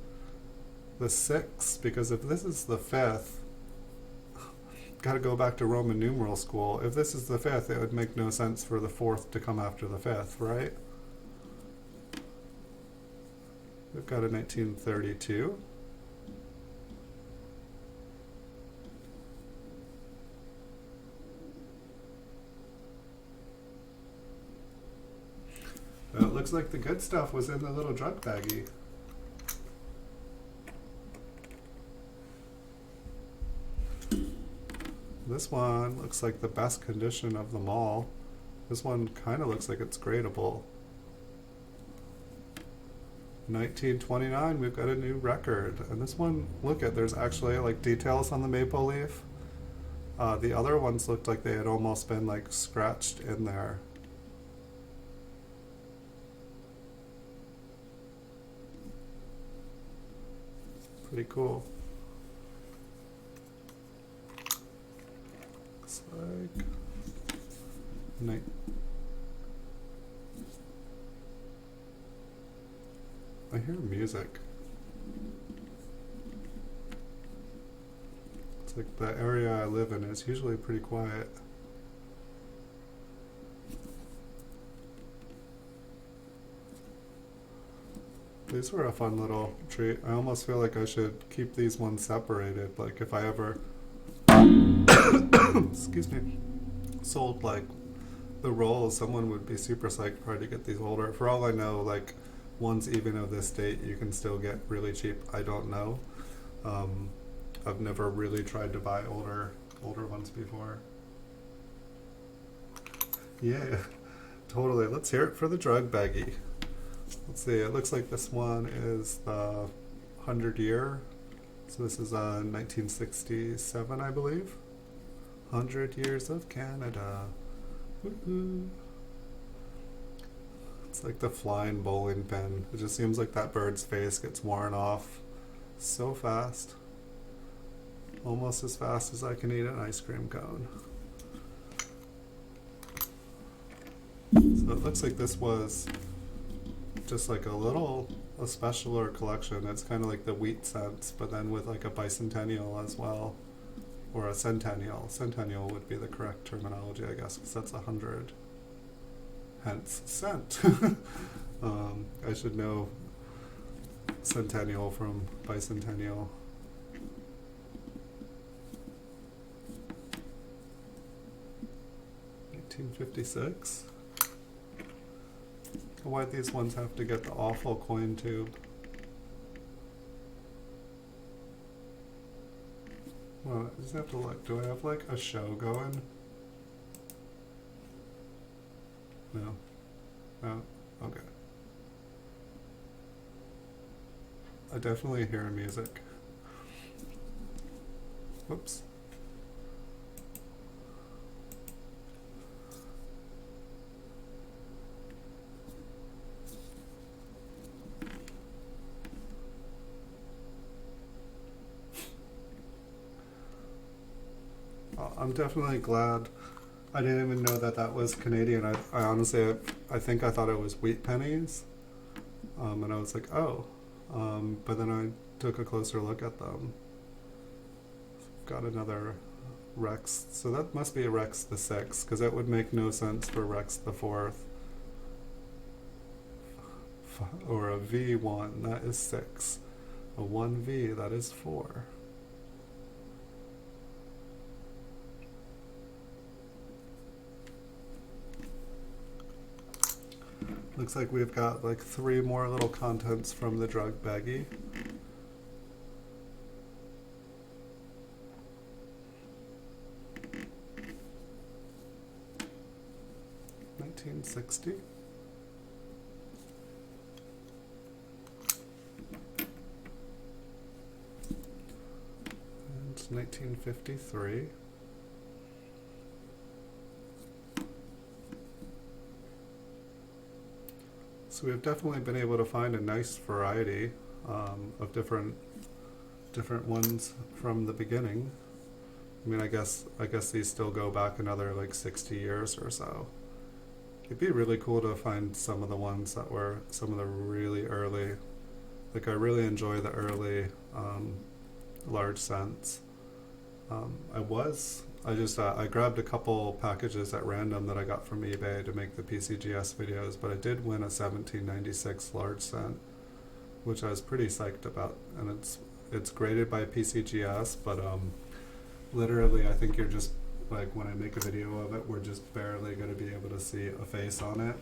the 6th, because if this is the 5th, got to go back to Roman numeral school. If this is the 5th, it would make no sense for the 4th to come after the 5th, right? We've got a 1932. Well, it looks like the good stuff was in the little drug baggie. This one looks like the best condition of them all. This one kind of looks like it's gradable. 1929, we've got a new record. And this one, look at, there's actually like details on the maple leaf. The other ones looked like they had almost been like scratched in there. Pretty cool. Looks like I hear music. It's like the area I live in is usually pretty quiet. These were a fun little treat. I almost feel like I should keep these ones separated. Like if I ever, excuse me, sold like the rolls, someone would be super psyched probably to get these older. For all I know, like ones even of this date you can still get really cheap. I don't know. I've never really tried to buy older ones before. Yeah, Totally. Let's hear it for the drug baggie. Let's see. It looks like this one is the 100 year. So this is 1967, I believe. 100 years of Canada. Woo-hoo. It's like the flying bowling pin. It just seems like that bird's face gets worn off so fast. Almost as fast as I can eat an ice cream cone. So it looks like this was just like a special or collection. It's kind of like the wheat cents, but then with like a bicentennial as well. Or a centennial. Centennial would be the correct terminology, I guess, because that's 100. Hence, cent. I should know centennial from bicentennial. $1856. Why'd these ones have to get the awful coin tube? Well, I just have to look. Do I have like a show going? No. No? Okay. I definitely hear music. Whoops. I'm definitely glad. I didn't even know that that was Canadian. I honestly, I think I thought it was wheat pennies. And I was like, oh. But then I took a closer look at them. Got another Rex. So that must be a Rex the 6th, because it would make no sense for Rex the 4th. Or a V1, that is 6. A 1V, that is 4. Looks like we've got like 3 more little contents from the drug baggie. $1960. And $1953. So we've definitely been able to find a nice variety of different ones from the beginning. I mean, I guess these still go back another like 60 years or so. It'd be really cool to find some of the ones that were some of the really early. Like I really enjoy the early large cents. I grabbed a couple packages at random that I got from eBay to make the PCGS videos, but I did win a 1796 large cent, which I was pretty psyched about. And it's graded by PCGS, but literally I think you're just, like when I make a video of it, we're just barely going to be able to see a face on it.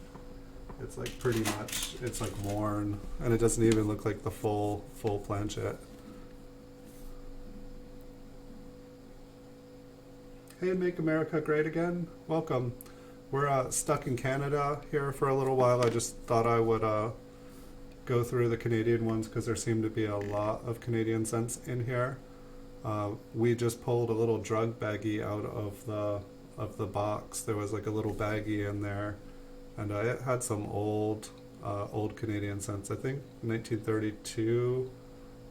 It's like pretty much, it's like worn, and it doesn't even look like the full planchet. Hey, Make America Great Again. Welcome. We're stuck in Canada here for a little while. I just thought I would go through the Canadian ones because there seem to be a lot of Canadian cents in here. We just pulled a little drug baggie out of the box. There was like a little baggie in there, and it had some old Canadian cents. I think 1932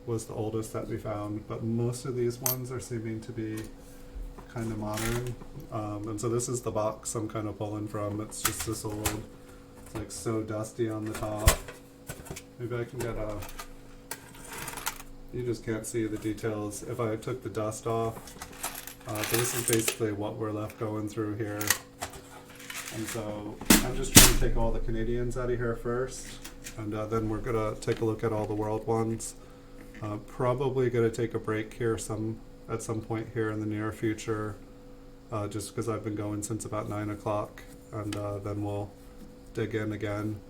was the oldest that we found, but most of these ones are seeming to be kind of modern. And so this is the box I'm kind of pulling from. It's just this old, it's like so dusty on the top. Maybe I can get you just can't see the details if I took the dust off. But this is basically what we're left going through here. And so I'm just trying to take all the Canadians out of here first, and then we're gonna take a look at all the world ones. Probably gonna take a break here at some point here in the near future, just because I've been going since about 9 o'clock, and then we'll dig in again.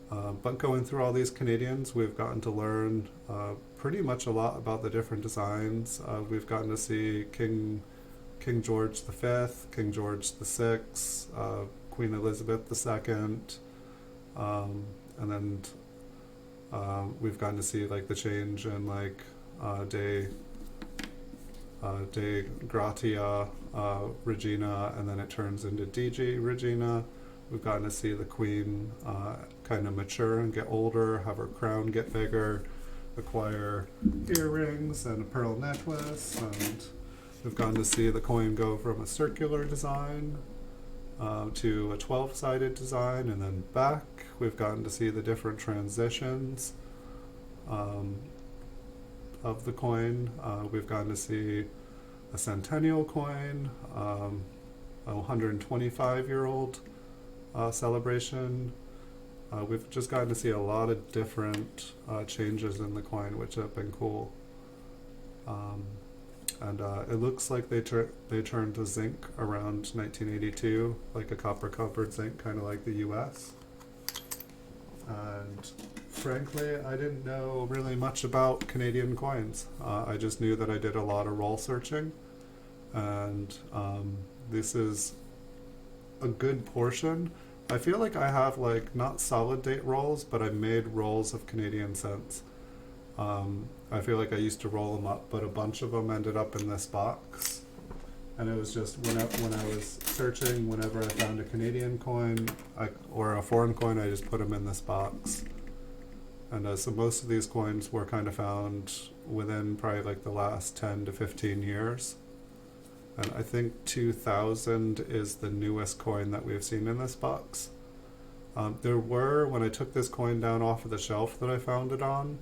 But going through all these Canadians, we've gotten to learn pretty much a lot about the different designs. We've gotten to see King George V, King George VI, Queen Elizabeth II, and then we've gotten to see like the change in like De Gratia Regina, and then it turns into DG Regina. We've gotten to see the Queen kind of mature and get older, have her crown get bigger, acquire earrings and a pearl necklace, and we've gotten to see the coin go from a circular design to a 12-sided design, and then back. We've gotten to see the different transitions of the coin. We've gotten to see a centennial coin, a 125-year-old celebration. We've just gotten to see a lot of different changes in the coin, which have been cool. And it looks like they turned to zinc around 1982, like a copper-covered zinc, kind of like the U.S. And frankly, I didn't know really much about Canadian coins. I just knew that I did a lot of roll searching, and this is a good portion. I feel like I have like not solid date rolls, but I made rolls of Canadian cents. I feel like I used to roll them up, but a bunch of them ended up in this box. And it was just when I was searching, whenever I found a Canadian coin or a foreign coin, I just put them in this box. And so most of these coins were kind of found within probably like the last 10 to 15 years. And I think 2000 is the newest coin that we've seen in this box. There were, when I took this coin down off of the shelf that I found it on,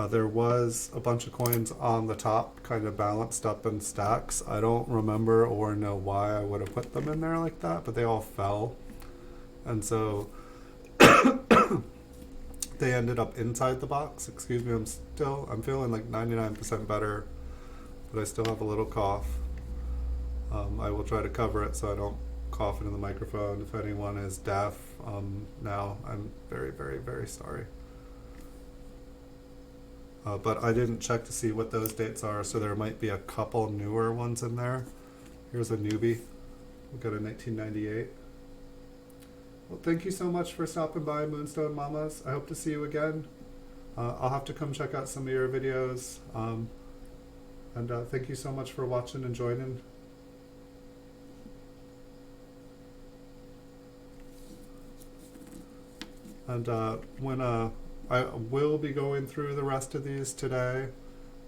there was a bunch of coins on the top, kind of balanced up in stacks. I don't remember or know why I would have put them in there like that, but they all fell. And so they ended up inside the box. Excuse me, I'm feeling like 99% better, but I still have a little cough. I will try to cover it so I don't cough into the microphone. If anyone is deaf now, I'm very, very, very sorry. But I didn't check to see what those dates are, so there might be a couple newer ones in there. Here's a newbie. We've got a 1998. Well, thank you so much for stopping by, Moonstone Mamas. I hope to see you again. I'll have to come check out some of your videos. And thank you so much for watching and joining. And when I will be going through the rest of these today.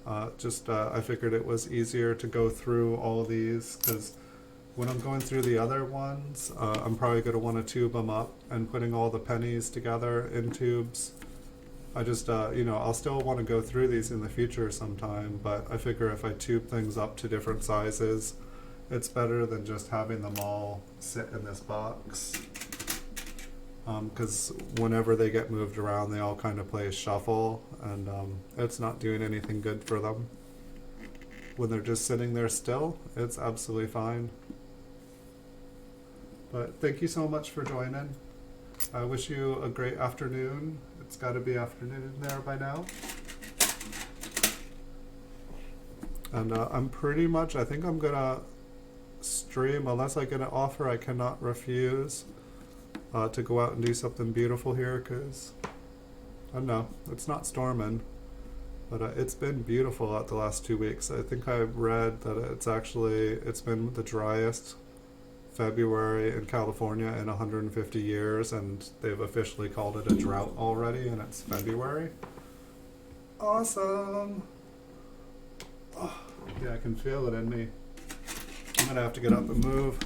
I figured it was easier to go through all of these, because when I'm going through the other ones, I'm probably going to want to tube them up, and putting all the pennies together in tubes. I just, I'll still want to go through these in the future sometime, but I figure if I tube things up to different sizes, it's better than just having them all sit in this box. Because whenever they get moved around, they all kind of play shuffle, and it's not doing anything good for them. When they're just sitting there still, it's absolutely fine. But thank you so much for joining. I wish you a great afternoon. It's got to be afternoon there by now. And I think I'm going to stream, unless I get an offer I cannot refuse. To go out and do something beautiful here, because I don't know, it's not storming, but it's been beautiful out the last 2 weeks. I think I read that it's been the driest February in California in 150 years, and they've officially called it a drought already, and it's February. Awesome. Oh, yeah, I can feel it in me. I'm gonna have to get up and move.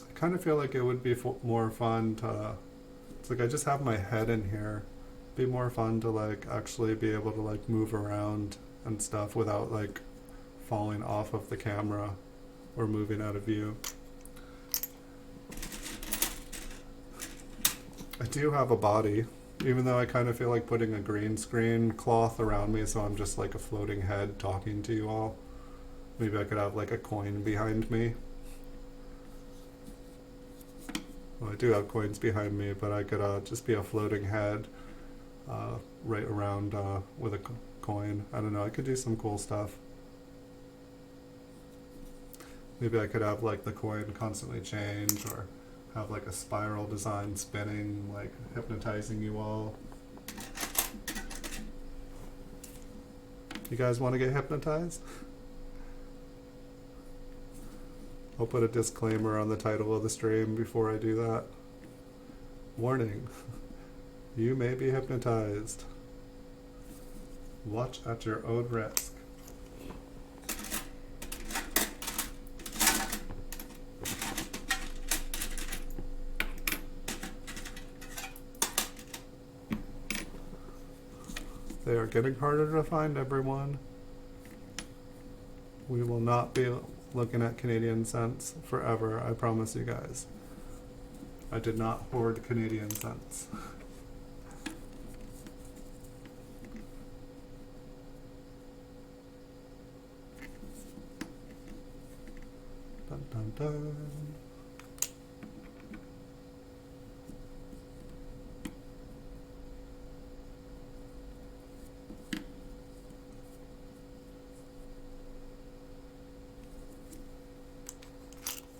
I kind of feel like it would be more fun to, it's like I just have my head in here. It'd be more fun to like actually be able to like move around and stuff without like falling off of the camera or moving out of view. I do have a body, even though I kind of feel like putting a green screen cloth around me, so I'm just like a floating head talking to you all. Maybe I could have like a coin behind me. Well, I do have coins behind me, but I could just be a floating head right around with a coin. I don't know, I could do some cool stuff. Maybe I could have like the coin constantly change, or have like a spiral design spinning, like hypnotizing you all. You guys want to get hypnotized? I'll put a disclaimer on the title of the stream before I do that. Warning, you may be hypnotized. Watch at your own risk. They are getting harder to find, everyone. We will not be looking at Canadian cents forever, I promise you guys. I did not hoard Canadian cents. Dun, dun, dun.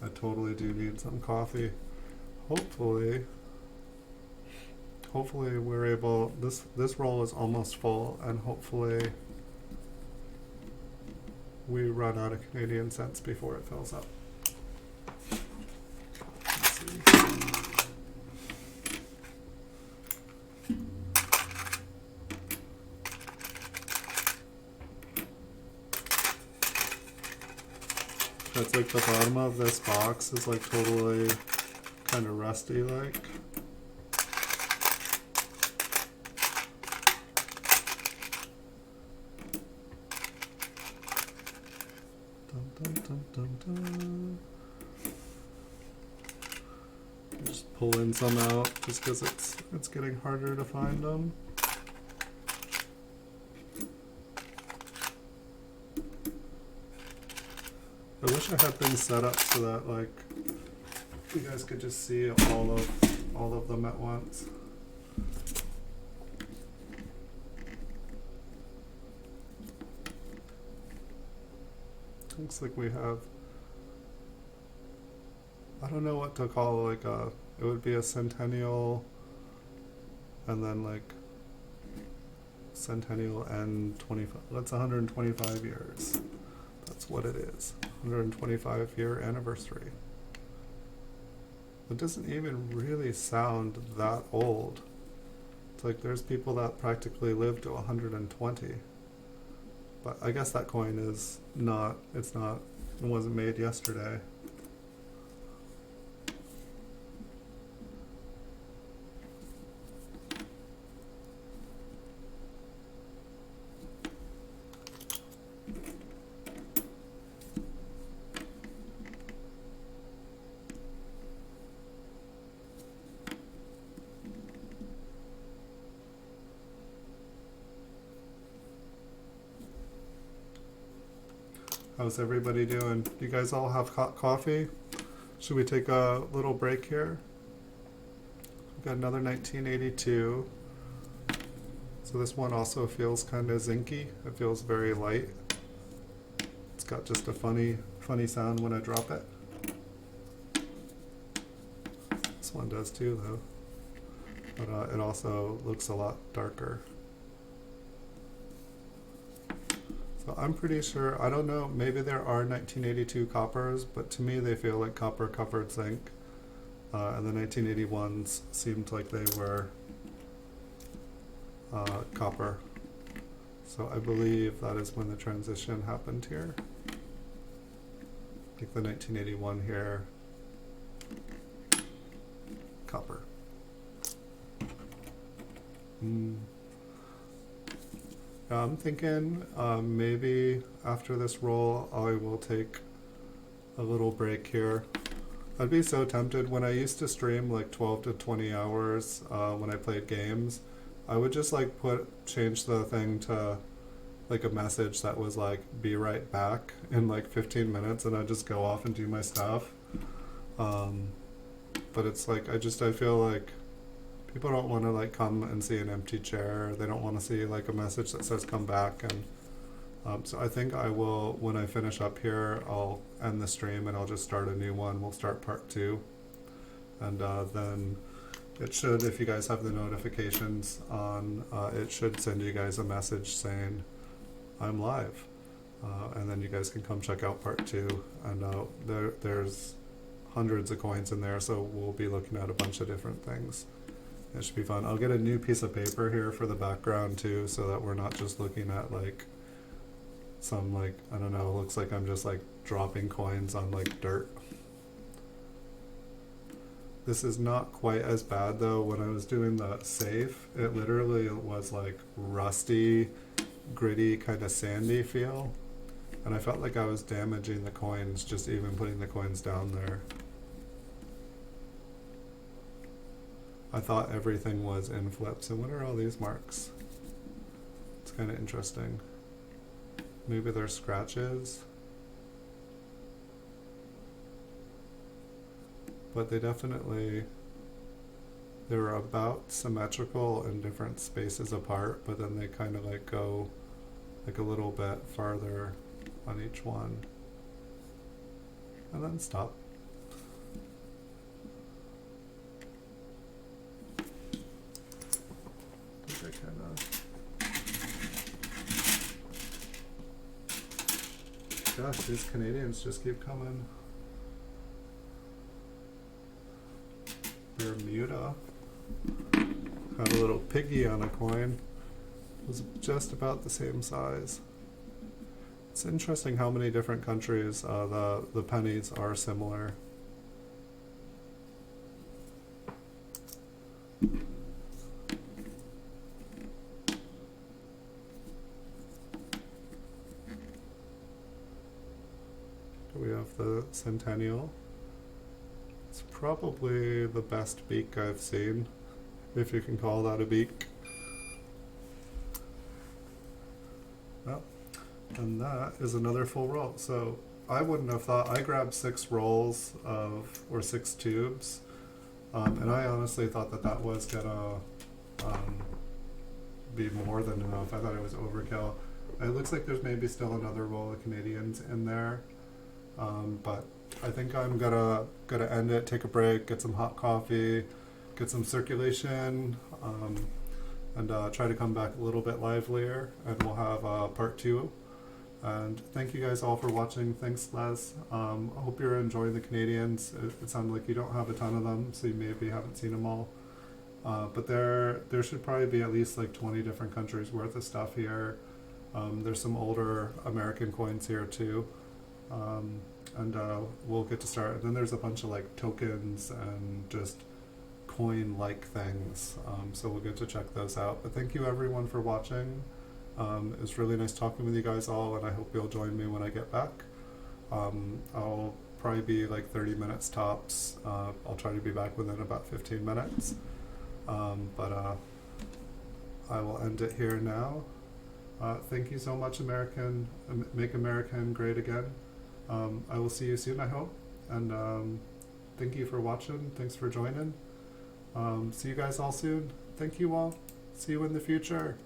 I totally do need some coffee. Hopefully we're able, this roll is almost full, and hopefully we run out of Canadian cents before it fills up. Let's see. That's like the bottom of this box is like totally kind of rusty like. Dun, dun, dun, dun, dun. Just pulling some out just because it's getting harder to find them. I wish I had things set up so that like you guys could just see all of them at once. Looks like we have, I don't know what to call like it would be a centennial, and then like centennial and 25, that's 125 years. That's what it is. 125-year anniversary. It doesn't even really sound that old. It's like there's people that practically live to 120. But I guess that coin is not, it wasn't made yesterday. How's everybody doing? You guys all have hot coffee? Should we take a little break here? We've got another 1982. So this one also feels kind of zinky. It feels very light. It's got just a funny sound when I drop it. This one does too though. But it also looks a lot darker. So I'm pretty sure, I don't know, maybe there are 1982 coppers, but to me they feel like copper covered zinc. And the 1981s seemed like they were copper. So I believe that is when the transition happened here. I think the 1981 here, copper. I'm thinking maybe after this roll I will take a little break here. I'd be so tempted. When I used to stream like 12 to 20 hours when I played games, I would just like change the thing to like a message that was like be right back in like 15 minutes, and I'd just go off and do my stuff. but it's like I feel like people don't want to like come and see an empty chair. They don't want to see like a message that says come back. And so I think I will, when I finish up here, I'll end the stream and I'll just start a new one. We'll start part 2, and then it should, if you guys have the notifications on, it should send you guys a message saying I'm live, and then you guys can come check out part 2. And there's hundreds of coins in there, so we'll be looking at a bunch of different things. It should be fun. I'll get a new piece of paper here for the background too, so that we're not just looking at like some like, I don't know, it looks like I'm just like dropping coins on like dirt. This is not quite as bad though. When I was doing the safe, it literally was like rusty, gritty, kind of sandy feel. And I felt like I was damaging the coins just even putting the coins down there. I thought everything was in flips. And what are all these marks? It's kind of interesting. Maybe they're scratches. But they definitely, they're about symmetrical in different spaces apart, but then they kind of like go like a little bit farther on each one. And then stop. Gosh, these Canadians just keep coming. Bermuda. Had a little piggy on a coin. It was just about the same size. It's interesting how many different countries the pennies are similar. We have the Centennial. It's probably the best beak I've seen, if you can call that a beak. Well, and that is another full roll. So I wouldn't have thought, I grabbed 6 rolls of, or 6 tubes, and I honestly thought that that was gonna be more than enough. I thought it was overkill. It looks like there's maybe still another roll of Canadians in there. But I think I'm gonna end it, take a break, get some hot coffee, get some circulation, and try to come back a little bit livelier, and we'll have part 2. And thank you guys all for watching. Thanks, Les. I hope you're enjoying the Canadians. It sounded like you don't have a ton of them, so you maybe haven't seen them all. But there should probably be at least like 20 different countries worth of stuff here. There's some older American coins here too. And we'll get to start. And then there's a bunch of like tokens and just coin-like things. So we'll get to check those out. But thank you everyone for watching. It was really nice talking with you guys all, and I hope you'll join me when I get back. I'll probably be like 30 minutes tops. I'll try to be back within about 15 minutes. But I will end it here now. Thank you so much, American. Make America great again. I will see you soon, I hope. And thank you for watching. Thanks for joining. See you guys all soon. Thank you all. See you in the future.